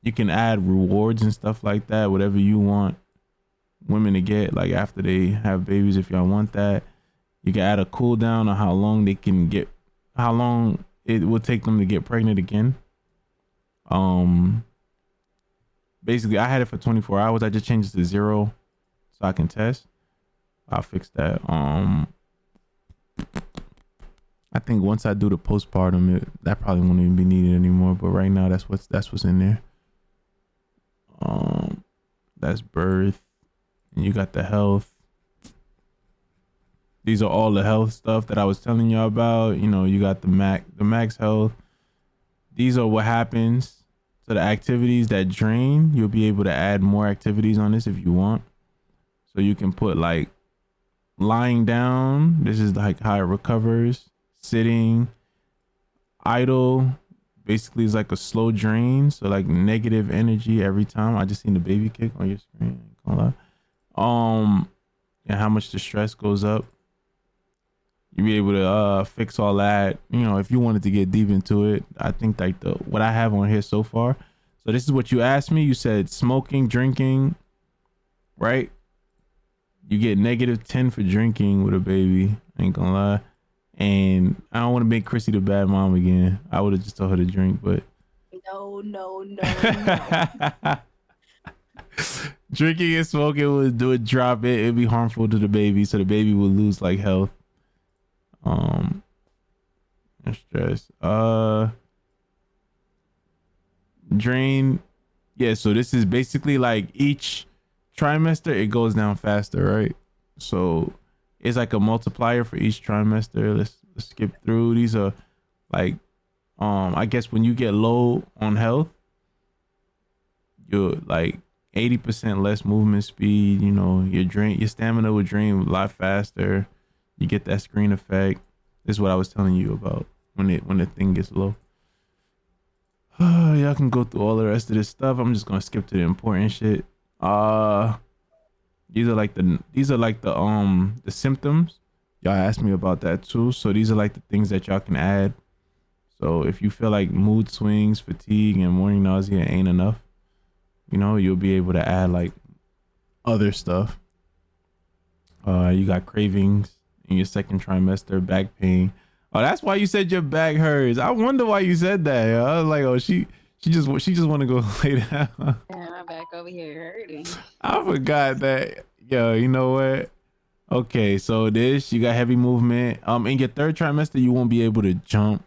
You can add rewards and stuff like that, whatever you want women to get, like after they have babies, if y'all want that. You can add a cooldown on how long they can get, how long it will take them to get pregnant again. Basically, I had it for 24 hours. I just changed it to 0 so I can test. I'll fix that. I think once I do the postpartum, that probably won't even be needed anymore. But right now, that's what's in there. That's birth, and you got the health. These are all the health stuff that I was telling y'all about. You know, you got the max health. These are what happens to the activities that drain. You'll be able to add more activities on this if you want. So you can put like lying down. This is like how it recovers. Sitting, idle, basically is like a slow drain. So like negative energy every time. I just seen the baby kick on your screen. And how much the stress goes up. You'll be able to fix all that. You know, if you wanted to get deep into it, I think like what I have on here so far. So this is what you asked me. You said smoking, drinking, right? You get -10 for drinking with a baby. I ain't gonna lie. And I don't want to make Chrissy the bad mom again. I would have just told her to drink, but
No.
Drinking and smoking would drop it. It'd be harmful to the baby, so the baby would lose like health. And stress. Drain. Yeah, so this is basically like each trimester it goes down faster, right? So it's like a multiplier for each trimester. Let's skip through. These are like I guess when you get low on health, you're like 80% less movement speed. You know, your stamina will drain a lot faster. You get that screen effect. This is what I was telling you about when the thing gets low. Y'all can go through all the rest of this stuff. I'm just gonna skip to the important shit. These are like the symptoms. Y'all asked me about that too. So these are like the things that y'all can add. So if you feel like mood swings, fatigue, and morning nausea ain't enough, you know, you'll be able to add like other stuff. You got cravings in your second trimester, back pain. Oh, that's why you said your back hurts. I wonder why you said that. I was like, oh, she just want to go lay down.
Yeah, my back over here hurting.
I forgot that. Yo, you know what? Okay, so you got heavy movement. In your third trimester, you won't be able to jump,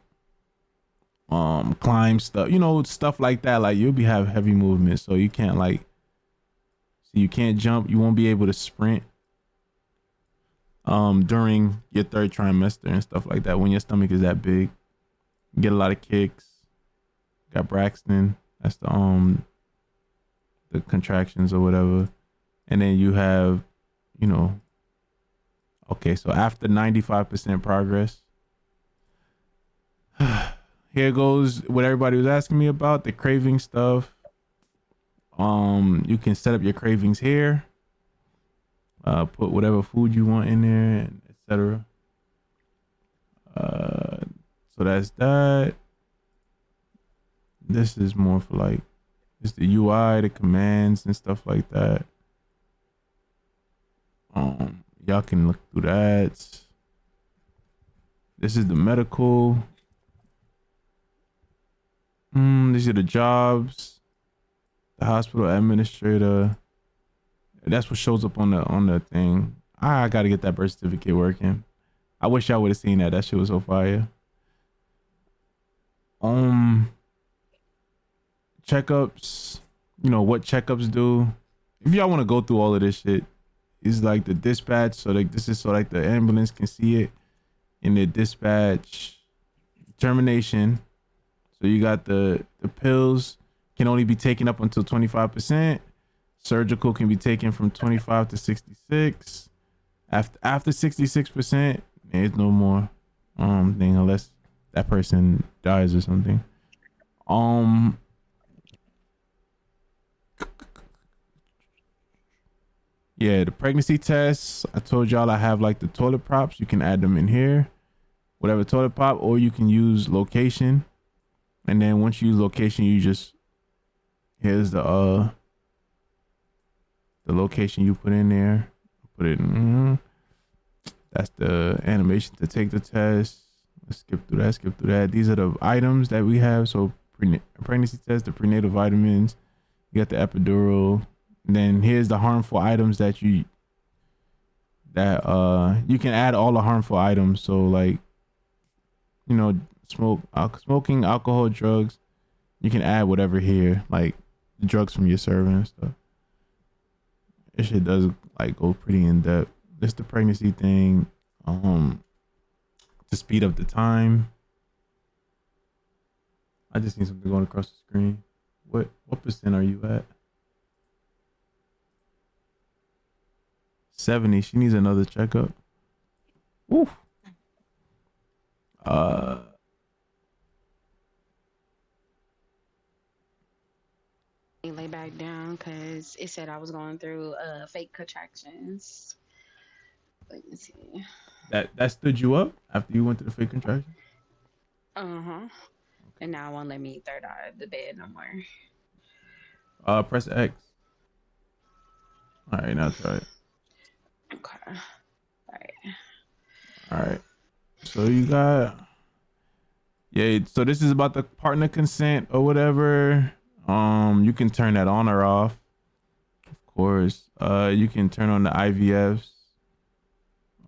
climb stuff, you know, stuff like that. Like you'll have heavy movement, so you can't you can't jump. You won't be able to sprint. During your third trimester and stuff like that, when your stomach is that big, you get a lot of kicks. Got Braxton. That's the contractions or whatever. And then you have, you know, okay, so after 95% progress, here goes what everybody was asking me about, the craving stuff. You can set up your cravings here. Put whatever food you want in there, and etc. So that's that. This is more for like, it's the UI, the commands and stuff like that. Y'all can look through that. This is the medical. These are the jobs. The hospital administrator. That's what shows up on the thing. I gotta get that birth certificate working. I wish y'all would have seen that. That shit was so fire. Checkups. You know what checkups do. If y'all want to go through all of this shit, it's like the dispatch. So like this is so like the ambulance can see it in the dispatch. Termination. So you got the pills can only be taken up until 25%. Surgical can be taken from 25 to 66. After 66%, there's no more thing unless that person dies or something. Yeah, the pregnancy tests. I told y'all I have like the toilet props. You can add them in here. whatever toilet pop, or you can use location. And then once you use location, you just, here's the location you put in there. Put it in. That's the animation to take the test. Let's skip through that. These are the items that we have. So pregnancy test, the prenatal vitamins. You got the epidural. And then here's the harmful items that you can add all the harmful items. So like, you know, smoking, alcohol, drugs. You can add whatever here, like the drugs from your server and stuff. This shit does like go pretty in depth. This the pregnancy thing, to speed up the time. I just need something going across the screen. What percent are you at? 70. She needs another checkup. Woo.
Lay back down because it said I was going through fake contractions. Let me see.
That stood you up after you went to the fake contraction?
Uh-huh. And now it won't let me third eye the bed no more.
Press X. All right, now try it.
Okay.
All right. So you got, yeah. So this is about the partner consent or whatever. You can turn that on or off. Of course. You can turn on the IVFs.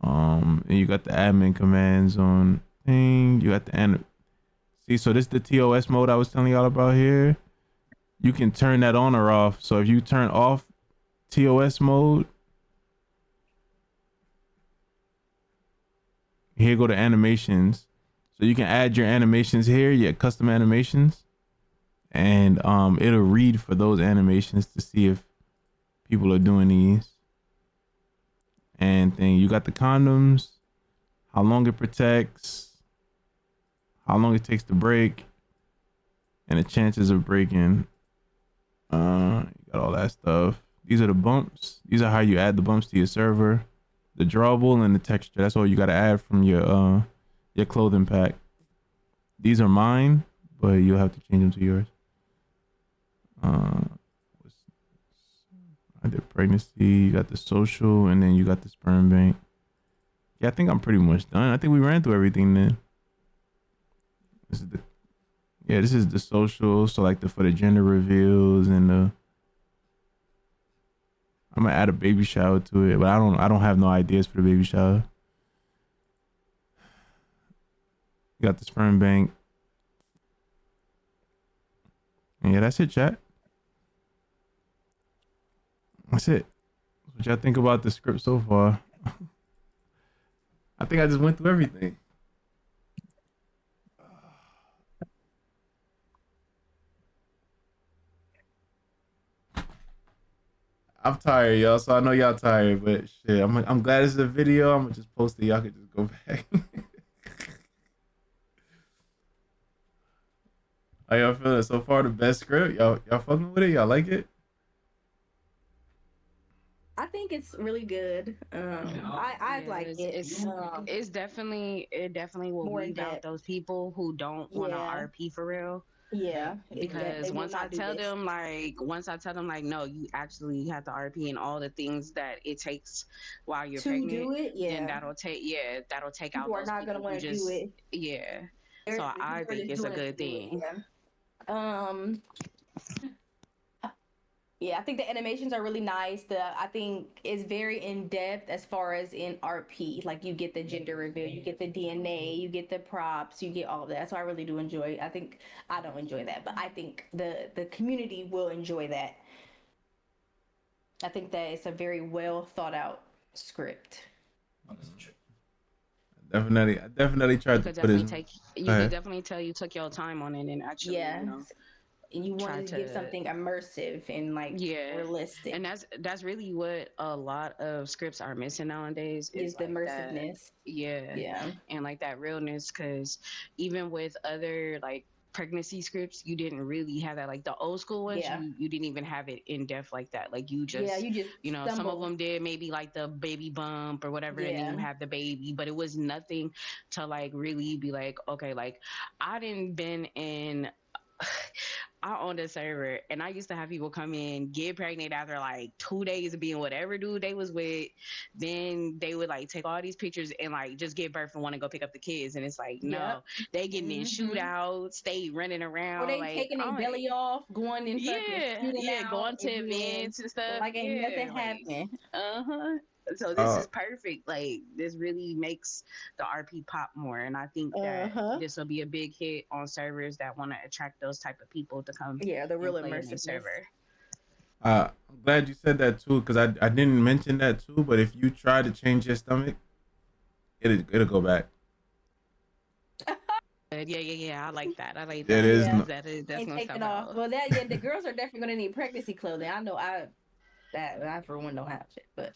And you got the admin commands on thing. You got the see. So this is the TOS mode I was telling y'all about here. You can turn that on or off. So if you turn off TOS mode, here go to animations. So you can add your animations here, your custom animations, and it'll read for those animations to see if people are doing these. And then you got the condoms, how long it protects, how long it takes to break, and the chances of breaking. You got all that stuff. These are the bumps. These are how you add the bumps to your server. The drawable and the texture. That's all you got to add from your clothing pack. These are mine, but you'll have to change them to yours. I did pregnancy. You got the social, and then you got the sperm bank. Yeah, I think I'm pretty much done. I think we ran through everything then. This is the social. So like for the gender reveals and I'm gonna add a baby shower to it, but I don't have no ideas for the baby shower. You got the sperm bank. And yeah, that's it, chat. That's it. What y'all think about the script so far? I think I just went through everything. I'm tired, y'all, so I know y'all tired, but shit, I'm glad this is a video. I'm gonna just post it. Y'all can just go back. How y'all feeling so far? The best script? Y'all fucking with it? Y'all like it?
I think it's really good. I like it.
It definitely will
More in
weed out
depth.
those people who don't want to
Yeah.
RP for real.
Yeah,
Because once I tell them like no, you actually have to RP and all the things that it takes while you're
to
pregnant,
do it,
then that'll take out
people are
those
not gonna
people who
want to
just
do it.
So I think it's a good thing.
Yeah, I think the animations are really nice. I think it's very in depth as far as in RP. Like you get the gender reveal, you get the DNA, you get the props, you get all of that. So I really do enjoy. I think I don't enjoy that, but I think the community will enjoy that. I think that it's a very well thought out script.
I definitely tried to put it.
You could definitely tell you took your time on it and actually,
and you wanted to give something immersive and like realistic.
And that's really what a lot of scripts are missing nowadays
is the immersiveness.
And like that realness, because even with other like pregnancy scripts, you didn't really have that. Like the old school ones,
Yeah.
you didn't even have it in depth like that. Like you
Yeah,
just,
you just
you know, some of
stumble.
them did maybe like the baby bump or whatever, and then
Yeah.
you have the baby, but it was nothing to like really be like, okay, like I didn't been in I owned a server and I used to have people come in, get pregnant after like 2 days of being whatever dude they was with. Then they would like take all these pictures and like just give birth and want to go pick up the kids. And it's like, no,
Yep.
they getting in
Hmm.
shootouts, they running
Or
around.
they
Like,
taking their
I'm like,
belly off, going and fucking
yeah,
shooting
yeah,
out
going to
and then
events and stuff.
like ain't
Yeah,
nothing
like,
happening.
uh-huh. So this
Uh,
is perfect. Like this really makes the RP pop more, and I think that
Uh-huh.
this will be a big hit on servers that want to attract those type of people to come
Yeah, the real
and play in their
immersiveness.
server.
I'm glad you said that too, because I didn't mention that too. But if you try to change your stomach, it'll go back.
Yeah. I like that. I like
It
that
is.
Yeah.
because that's
And
gonna
take
sell
it off.
out.
Well, that yeah, the girls are definitely gonna need pregnancy clothing. I know I for one don't have shit, but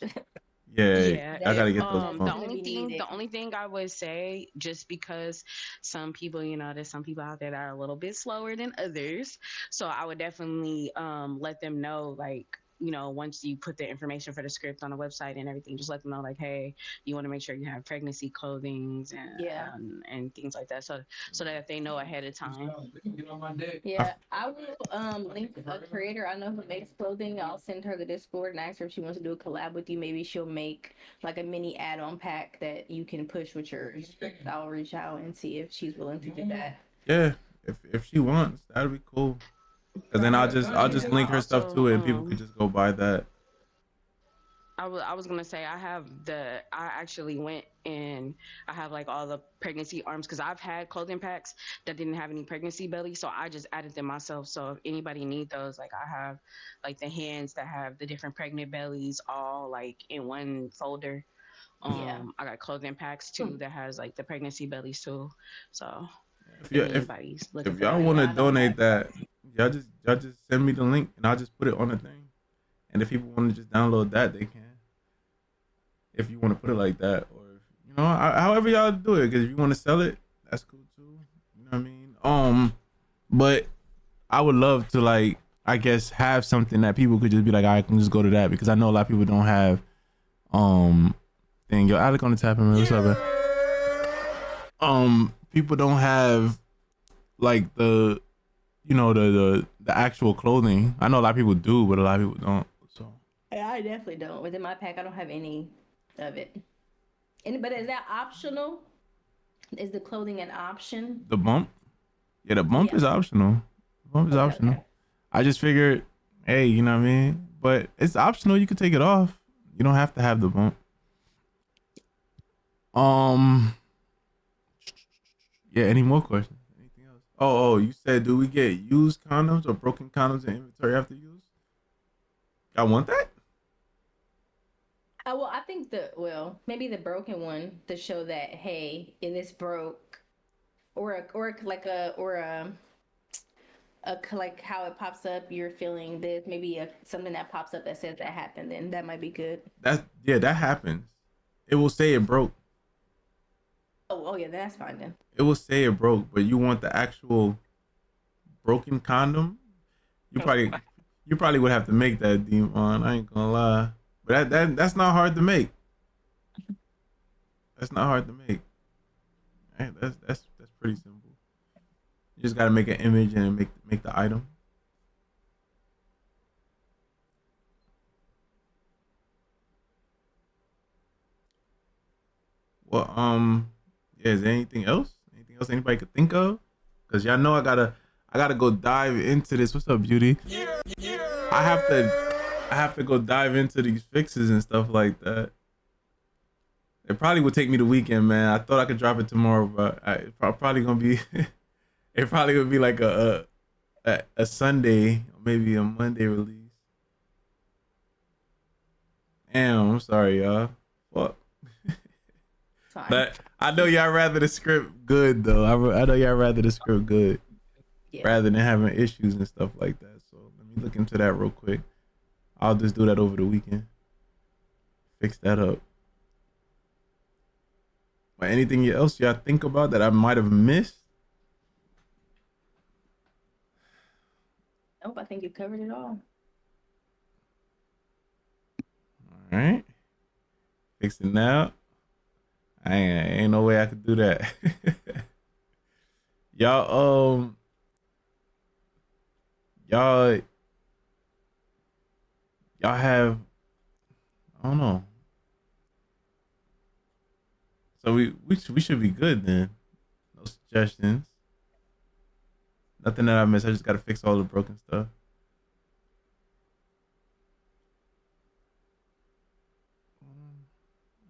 Yeah,
Yeah,
I gotta
if
get those
that's
the
pumps.
gonna
only
be
thing
needed.
the only thing I would say, just because some people, you know, there's some people out there that are a little bit slower than others, so I would definitely let them know, like, you know, once you put the information for the script on the website and everything, just let them know, like, hey, you want to make sure you have pregnancy clothings
Yeah.
and things like that, so that they know ahead of time.
Get on my dick.
Yeah, I will link a creator I know who makes clothing. I'll send her the Discord and ask her if she wants to do a collab with you. Maybe she'll make like a mini add-on pack that you can push with yours. I'll reach out and see if she's willing to do that.
Yeah, if she wants, that'd be cool. Cause then I'll just link
I
her stuff
also
to it, and people could just go buy that.
I was gonna say I actually went and I have like all the pregnancy arms because I've had clothing packs that didn't have any pregnancy belly, so I just added them myself. So if anybody need those, like I have like the hands that have the different pregnant bellies all like in one folder.
Yeah.
I got clothing packs too that has like the pregnancy bellies too. So
If
if
you
anybody's looking
if
for
y'all
that,
want to
Yeah, I don't have
donate that, y'all just send me the link, and I'll just put it on the thing. And if people want to just download that, they can. If you want to put it like that, or you know, however y'all do it. Because if you want to sell it, that's cool too. You know what I mean? But I would love to, like, I guess, have something that people could just be like, I can just go to that, because I know a lot of people don't have thing. Yo, Alec on the tap and what's up, man? People don't have like the, you know, the actual clothing. I know a lot of people do, but a lot of people don't. So
Yeah, I definitely don't. Within my pack, I don't have any of it. And but is that optional? Is the clothing an option?
the bump, yeah, the bump
Yeah.
is optional. The bump is
Okay,
optional.
okay.
I just figured, hey, you know what I mean? But it's optional. You can take it off. You don't have to have the bump. Yeah. Any more questions? Anything else? Oh, you said, do we get used condoms or broken condoms in inventory after use? I want that.
Well, I think maybe the broken one to show that hey, it is broke, or like how it pops up. You're feeling this. Maybe something that pops up that says that happened. Then that might be good.
That happens. It will say it broke.
Oh yeah, that's fine then.
It will say it broke, but you want the actual broken condom. You probably would have to make that, Demon. I ain't gonna lie, but that's not hard to make. That's not hard to make. Right? That's pretty simple. You just gotta make an image and make the item. Well, yeah, is there anything else? Anything else anybody could think of? Cause y'all know I gotta go dive into this. What's up, Beauty? I have to go dive into these fixes and stuff like that. It probably would take me the weekend, man. I thought I could drop it tomorrow, but it's probably gonna be it probably would be like a Sunday, or maybe a Monday release. Damn, I'm sorry, y'all. Fuck.
Fine.
But I know y'all rather the script good though. I know y'all rather the script good,
Yeah.
rather than having issues and stuff like that. So let me look into that real quick. I'll just do that over the weekend. Fix that up. But anything else y'all think about that I might have missed?
Nope, I think you covered it all.
All right. Fix it now. Ain't no way I could do that. y'all y'all have, I don't know. So we should be good then. No suggestions. Nothing that I missed. I just gotta fix all the broken stuff.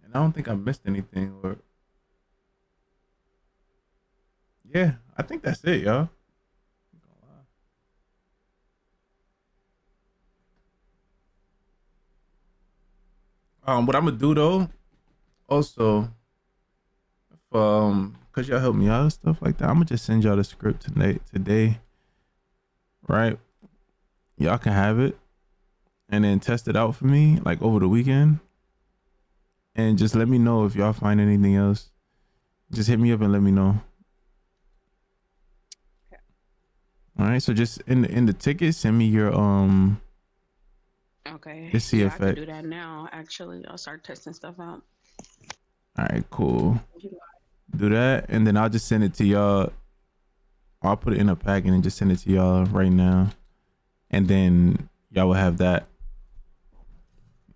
And I don't think I missed anything, or yeah, I think that's it, y'all. What I'm gonna do though, also, cause y'all help me out and stuff like that, I'm gonna just send y'all the script today, right? Y'all can have it, and then test it out for me like over the weekend, and just let me know if y'all find anything else. Just hit me up and let me know.
Okay.
All right, so just in the ticket, send me your
Okay.
It's
Yeah, I
CFX.
can do that now. Actually, I'll start testing stuff out.
All right, cool. Do that, and then I'll just send it to y'all. I'll put it in a packet and just send it to y'all right now, and then y'all will have that.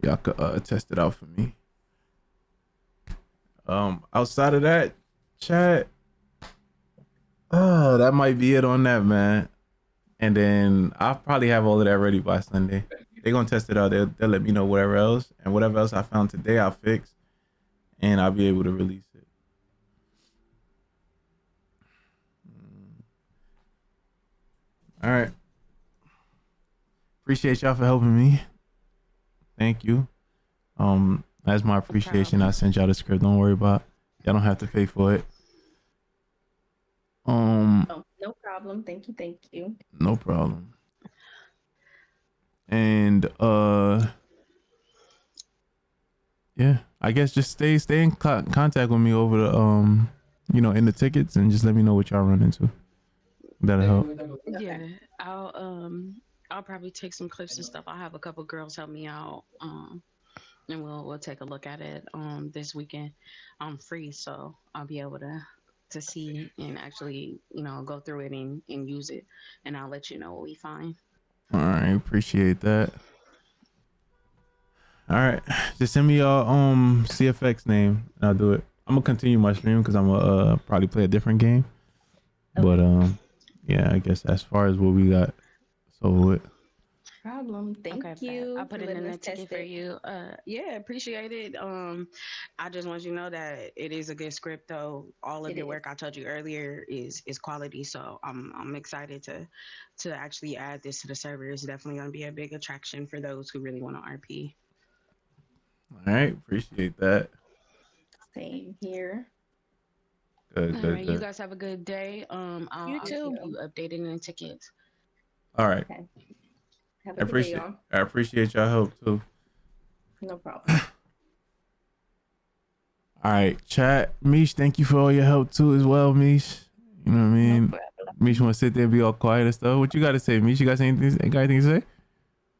Y'all could test it out for me. Outside of that, chat. Oh, that might be it on that, man. And then I'll probably have all of that ready by Sunday. They're gonna test it out. They'll let me know whatever else, and whatever else I found today, I'll fix, and I'll be able to release it. All right. Appreciate y'all for helping me. Thank you. That's my appreciation. I sent y'all the script. Don't worry about it. Y'all don't have to pay for it.
Oh, no problem. Thank you.
No problem. And yeah, I guess just stay in contact with me over the in the tickets, and just let me know what y'all run into. That'll help.
Yeah, I'll probably take some clips and stuff. I'll have a couple girls help me out. And we'll take a look at it this weekend. I'm free, so I'll be able to see and actually, go through it and use it, and I'll let you know what we find.
All right, appreciate that. All right, just send me your CFX name and I'll do it. I'm gonna continue my stream because I'm gonna probably play a different game. But yeah, I guess as far as what we got, so with.
Problem. Thank you.
I'll put it in the ticket for you. Yeah, appreciate it. I just want you to know that it is a good script, though. All of your work, I told you earlier, is quality. So I'm excited to actually add this to the server. It's definitely going to be a big attraction for those who really want to RP.
All right, appreciate that.
Same here.
Good.
You guys have a good day. I'll keep you updated in the tickets.
All right.
Okay. Have a good day, y'all.
I appreciate y'all help too.
No problem.
All right, chat. Mish, thank you for all your help too as well, Mish. You know what I mean? Mish want to sit there and be all quiet and stuff. What you got to say, Mish? You got anything to say?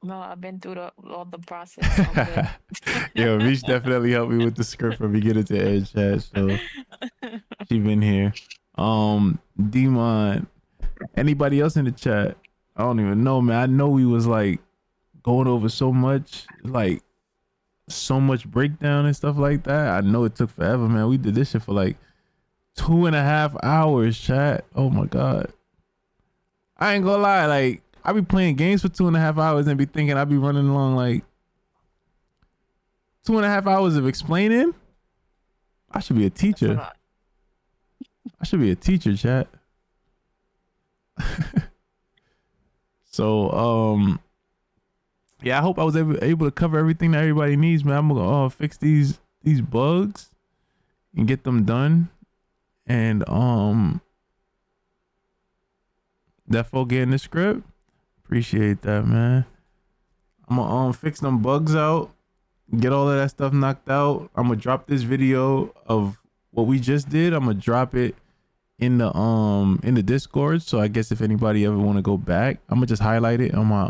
No, I've been through all the process.
Yo, Mish definitely helped me with the script from beginning to end, chat. So she been here. Demon. Anybody else in the chat? I don't even know, man. I know we was like going over so much breakdown and stuff like that. I know it took forever, man. We did this shit for like 2.5 hours, chat. Oh my god. I ain't gonna lie, like I be playing games for 2.5 hours and be thinking I be running along like 2.5 hours of explaining. I should be a teacher. I should be a teacher, chat. So yeah, I hope I was able to cover everything that everybody needs, man. I'm gonna fix these bugs and get them done, and defo getting the script. Appreciate that, man. I'm gonna fix them bugs out, get all of that stuff knocked out. I'm gonna drop this video of what we just did. I'm gonna drop it in the Discord. So I guess if anybody ever want to go back, I'm gonna just highlight it on my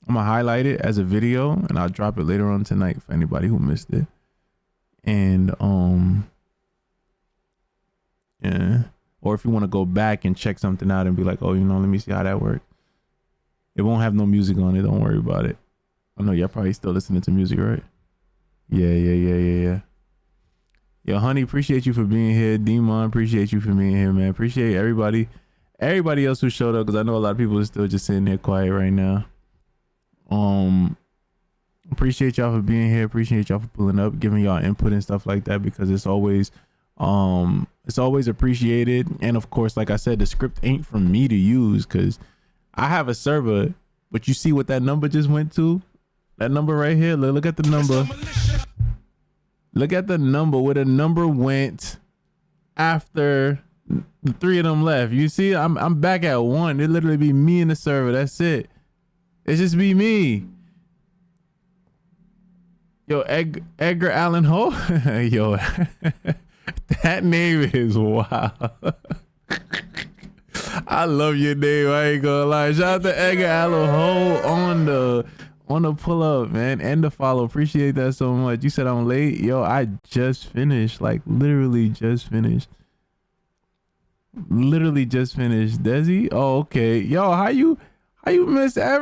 I'm gonna highlight it as a video and I'll drop it later on tonight for anybody who missed it. And yeah, or if you want to go back and check something out and be like, oh, you know, let me see how that works. It won't have no music on it, don't worry about it. I know y'all probably still listening to music, right? Yeah. Yo, honey, appreciate you for being here. Demon, appreciate you for being here, man. Appreciate everybody else who showed up, because I know a lot of people are still just sitting there quiet right now. Appreciate y'all for being here. Appreciate y'all for pulling up, giving y'all input and stuff like that, because it's always appreciated. And of course, like I said, the script ain't for me to use because I have a server, but you see what that number just went to? That number right here. Look at the number. Look at the number where the number went after the 3 of them left. You see, I'm back at 1. It literally be me in the server. That's it. It's just be me. Yo, Edgar Allan Ho. Yo, that name is wild. I love your name. I ain't gonna lie. Shout out to Edgar Allan Ho on the pull up, man, and the follow. Appreciate that so much. You said I'm late. Yo, I just finished. Like literally just finished. Desi? Oh, okay. Yo, how you miss every